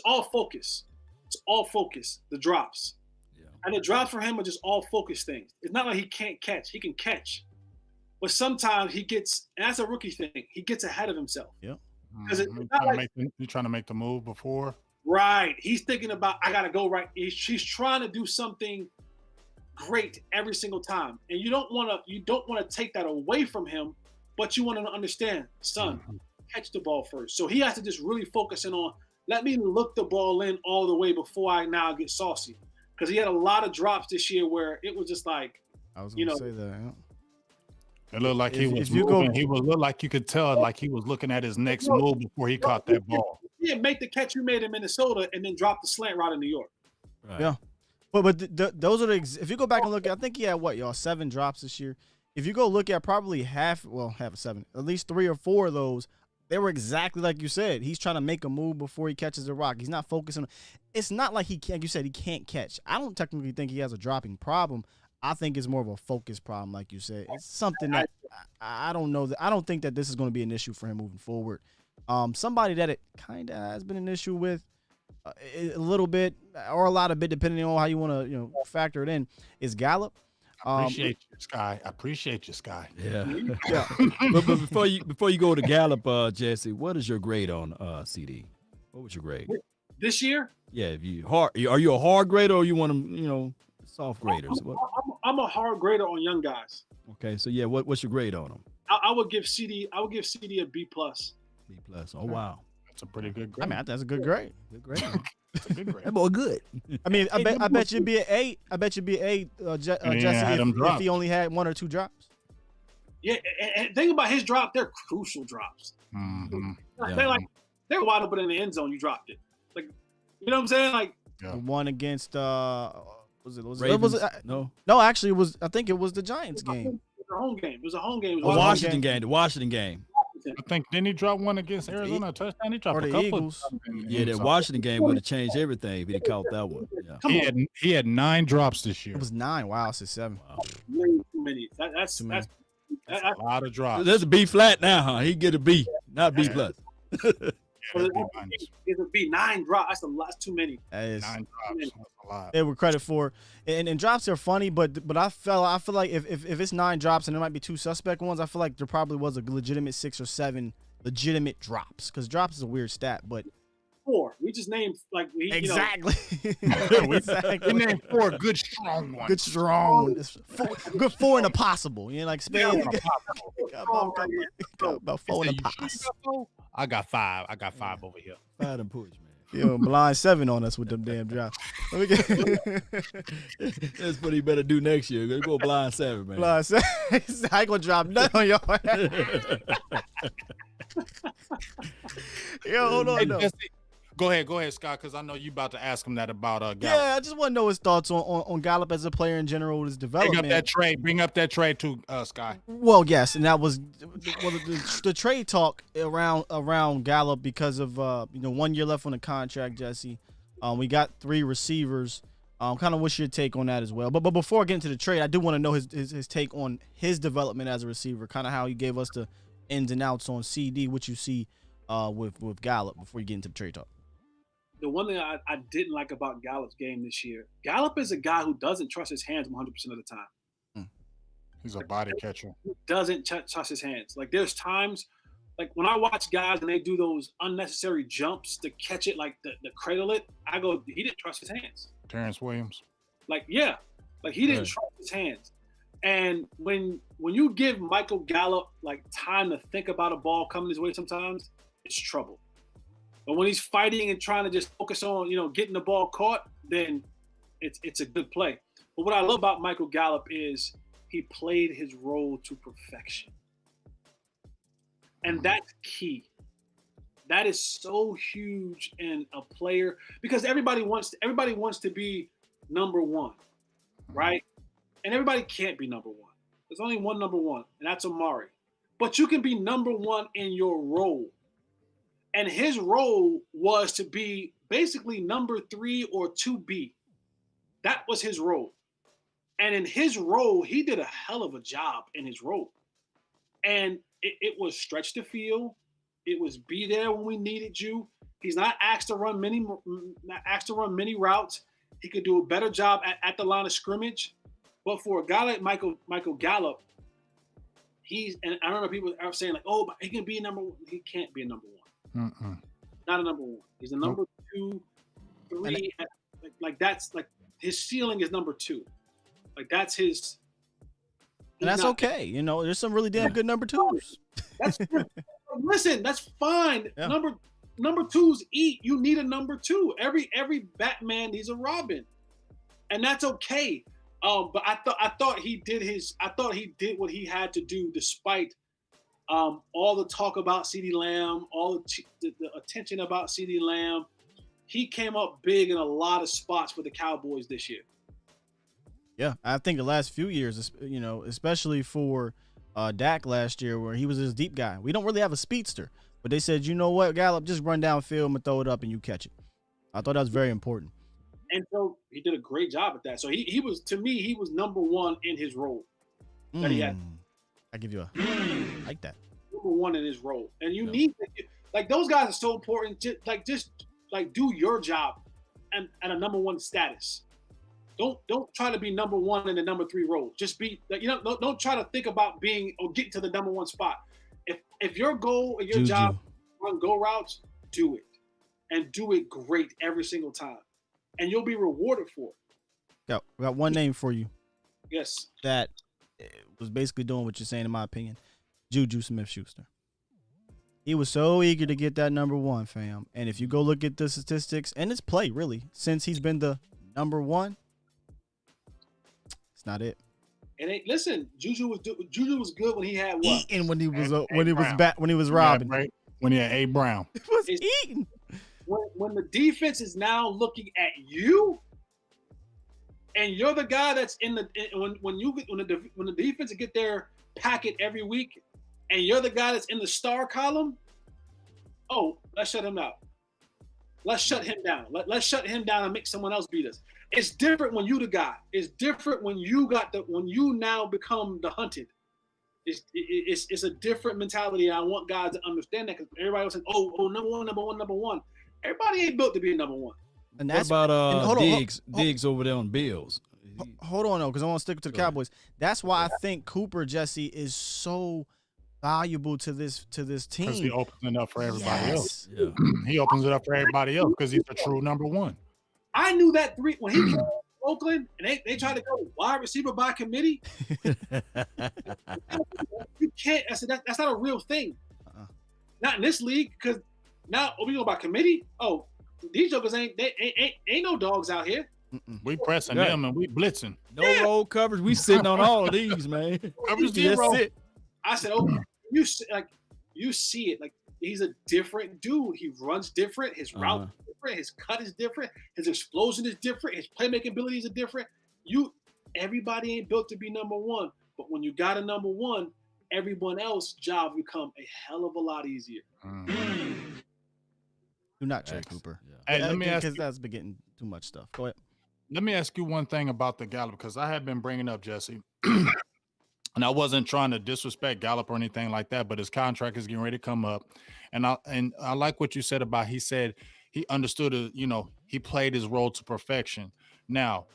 S3: all focus. It's all focus, the drops. Yeah. And the drops for him are just all focus things. It's not like he can't catch. He can catch. But sometimes he gets, and that's a rookie thing, he gets ahead of himself.
S1: Yeah.
S5: Because you're trying to make the move before.
S3: Right. He's thinking about, I got to go right. He's trying to do something great every single time. And you don't want to take that away from him, but you want to understand, son, catch the ball first. So he has to just really focus in on, let me look the ball in all the way before I now get saucy. Because he had a lot of drops this year where it was just like,
S1: I was going to say that. Yeah.
S5: It looked like he was moving. He was looked like you could tell like he was looking at his next move before he caught that ball.
S3: Yeah, make the catch you made in Minnesota and then drop the slant route in New York.
S1: Right. Yeah. But those are if you go back and look at, I think he had 7 drops this year. If you go look at probably half of 7, at least 3 or 4 of those, they were exactly like you said. He's trying to make a move before he catches the rock. He's not focusing. It's not like like you said, he can't catch. I don't technically think he has a dropping problem. I think it's more of a focus problem, like you said. It's something that I don't know. I don't think that this is going to be an issue for him moving forward. Somebody that it kind of has been an issue with a little bit or a lot of bit, depending on how you want to factor it in, is Gallup.
S5: I appreciate you, Sky.
S4: Yeah. Yeah. but before you go to Gallup, Jesse, what is your grade on CeeDee? What was your grade
S3: this year?
S4: Yeah, are you a hard grader or you want to soft graders?
S3: I'm a hard grader on young guys.
S4: Okay, so yeah, what's your grade on them?
S3: I would give CeeDee a B+.
S4: B+. Oh wow,
S5: that's a pretty good grade.
S1: I mean, that's a good grade. Good grade.
S5: That's a good grade.
S4: That boy good.
S1: I mean, I bet you'd be an A. I bet you'd be an A, Jesse, if he only had 1 or 2 drops.
S3: Yeah, and think about his drop. They're crucial drops.
S5: Mm-hmm.
S3: They're wide open in the end zone. You dropped it. Like, you know what I'm saying? Like
S1: the one against
S4: No,
S1: actually it was. I think it was the Giants game.
S3: It was a home game.
S4: The Washington game.
S5: I think didn't he drop one against Arizona a touchdown? He dropped
S1: or
S5: a
S1: the
S5: couple.
S1: Eagles.
S4: Yeah, that Washington game would have changed everything if he caught that one. Yeah.
S5: He had 9 drops this year.
S1: It was 9. Wow, it's 7.
S3: Wow. Way too many. That's
S5: a lot of drops.
S4: There's a B flat now, huh? He get a B, not B+.
S3: It's a B. 9 drops. That's a lot. That's too many.
S5: 9 drops. That's a lot.
S1: They were credit for, and drops are funny, but I feel like if it's 9 drops and there might be 2 suspect ones, I feel like there probably was a legitimate 6 or 7 legitimate drops, because drops is a weird stat, but
S3: 4. We just named
S1: exactly.
S5: We named 4 good strong ones.
S1: Good strong. Good 4 and a possible. Like Spain. About 4 and a possible.
S5: I got 5. I got 5 over here.
S4: 5 and push, man.
S1: Blind 7 on us with them damn drops.
S4: That's what he better do next year. Go blind 7, man.
S1: Blind 7. I ain't gonna drop nothing on y'all.
S5: Hold on. Hey, Jesse, Go ahead, Scott, because I know you about to ask him that about Gallup.
S1: Yeah, I just want to know his thoughts on Gallup as a player in general, his development.
S5: Bring up that trade too, Scott.
S1: Well, yes, and that was the trade talk around Gallup because of 1 year left on the contract, Jesse. We got 3 receivers. Kind of what's your take on that as well? But before I get into the trade, I do want to know his take on his development as a receiver, kind of how he gave us the ins and outs on CeeDee, what you see with Gallup before you get into the trade talk.
S3: The one thing I didn't like about Gallup's game this year, Gallup is a guy who doesn't trust his hands 100% of the time.
S5: He's a body catcher.
S3: He doesn't trust his hands. Like there's times, like when I watch guys and they do those unnecessary jumps to catch it, like the cradle it, I go, he didn't trust his hands.
S5: Terrence Williams.
S3: Like he didn't trust his hands. And when you give Michael Gallup like time to think about a ball coming his way, sometimes it's trouble. But when he's fighting and trying to just focus on, getting the ball caught, then it's a good play. But what I love about Michael Gallup is he played his role to perfection. And that's key. That is so huge in a player because everybody wants to be number one, right? And everybody can't be number one. There's only one number one, and that's Amari. But you can be number one in your role. And his role was to be basically number 3 or 2B. That was his role. And in his role, he did a hell of a job in his role. And it was stretch the field. It was be there when we needed you. He's not asked to run many routes. He could do a better job at the line of scrimmage. But for a guy like Michael Gallup, and I don't know, people are saying like, oh, but he can be a number one. He can't be a number one. Not a number one. He's a number 2, 3. Like that's like his ceiling is number 2. Like that's his.
S1: And that's okay. There's some really damn good number 2s.
S3: That's listen. That's fine.
S1: Yeah.
S3: Number 2s eat. You need a number 2. Every Batman needs a Robin, and that's okay. But I thought he did what he had to do despite all the talk about CeeDee Lamb, all the attention about CeeDee Lamb. He came up big in a lot of spots for the Cowboys this year.
S1: Yeah, I think the last few years, especially for Dak last year, where he was this deep guy. We don't really have a speedster, but they said, you know what, Gallup, just run downfield and throw it up and you catch it. I thought that was very important.
S3: And so he did a great job at that. So he was, to me, he was number 1 in his role that he had.
S1: I give you like that.
S3: Number 1 in his role. And you need to, like, those guys are so important. Just do your job and a number 1 status. Don't try to be number 1 in the number 3 role. Just be, don't try to think about being or getting to the number 1 spot. If your goal or your job run go routes, do it. And do it great every single time. And you'll be rewarded for it.
S1: We got one name for you.
S3: Yes.
S1: That was basically doing what you're saying, in my opinion. Juju Smith-Schuster. He was so eager to get that number 1, fam. And if you go look at the statistics and his play, really, since he's been the number 1, it's not it.
S3: And listen, Juju was good when he had what?
S1: Eating when he was robbing.
S5: Yeah, right. When he had A. Brown.
S1: It was eating.
S3: When the defense is now looking at you, and you're the guy that's when the defense get their packet every week, and you're the guy that's in the star column, oh, let's shut him out. Let's shut him down. Let's shut him down and make someone else beat us. It's different when you the guy. It's different when you now become the hunted. It's a different mentality. I want guys to understand that, because everybody was saying, oh, number one. Everybody ain't built to be a number 1.
S1: And that's
S4: what about
S1: Diggs
S4: over there on Bills?
S1: Hold on, though, because I want to stick to the Cowboys. That's why I think Cooper, Jesse, is so valuable to this team.
S5: Because he opens it up for everybody else.
S4: Yeah.
S5: He opens it up for everybody else because he's a true number 1.
S3: I knew that when he came to Oakland and they tried to go wide receiver by committee. You can't. I said that's not a real thing. Not in this league, because now we go by committee. Oh, these jokers ain't no dogs out here.
S5: We pressing them and we blitzing.
S4: No roll coverage. We sitting on all of these, man.
S5: Coverage zero.
S3: I said, oh, you see it. Like, he's a different dude. He runs different. His route is different. His cut is different. His explosion is different. His playmaking abilities are different. Everybody ain't built to be number one. But when you got a number one, everyone else's job become a hell of a lot easier.
S1: Do not trade Cooper.
S5: Yeah. Hey, let me ask
S1: because that's been getting too much stuff. Go ahead.
S5: Let me ask you one thing about the Gallup, because I have been bringing up Jesse, and I wasn't trying to disrespect Gallup or anything like that, but his contract is getting ready to come up, and I like what you said about. He said he understood it. He played his role to perfection. Now,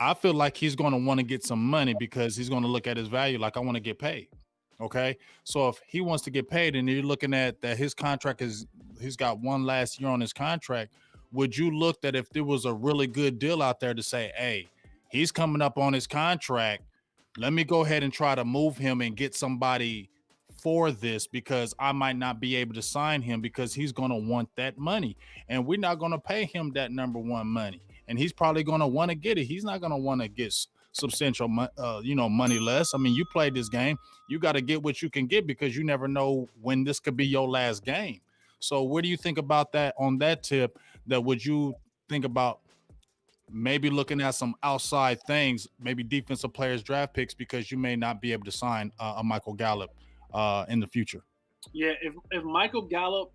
S5: I feel like he's going to want to get some money because he's going to look at his value like, I want to get paid. Okay. So if he wants to get paid and you're looking at that his contract he's got one last year on his contract, would you look that if there was a really good deal out there to say, hey, he's coming up on his contract, let me go ahead and try to move him and get somebody for this, because I might not be able to sign him because he's going to want that money and we're not going to pay him that number one money. And he's probably going to want to get it. He's not going to want to get substantial, money less. I mean, you played this game. You got to get what you can get because you never know when this could be your last game. So what do you think about that on that tip? That would you think about maybe looking at some outside things, maybe defensive players, draft picks, because you may not be able to sign a Michael Gallup in the future?
S3: Yeah, if Michael Gallup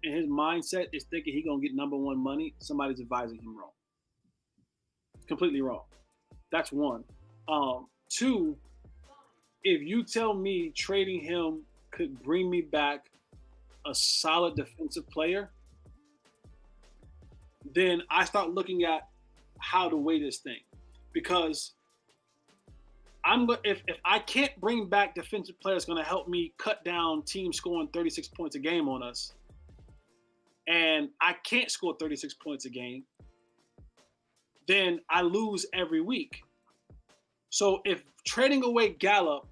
S3: in his mindset is thinking he's going to get number one money, somebody's advising him wrong. Completely wrong. That's one. Two, if you tell me trading him could bring me back a solid defensive player, then I start looking at how to weigh this thing. Because if I can't bring back defensive players going to help me cut down teams scoring 36 points a game on us, and I can't score 36 points a game, then I lose every week. So if trading away Gallup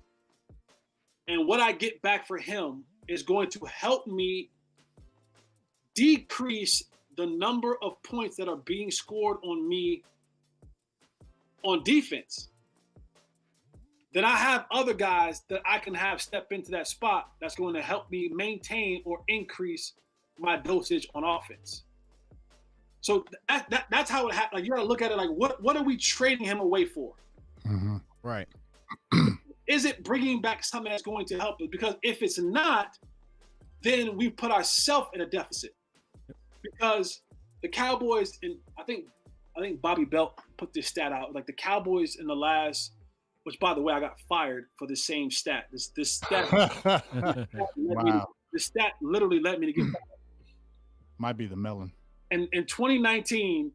S3: and what I get back for him is going to help me decrease the number of points that are being scored on me on defense, then I have other guys that I can have step into that spot that's going to help me maintain or increase my dosage on offense. So that's how it happens. Like, you got to look at it like, what are we trading him away for?
S5: Mm-hmm.
S1: Right.
S3: Is it bringing back something that's going to help us? Because if it's not, then we put ourselves in a deficit. Because the Cowboys, and I think Bobby Belt put this stat out. Like, the Cowboys in the last, which, by the way, I got fired for the same stat. This stat,
S5: Wow.
S3: This stat literally led me to get fired.
S5: Might be the melon.
S3: And in 2019,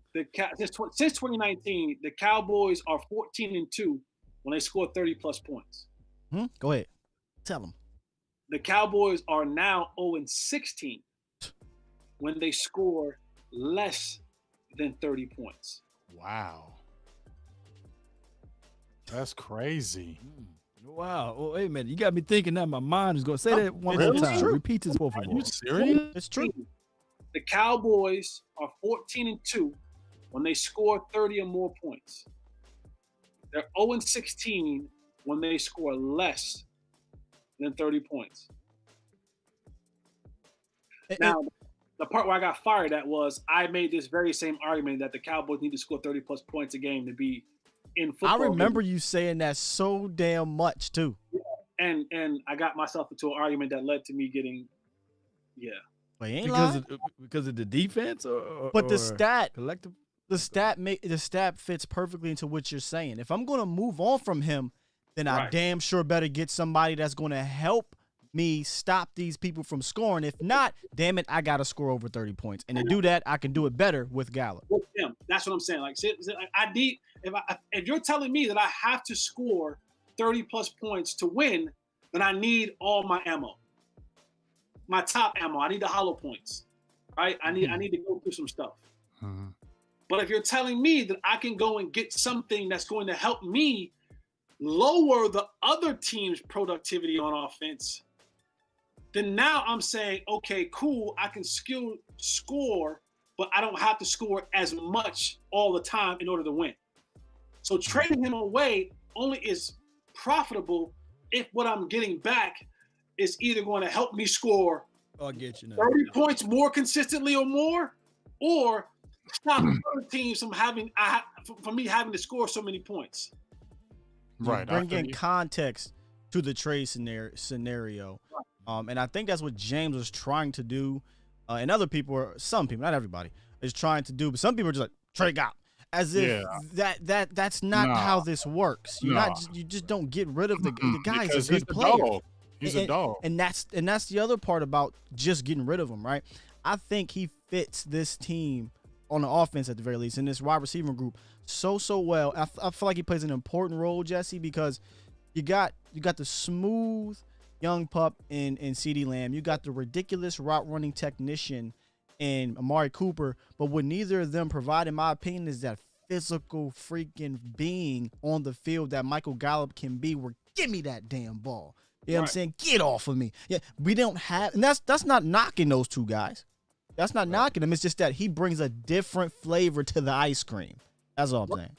S3: since 2019, the Cowboys are 14-2 when they score 30+ points.
S1: Go ahead. Tell them.
S3: The Cowboys are now 0-16 when they score less than 30 points.
S5: Wow. That's crazy.
S4: Wow. Oh, hey, man, you got me thinking that my mind is going to say that one more
S1: really?
S4: time.
S1: True.
S4: Repeat this, both of
S5: Are you
S4: us.
S5: serious?
S1: It's true.
S3: The Cowboys are 14-2 when they score 30 or more points. They're 0-16 when they score less than 30 points. Now, the part where I got fired at was I made this very same argument that the Cowboys need to score 30+ points a game to be in football.
S1: I remember you saying that so damn much too.
S3: And I got myself into an argument that led to me getting,
S1: But he ain't
S4: Because
S1: lying.
S4: because of the defense, or
S1: But
S4: or
S1: the stat
S4: collective.
S1: the stat fits perfectly into what you're saying. If I'm going to move on from him, then I
S3: Right.
S1: damn sure better get somebody that's going to help me stop these people from scoring. If not, damn it, I got to score over 30 points. And to do that, I can do it better with Gallup.
S3: with him. That's what I'm saying. Like, I need, if you're telling me that I have to score 30+ points to win, then I need all my ammo, my top ammo. I need the hollow points, right? I need to go through some stuff.
S5: Mm-hmm.
S3: But if you're telling me that I can go and get something that's going to help me lower the other team's productivity on offense, then now I'm saying, okay, cool, I can still score, but I don't have to score as much all the time in order to win. So trading him away only is profitable if what I'm getting back is either going to help me score
S4: I'll get you now.
S3: 30 points more consistently or more, or stop other teams from from me having to score so many points.
S5: Right.
S1: Bring in context to the trade scenario. And I think that's what James was trying to do. And other people, or some people, not everybody, is trying to do. But some people are just like, trade Gallup. As if that's not how this works. You just don't get rid of the guy. Is a good player.
S5: Dog. He's a dog.
S1: And that's the other part about just getting rid of him, right? I think he fits this team on the offense at the very least in this wide receiver group so well. I feel like he plays an important role, Jesse, because you got the smooth young pup in CeeDee Lamb. You got the ridiculous route running technician in Amari Cooper, but what neither of them provide, in my opinion, is that physical freaking being on the field that Michael Gallup can be. Where give me that damn ball. You know what I'm saying? Get off of me. Yeah, we don't have, and that's not knocking those two guys. That's not knocking them. It's just that he brings a different flavor to the ice cream. That's all I'm saying.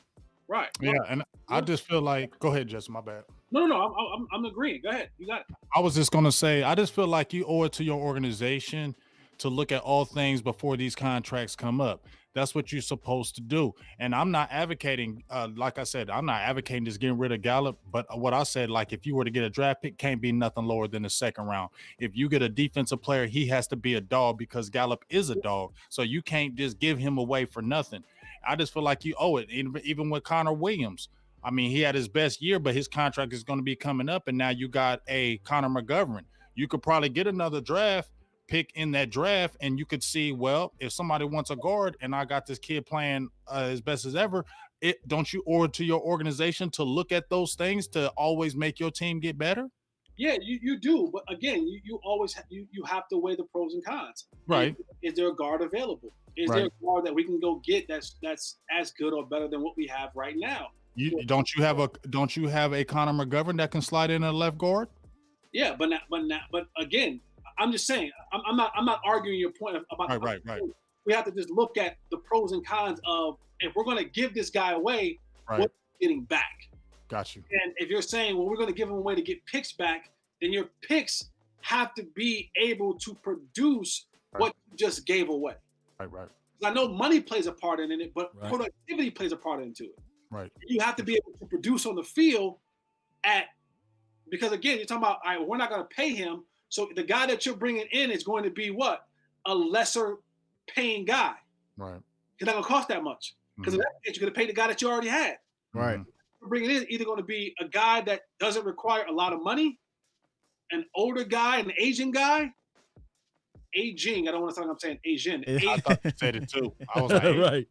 S3: Right.
S5: Yeah, and I just feel like, go ahead, Jess, my bad.
S3: No, I'm agreeing. Go ahead. You got it.
S5: I was just going to say, I just feel like you owe it to your organization to look at all things before these contracts come up. That's what you're supposed to do. And I'm not advocating, like I said, I'm not advocating just getting rid of Gallup. But what I said, like if you were to get a draft pick, can't be nothing lower than the second round. If you get a defensive player, he has to be a dog because Gallup is a dog. So you can't just give him away for nothing. I just feel like you owe it, even with Connor Williams. I mean, he had his best year, but his contract is going to be coming up. And now you got a Connor McGovern. You could probably get another draft pick in that draft, and you could see, well, if somebody wants a guard and I got this kid playing as best as ever, don't you owe it to your organization to look at those things to always make your team get better?
S3: Yeah, you do. But again, you always you have to weigh the pros and cons.
S5: Right.
S3: Is there a guard available? Is there a guard that we can go get that's as good or better than what we have right now?
S5: Don't you have a Connor McGovern that can slide in a left guard?
S3: Yeah, but again, I'm just saying, I'm not arguing your point about
S5: right.
S3: We have to just look at the pros and cons of if we're going to give this guy away, what are we getting back?
S5: Got you.
S3: And if you're saying, well, we're going to give him away to get picks back, then your picks have to be able to produce what you just gave away.
S5: Right.
S3: I know money plays a part in it, but productivity plays a part into it.
S5: Right.
S3: You have to be able to produce on the field because again, you're talking about, all right, we're not going to pay him. So the guy that you're bringing in is going to be what? A lesser paying guy.
S5: Right.
S3: It's not going to cost that much. Because in that case, you're going to pay the guy that you already had.
S1: Right.
S3: You're bringing in either going to be a guy that doesn't require a lot of money, an older guy, an Asian guy. Aging. I don't want to sound like I'm saying Asian.
S5: I thought you said it too. I was like,
S4: right.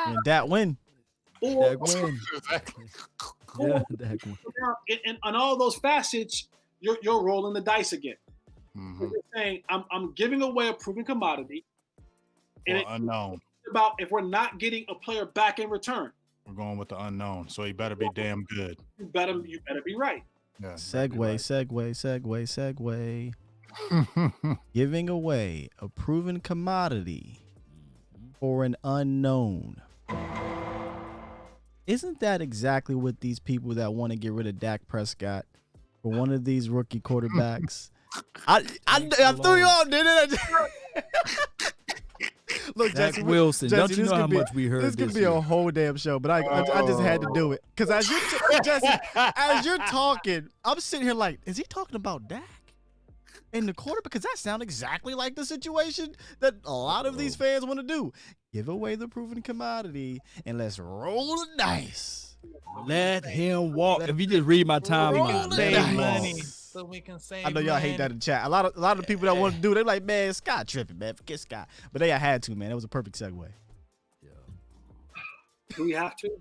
S1: And that win.
S3: Or,
S1: win.
S5: Exactly.
S3: and on all those facets, you're rolling the dice again.
S5: Mm-hmm.
S3: So you're saying I'm giving away a proven commodity, and it's
S5: unknown.
S3: About if we're not getting a player back in return,
S5: we're going with the unknown. So he better be damn good.
S3: You better be right.
S5: Yeah,
S1: segue. Giving away a proven commodity for an unknown. Isn't that exactly what these people that want to get rid of Dak Prescott for one of these rookie quarterbacks? I threw you off, didn't I? Look,
S4: Dak
S1: Jesse,
S4: Wilson.
S1: Jesse,
S4: Don't you know how much we heard
S1: this
S4: this
S1: could be
S4: year?
S1: a whole damn show, but I just had to do it. Because as you're talking, I'm sitting here like, is he talking about Dak? In the quarter? Because that sounds exactly like the situation that a lot of these fans want to do. Give away the proven commodity and let's roll the dice.
S4: Let him walk. If you just read my timeline, let him
S5: money.
S4: walk.
S5: So we can save
S1: I know y'all hate that in chat. A lot of the people that want to do, they're like, man, Scott tripping, man. Forget Scott. But I had to, man. It was a perfect segue.
S3: Do we have to?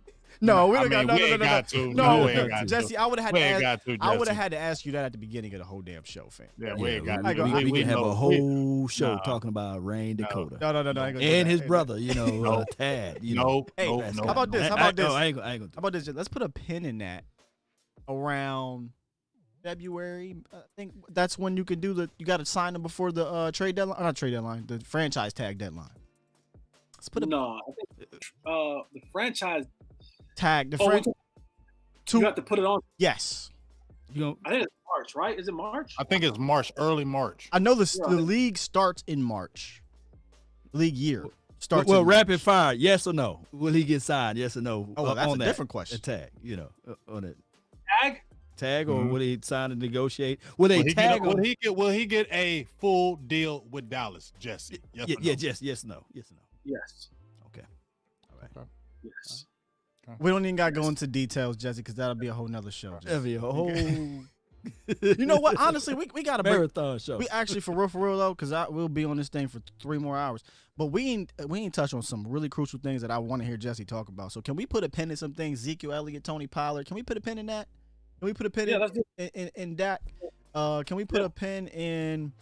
S1: No, we
S5: I
S1: don't
S5: mean,
S1: got
S5: to.
S1: No,
S5: we ain't got to.
S1: Jesse, I would have
S5: We
S1: had
S5: ain't
S1: to
S5: got to,
S1: I would have
S5: Jesse.
S1: had to ask you that at the beginning of the whole damn show, fam.
S5: Yeah, we ain't got
S1: I
S5: to.
S1: go-
S4: We can have
S5: know.
S4: a whole show
S5: Nah.
S4: talking about Rain Dakota.
S1: No. I ain't gonna do
S4: And
S1: that.
S4: his
S1: Hey,
S4: brother, Tad.
S1: Hey,
S4: no.
S1: how about this? How about this?
S4: I ain't gonna
S1: How about this? Let's put a pin in that around February. I think that's when you can do you got to sign them before the trade deadline. Not trade deadline, the franchise tag deadline. Let's put a
S3: No, I think the franchise.
S1: tag.
S3: You have to put it on.
S1: Yes.
S3: I think it's March, right? Is it March?
S5: I think it's March, early March.
S1: I know the
S3: Yeah.
S1: league starts in March. league year starts.
S4: Well,
S1: in
S4: rapid fire, yes or no? Will he get signed? Yes or no?
S1: Oh, well, that's
S4: on
S1: a
S4: that
S1: different question.
S4: Tag, on it.
S3: Tag?
S4: Or will he sign and negotiate? Will they
S5: Will he,
S4: tag
S5: get,
S4: him?
S5: will he get a full deal with Dallas, Jesse? Yes or no?
S4: Yes, no.
S3: Yes.
S4: Okay. All right.
S3: Yes.
S1: We don't even got to go into details, Jesse, because that'll be a whole nother show. Jesse.
S4: That'll be a whole
S1: You know what? Honestly, we got to
S4: marathon show.
S1: We actually, for real though, because we'll be on this thing for 3 more hours. But we ain't touched on some really crucial things that I want to hear Jesse talk about. So can we put a pin in some things? Ezekiel Elliott, Tony Pollard. Can we put a pin in that? Can we put a pin in that? Can we put a pin in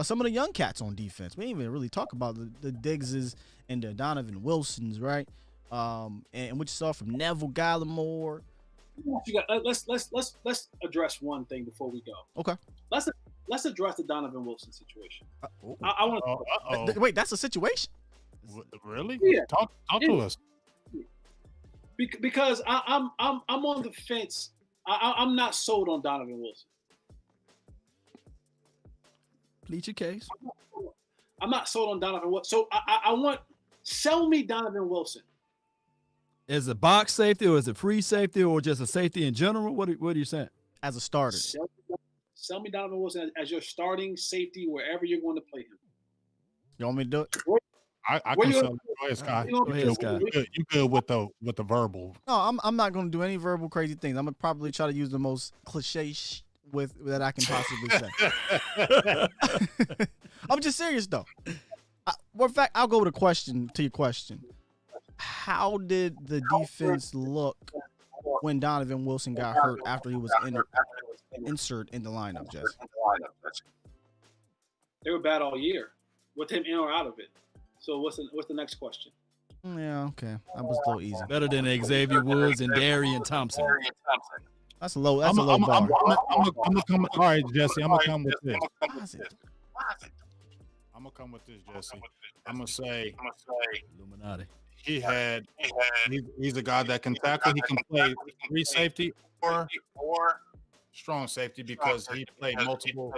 S1: some of the young cats on defense? We didn't even really talk about the Diggses and the Donovan Wilsons, right? And what you saw from Neville Gallimore.
S3: Let's address one thing before we go.
S1: Okay.
S3: Let's address the Donovan Wilson situation.
S1: Oh.
S3: I want
S1: to. Wait, that's a situation?
S5: Really?
S3: Yeah.
S5: Talk to us.
S3: Because I'm on the fence. I'm not sold on Donovan Wilson.
S4: Plead your case.
S3: I'm not sold on Donovan Wilson. So I want sell me Donovan Wilson.
S4: Is it box safety or is it free safety or just a safety in general? What are you saying?
S1: As a starter.
S3: Sell me Donovan Wilson as your starting safety wherever you're going to play him.
S1: You want me to do it?
S5: I can sell. Go ahead, Scott.
S4: Go ahead, Scott.
S5: You good with the verbal?
S1: No, I'm not going to do any verbal crazy things. I'm gonna probably try to use the most cliche that I can possibly say. I'm just serious though. In fact, I'll go with a question to your question. How did the defense look when Donovan Wilson got hurt after he was inserted in the lineup, Jess?
S3: They were bad all year, with him in or out of it. So what's the next question?
S1: Yeah, okay. That was a little easy.
S4: Better than Xavier Woods and Darian Thompson.
S1: That's a low bar.
S5: I'm gonna come. All right, Jesse. I'm gonna come with this. I'm gonna come with this, Jesse. I'm gonna say
S4: Illuminati.
S5: He's a guy that can tackle. He can play free safety or strong safety because he played multiple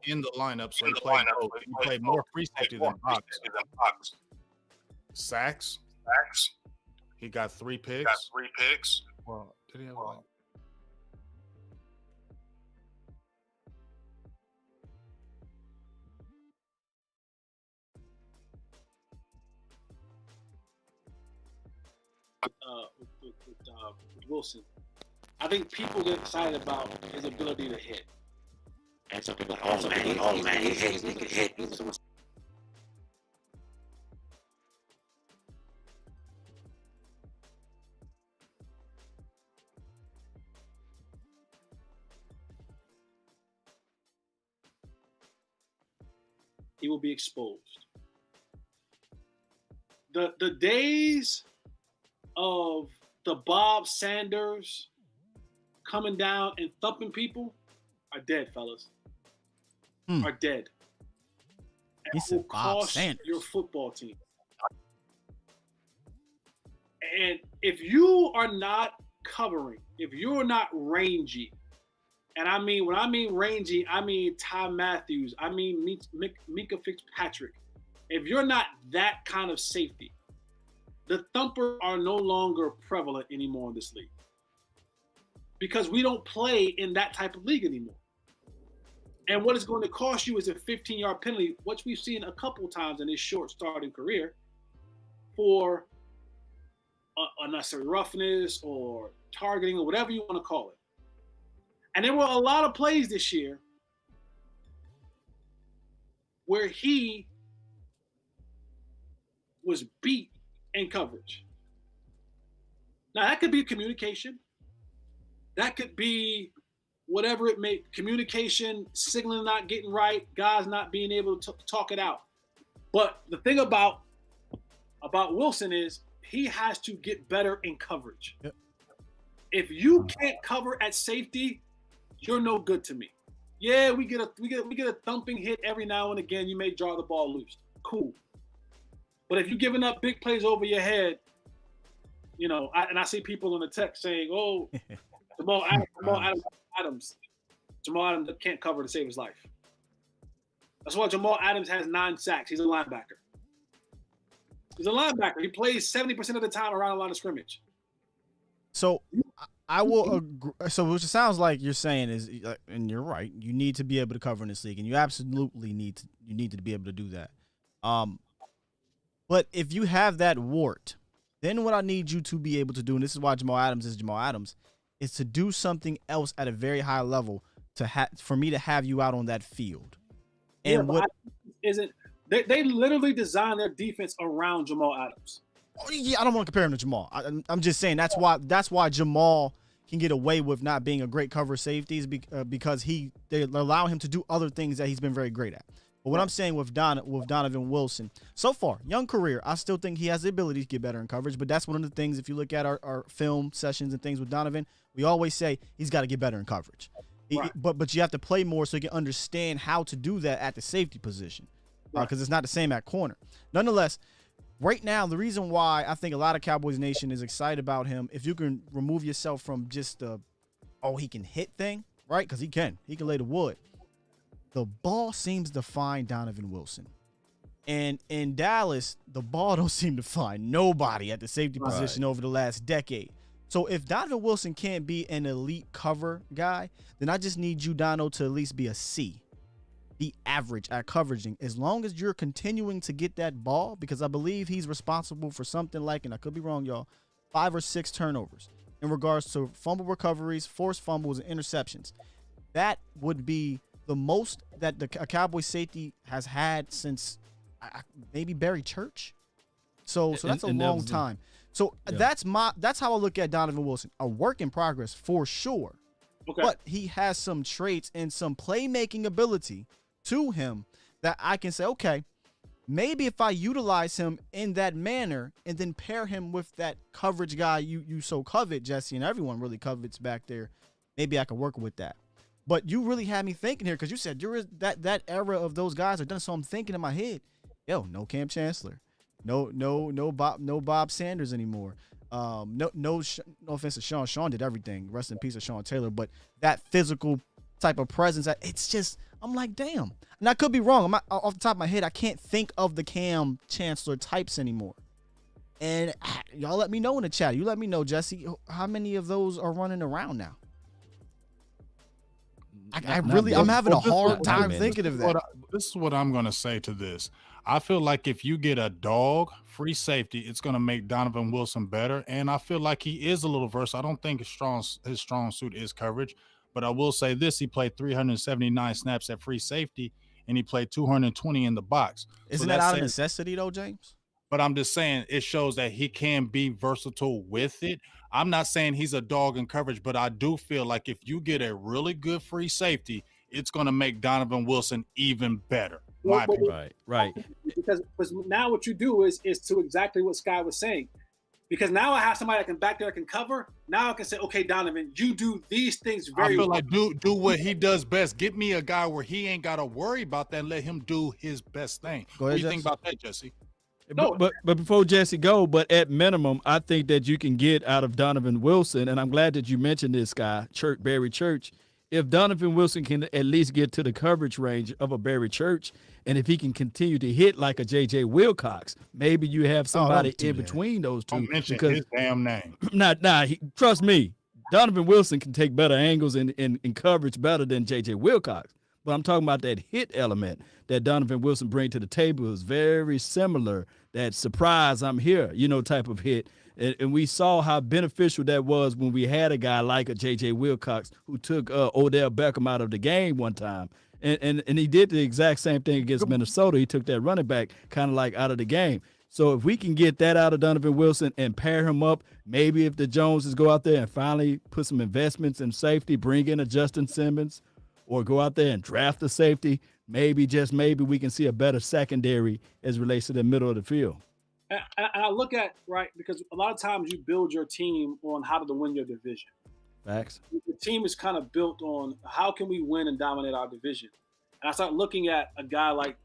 S5: in the lineup. So he played both. He played more free safety than box. Sacks. He got 3 picks. Well, did he have one?
S3: With Wilson, I think people get excited about his ability to hit. And some people are like, he hit. He will be exposed. The days of the Bob Sanders coming down and thumping people are dead, fellas. Are dead. And
S1: He said Bob Sanders.
S3: Your football team. And if you are not covering, if you're not rangy, and I mean, when I mean rangy, I mean Ty Matthews, I mean Mika Fitzpatrick. If you're not that kind of safety, the thumpers are no longer prevalent anymore in this league because we don't play in that type of league anymore. And what it's going to cost you is a 15-yard penalty, which we've seen a couple times in his short starting career for unnecessary roughness or targeting or whatever you want to call it. And there were a lot of plays this year where he was beat in coverage. Now, that could be communication. That could be whatever it may, communication, signaling not getting right, guys not being able to talk it out. But the thing about Wilson is he has to get better in coverage.
S1: Yep.
S3: If you can't cover at safety, you're no good to me. Yeah, we get a thumping hit every now and again. You may draw the ball loose. Cool. But if you're giving up big plays over your head, you know, I see people in the text saying, "Oh, Jamal Adams can't cover to save his life." That's why Jamal Adams has 9 sacks. He's a linebacker. He's a linebacker. He plays 70% of the time around the line of scrimmage.
S1: So I will agree. So what it sounds like you're saying is, and you're right, you need to be able to cover in this league, and you absolutely need to be able to do that. But if you have that wart, then what I need you to be able to do, and this is why Jamal Adams is Jamal Adams, is to do something else at a very high level for me to have you out on that field. And what
S3: isn't they literally designed their defense around Jamal Adams.
S1: Yeah, I don't want to compare him to Jamal. I'm just saying that's why Jamal can get away with not being a great cover safety is because they allow him to do other things that he's been very great at. But what I'm saying with Donovan Wilson, so far, young career, I still think he has the ability to get better in coverage. But that's one of the things, if you look at our film sessions and things with Donovan, we always say he's got to get better in coverage. Right. But you have to play more so you can understand how to do that at the safety position because it's not the same at corner. Nonetheless, right now, the reason why I think a lot of Cowboys Nation is excited about him, if you can remove yourself from just the, he can hit thing, right? Because he can lay the wood. The ball seems to find Donovan Wilson. And in Dallas, the ball don't seem to find nobody at the safety position over the last decade. So if Donovan Wilson can't be an elite cover guy, then I just need you, Dono, to at least be a C. Be average at coveraging. As long as you're continuing to get that ball, because I believe he's responsible for something like, and I could be wrong, y'all, 5 or 6 turnovers in regards to fumble recoveries, forced fumbles, and interceptions. That would be the most that a Cowboys safety has had since maybe Barry Church. So that's a long time. So that's how I look at Donovan Wilson. A work in progress for sure. Okay. But he has some traits and some playmaking ability to him that I can say, okay, maybe if I utilize him in that manner and then pair him with that coverage guy you so covet, Jesse, and everyone really covets back there, maybe I could work with that. But you really had me thinking here because you said that era of those guys are done. So I'm thinking in my head, no Cam Chancellor. No Bob Sanders anymore. No offense to Sean. Sean did everything. Rest in peace of Sean Taylor. But that physical type of presence, it's just, I'm like, damn. And I could be wrong. I'm off the top of my head, I can't think of the Cam Chancellor types anymore. And y'all let me know in the chat. You let me know, Jesse, how many of those are running around now? I'm having a hard time thinking of that.
S5: This is what I'm going to say to this. I feel like if you get a dog free safety, it's going to make Donovan Wilson better. And I feel like he is a little versatile. I don't think his strong suit is coverage. But I will say this, he played 379 snaps at free safety, and he played 220 in the box.
S1: Isn't that out of necessity, though, James?
S5: But I'm just saying it shows that he can be versatile with it. I'm not saying he's a dog in coverage, but I do feel like if you get a really good free safety, it's going to make Donovan Wilson even better.
S4: Right.
S3: Because now what you do is to exactly what Sky was saying. Because now I have somebody that can back there can cover. Now I can say, okay, Donovan, you do these things very well.
S5: I feel like do what he does best. Get me a guy where he ain't got to worry about that and let him do his best thing.
S1: Go ahead,
S5: what do you think about that, Jesse?
S4: But before Jesse go, but at minimum, I think that you can get out of Donovan Wilson, and I'm glad that you mentioned this guy, Barry Church. If Donovan Wilson can at least get to the coverage range of a Barry Church, and if he can continue to hit like a J.J. Wilcox, maybe you have somebody in between those two.
S5: Don't mention his damn name.
S4: Trust me, Donovan Wilson can take better angles and coverage better than J.J. Wilcox. But I'm talking about that hit element that Donovan Wilson brings to the table is very similar. That surprise, I'm here, type of hit. And we saw how beneficial that was when we had a guy like a J.J. Wilcox who took Odell Beckham out of the game one time. And he did the exact same thing against Minnesota. He took that running back kind of like out of the game. So if we can get that out of Donovan Wilson and pair him up, maybe if the Joneses go out there and finally put some investments in safety, bring in a Justin Simmons, or go out there and draft a safety, maybe we can see a better secondary as it relates to the middle of the field.
S3: And I look at, because a lot of times you build your team on how to win your division.
S4: Facts.
S3: The team is kind of built on how can we win and dominate our division. And I start looking at a guy like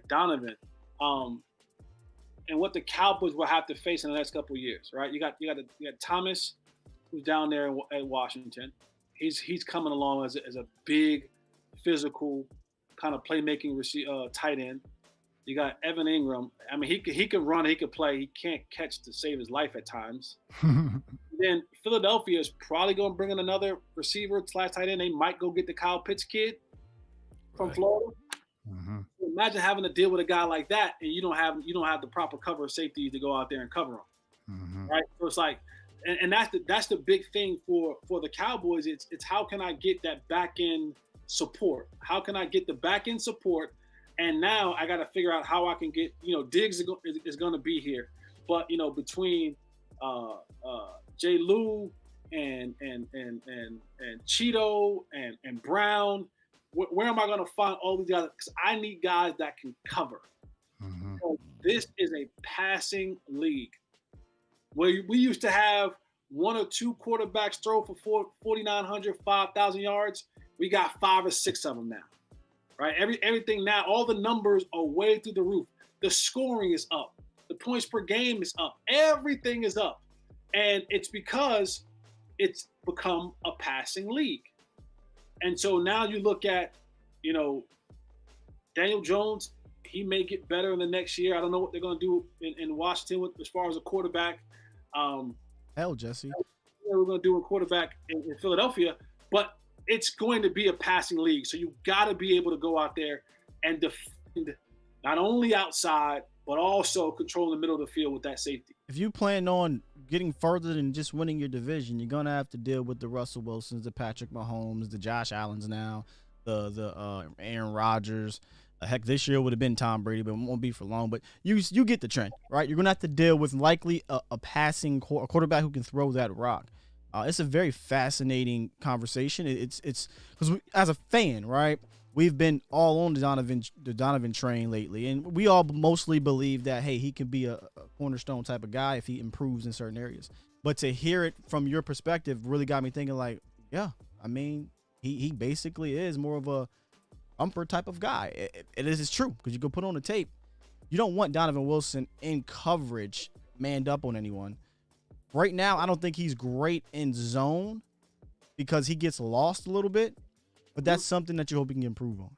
S3: Donovan, and what the Cowboys will have to face in the next couple of years, right? You got Thomas, who's down there at Washington. He's coming along as a big, physical kind of playmaking tight end. You got Evan Ingram. I mean, he can run, he can play. He can't catch to save his life at times. Then Philadelphia is probably going to bring in another receiver / tight end. They might go get the Kyle Pitts kid from Florida. Imagine having to deal with a guy like that, and you don't have the proper cover safety to go out there and cover him, right? So it's like, and that's the big thing for the Cowboys. It's how can I get that back end support? How can I get the back end support? And now I got to figure out how I can get, Diggs is going to be here, but between J. Lou and Cheeto and Brown, where am I going to find all these guys? Because I need guys that can cover. So this is a passing league where we used to have one or two quarterbacks throw for 4,900, 5,000 yards. We got 5 or 6 of them now. Right, everything now, all the numbers are way through the roof. The scoring is up. The points per game is up. Everything is up. And it's because it's become a passing league. And so now you look at, Daniel Jones, he may get better in the next year. I don't know what they're going to do in Washington as far as a quarterback.
S1: Hell, Jesse.
S3: We're going to do a quarterback in Philadelphia. But it's going to be a passing league. So you got to be able to go out there and defend not only outside, but also control the middle of the field with that safety.
S1: If you plan on getting further than just winning your division, you're going to have to deal with the Russell Wilsons, the Patrick Mahomes, the Josh Allens now, the Aaron Rodgers. Heck, this year would have been Tom Brady, but it won't be for long. But you get the trend, right? You're going to have to deal with likely a passing quarterback who can throw that rock. It's a very fascinating conversation. It's because as a fan, right, we've been all on the Donovan train lately, and we all mostly believe that, hey, he can be a cornerstone type of guy if he improves in certain areas. But to hear it from your perspective really got me thinking, like, yeah, I mean, he basically is more of a umper type of guy. It's true, because you can put on the tape. You don't want Donovan Wilson in coverage, manned up on anyone. Right now, I don't think he's great in zone because he gets lost a little bit, but that's something that you hope he can improve on.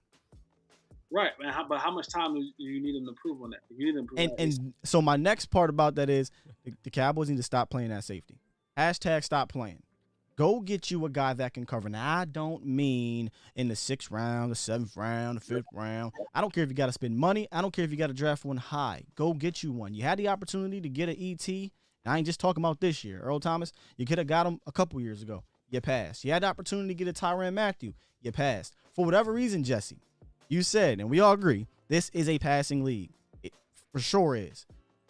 S3: Right, man. But how much time do you need him to improve on that? You need to improve
S1: and so my next part about that is the Cowboys need to stop playing that safety. # stop playing. Go get you a guy that can cover. Now, I don't mean in the 6th round, the 7th round, the 5th round. I don't care if you got to spend money. I don't care if you got to draft one high. Go get you one. You had the opportunity to get an ET. I ain't just talking about this year. Earl Thomas, you could have got him a couple years ago. You passed. You had the opportunity to get a Tyrann Mathieu. You passed. For whatever reason, Jesse, you said, and we all agree, this is a passing league. It for sure is.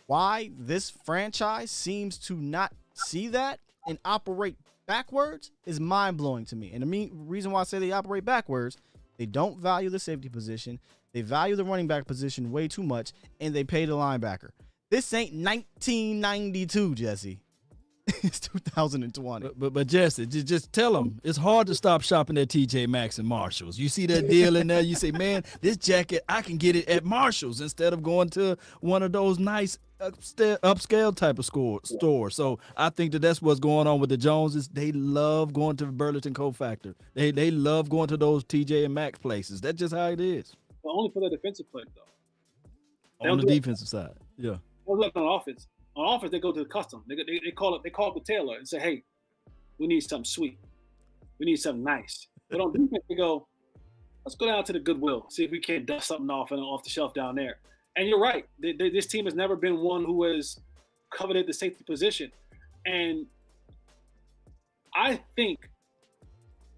S1: Why this franchise seems to not see that and operate backwards is mind-blowing to me. And the reason why I say they operate backwards, they don't value the safety position. They value the running back position way too much, and they pay the linebacker. This ain't 1992, Jesse. It's 2020.
S4: But Jesse, just tell them it's hard to stop shopping at TJ Maxx and Marshalls. You see that deal in there, you say, man, this jacket, I can get it at Marshalls instead of going to one of those nice upscale type of stores. So I think that's what's going on with the Joneses. They love going to the Burlington Co-Factor. They love going to those TJ and Maxx places. That's just how it is.
S3: But only for the defensive play, though.
S4: On the defensive side, yeah.
S3: Don't look on offense. On offense, they go to the custom. They call up the tailor and say, "Hey, we need something sweet. We need something nice." But on defense, they go, "Let's go down to the Goodwill, see if we can't dust something off the shelf down there." And you're right. This team has never been one who has coveted the safety position. And I think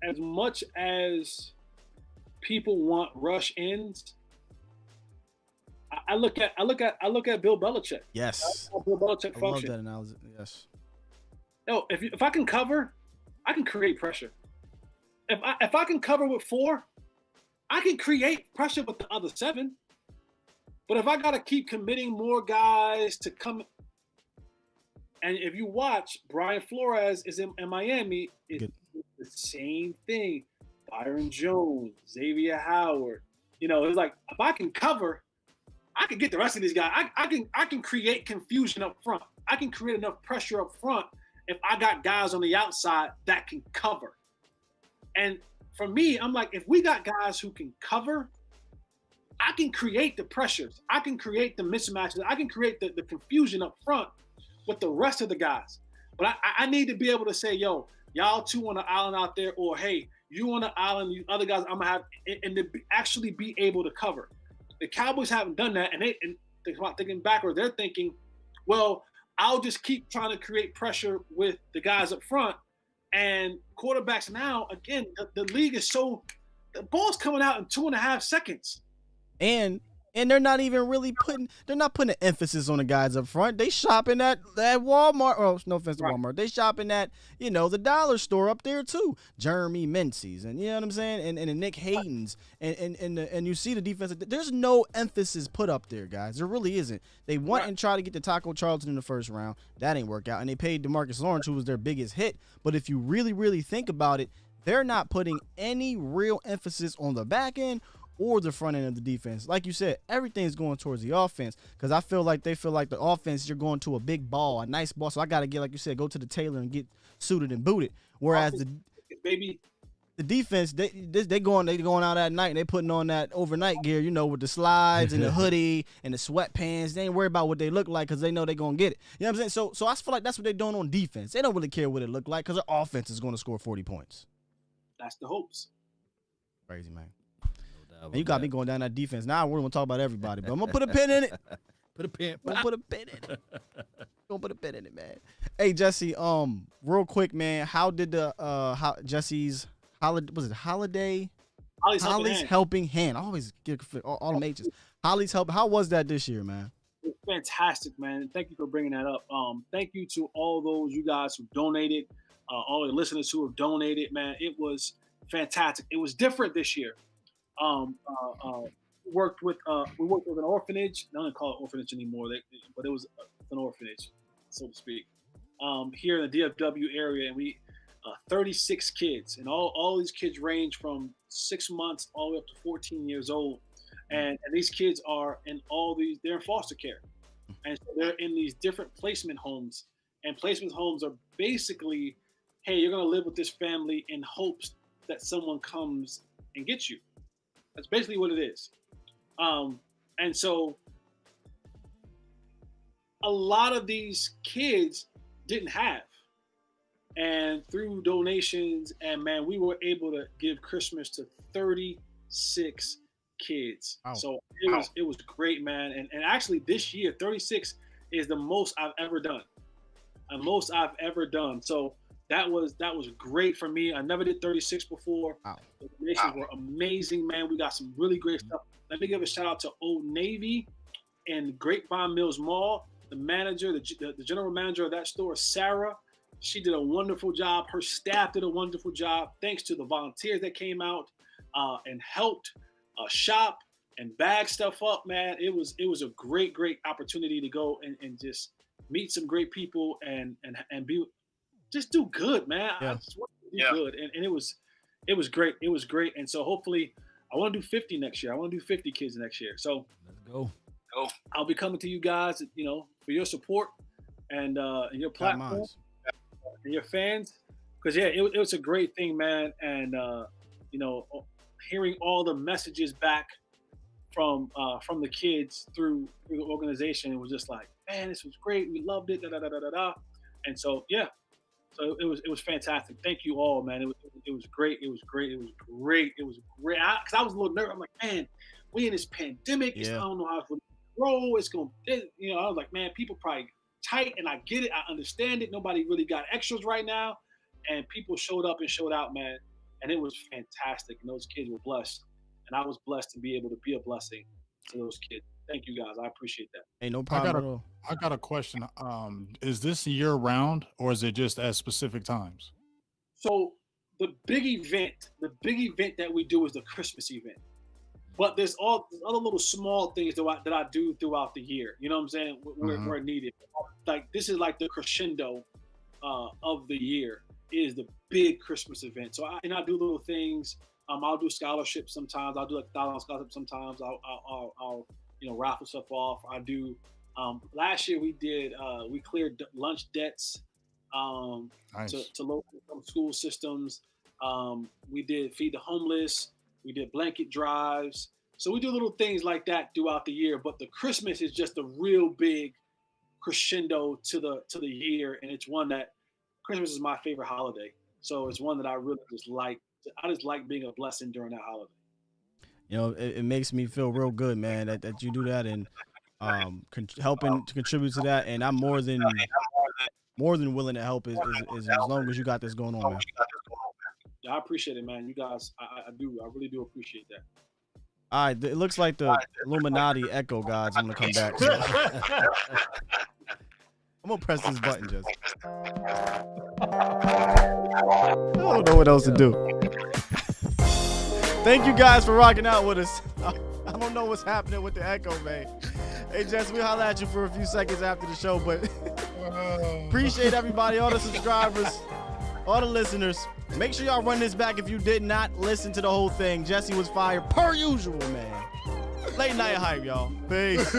S3: as much as people want rush ins, I look at Bill Belichick.
S1: Yes.
S3: Bill Belichick
S1: I
S3: function.
S1: love that analogy. Yes.
S3: No, if I can cover, I can create pressure. If I can cover with 4, I can create pressure with the other 7. But if I got to keep committing more guys to come, and if you watch, Brian Flores is in Miami, it's the same thing. Byron Jones, Xavier Howard. It's like, if I can cover, I can get the rest of these guys. I can create confusion up front. I can create enough pressure up front if I got guys on the outside that can cover. And for me, I'm like, if we got guys who can cover, I can create the pressures. I can create the mismatches. I can create the confusion up front with the rest of the guys. But I need to be able to say, yo, y'all two on the island out there, or hey, you on the island, these other guys, I'm gonna have, and to actually be able to cover. The Cowboys haven't done that, and thinking backward, they're thinking, well, I'll just keep trying to create pressure with the guys up front. And quarterbacks now, again, the league is so, the ball's coming out in 2.5 seconds.
S1: And they're not even really putting an emphasis on the guys up front. They shopping at Walmart. Oh, no offense to Walmart. They shopping at, the dollar store up there too. Jeremy Menzies, and you know what I'm saying? And Nick Hayden's and you see the defense. There's no emphasis put up there, guys. There really isn't. They went and tried to get the Taco Charlton in the first round. That ain't work out. And they paid DeMarcus Lawrence, who was their biggest hit. But if you really, really think about it, they're not putting any real emphasis on the back end or the front end of the defense. Like you said, everything's going towards the offense, because I feel like they feel like the offense, you're going to a big ball, a nice ball. So I got to get, like you said, go to the tailor and get suited and booted. Whereas the defense, they going out at night and they putting on that overnight gear, with the slides and the hoodie and the sweatpants. They ain't worried about what they look like because they know they're going to get it. You know what I'm saying? So I feel like that's what they're doing on defense. They don't really care what it look like because their offense is going to score 40 points.
S3: That's the hopes.
S1: Crazy, man. And you got me going down that defense. Now we're going to talk about everybody, but I'm going to put a pin in it.
S4: Put a pin.
S1: I'm going to put a pin in it. Going to put a pin in it, man. Hey, Jesse, real quick, man, how did Jesse's holiday? Holley's helping hand. I always get all the majors. Holley's help. How was that this year, man?
S3: It's fantastic, man. Thank you for bringing that up. Thank you to all those you guys who donated, all the listeners who have donated, man. It was fantastic. It was different this year. We worked with an orphanage. I don't call it orphanage anymore, but it was an orphanage, so to speak, here in the DFW area, and we 36 kids, and all these kids range from 6 months all the way up to 14 years old, and these kids are they're in foster care, and so they're in these different placement homes, and placement homes are basically, hey, you're gonna live with this family in hopes that someone comes and gets you. That's basically what it is. And so a lot of these kids didn't have. And through donations, and man, we were able to give Christmas to 36 kids. Wow. So it was great, man. And actually this year, 36 is the most I've ever done. So that was great for me. I never did 36 before. Wow. The donations were amazing, man. We got some really great stuff. Let me give a shout out to Old Navy and Grapevine Mills Mall. The manager, the general manager of that store, Sarah, she did a wonderful job. Her staff did a wonderful job. Thanks to the volunteers that came out and helped shop and bag stuff up, man. It was a great opportunity to go and just meet some great people and be. Just do good, man.
S1: Yeah.
S3: I just want to do good, and it was great. It was great, and so hopefully, I want to do 50 next year. I want to do 50 kids next year. So
S4: let's go.
S3: I'll be coming to you guys, for your support and your platform and your fans, because it was a great thing, man. And hearing all the messages back from the kids through the organization, it was just like, man, this was great. We loved it. And so So it was fantastic. Thank you all, man. It was great. It was great. Because I was a little nervous. I'm like, man, we in this pandemic. I don't know how it's going to roll. It's going to, I was like, man, people probably tight, and I get it. I understand it. Nobody really got extras right now, and people showed up and showed out, man. And it was fantastic. And those kids were blessed, and I was blessed to be able to be a blessing to those kids. Thank you, guys. I appreciate that.
S1: Ain't no problem at all.
S5: I got a question. Is this year round, or is it just at specific times?
S3: So the big event that we do is the Christmas event. But there's all other little small things that I do throughout the year. You know what I'm saying? Where needed. Like this is like the crescendo of the year is the big Christmas event. So I do little things. I'll do scholarships sometimes. I'll do like $1 scholarship sometimes. I'll raffle stuff off. I do. Last year we cleared lunch debts
S5: nice.
S3: to local school systems. We did feed the homeless. We did blanket drives. So we do little things like that throughout the year, but the Christmas is just a real big crescendo to the year, and it's one that Christmas is my favorite holiday. So it's one that I really just like. I just like being a blessing during that holiday.
S1: You know, it makes me feel real good, man, that you do that and helping to contribute to that. And I'm more than willing to help as long as you got this going on, man.
S3: Yeah, I appreciate it, man. You guys, I do. I really do appreciate that.
S1: All right, it looks like the Illuminati Echo God's gonna come back. So. I'm gonna press this button, just. I don't know what else to do. Thank you guys for rocking out with us. I don't know what's happening with the Echo, man. Hey, Jess, we'll holler at you for a few seconds after the show, but appreciate everybody, all the subscribers, all the listeners. Make sure y'all run this back if you did not listen to the whole thing. Jesse was fired per usual, man. Late night hype, y'all. Peace.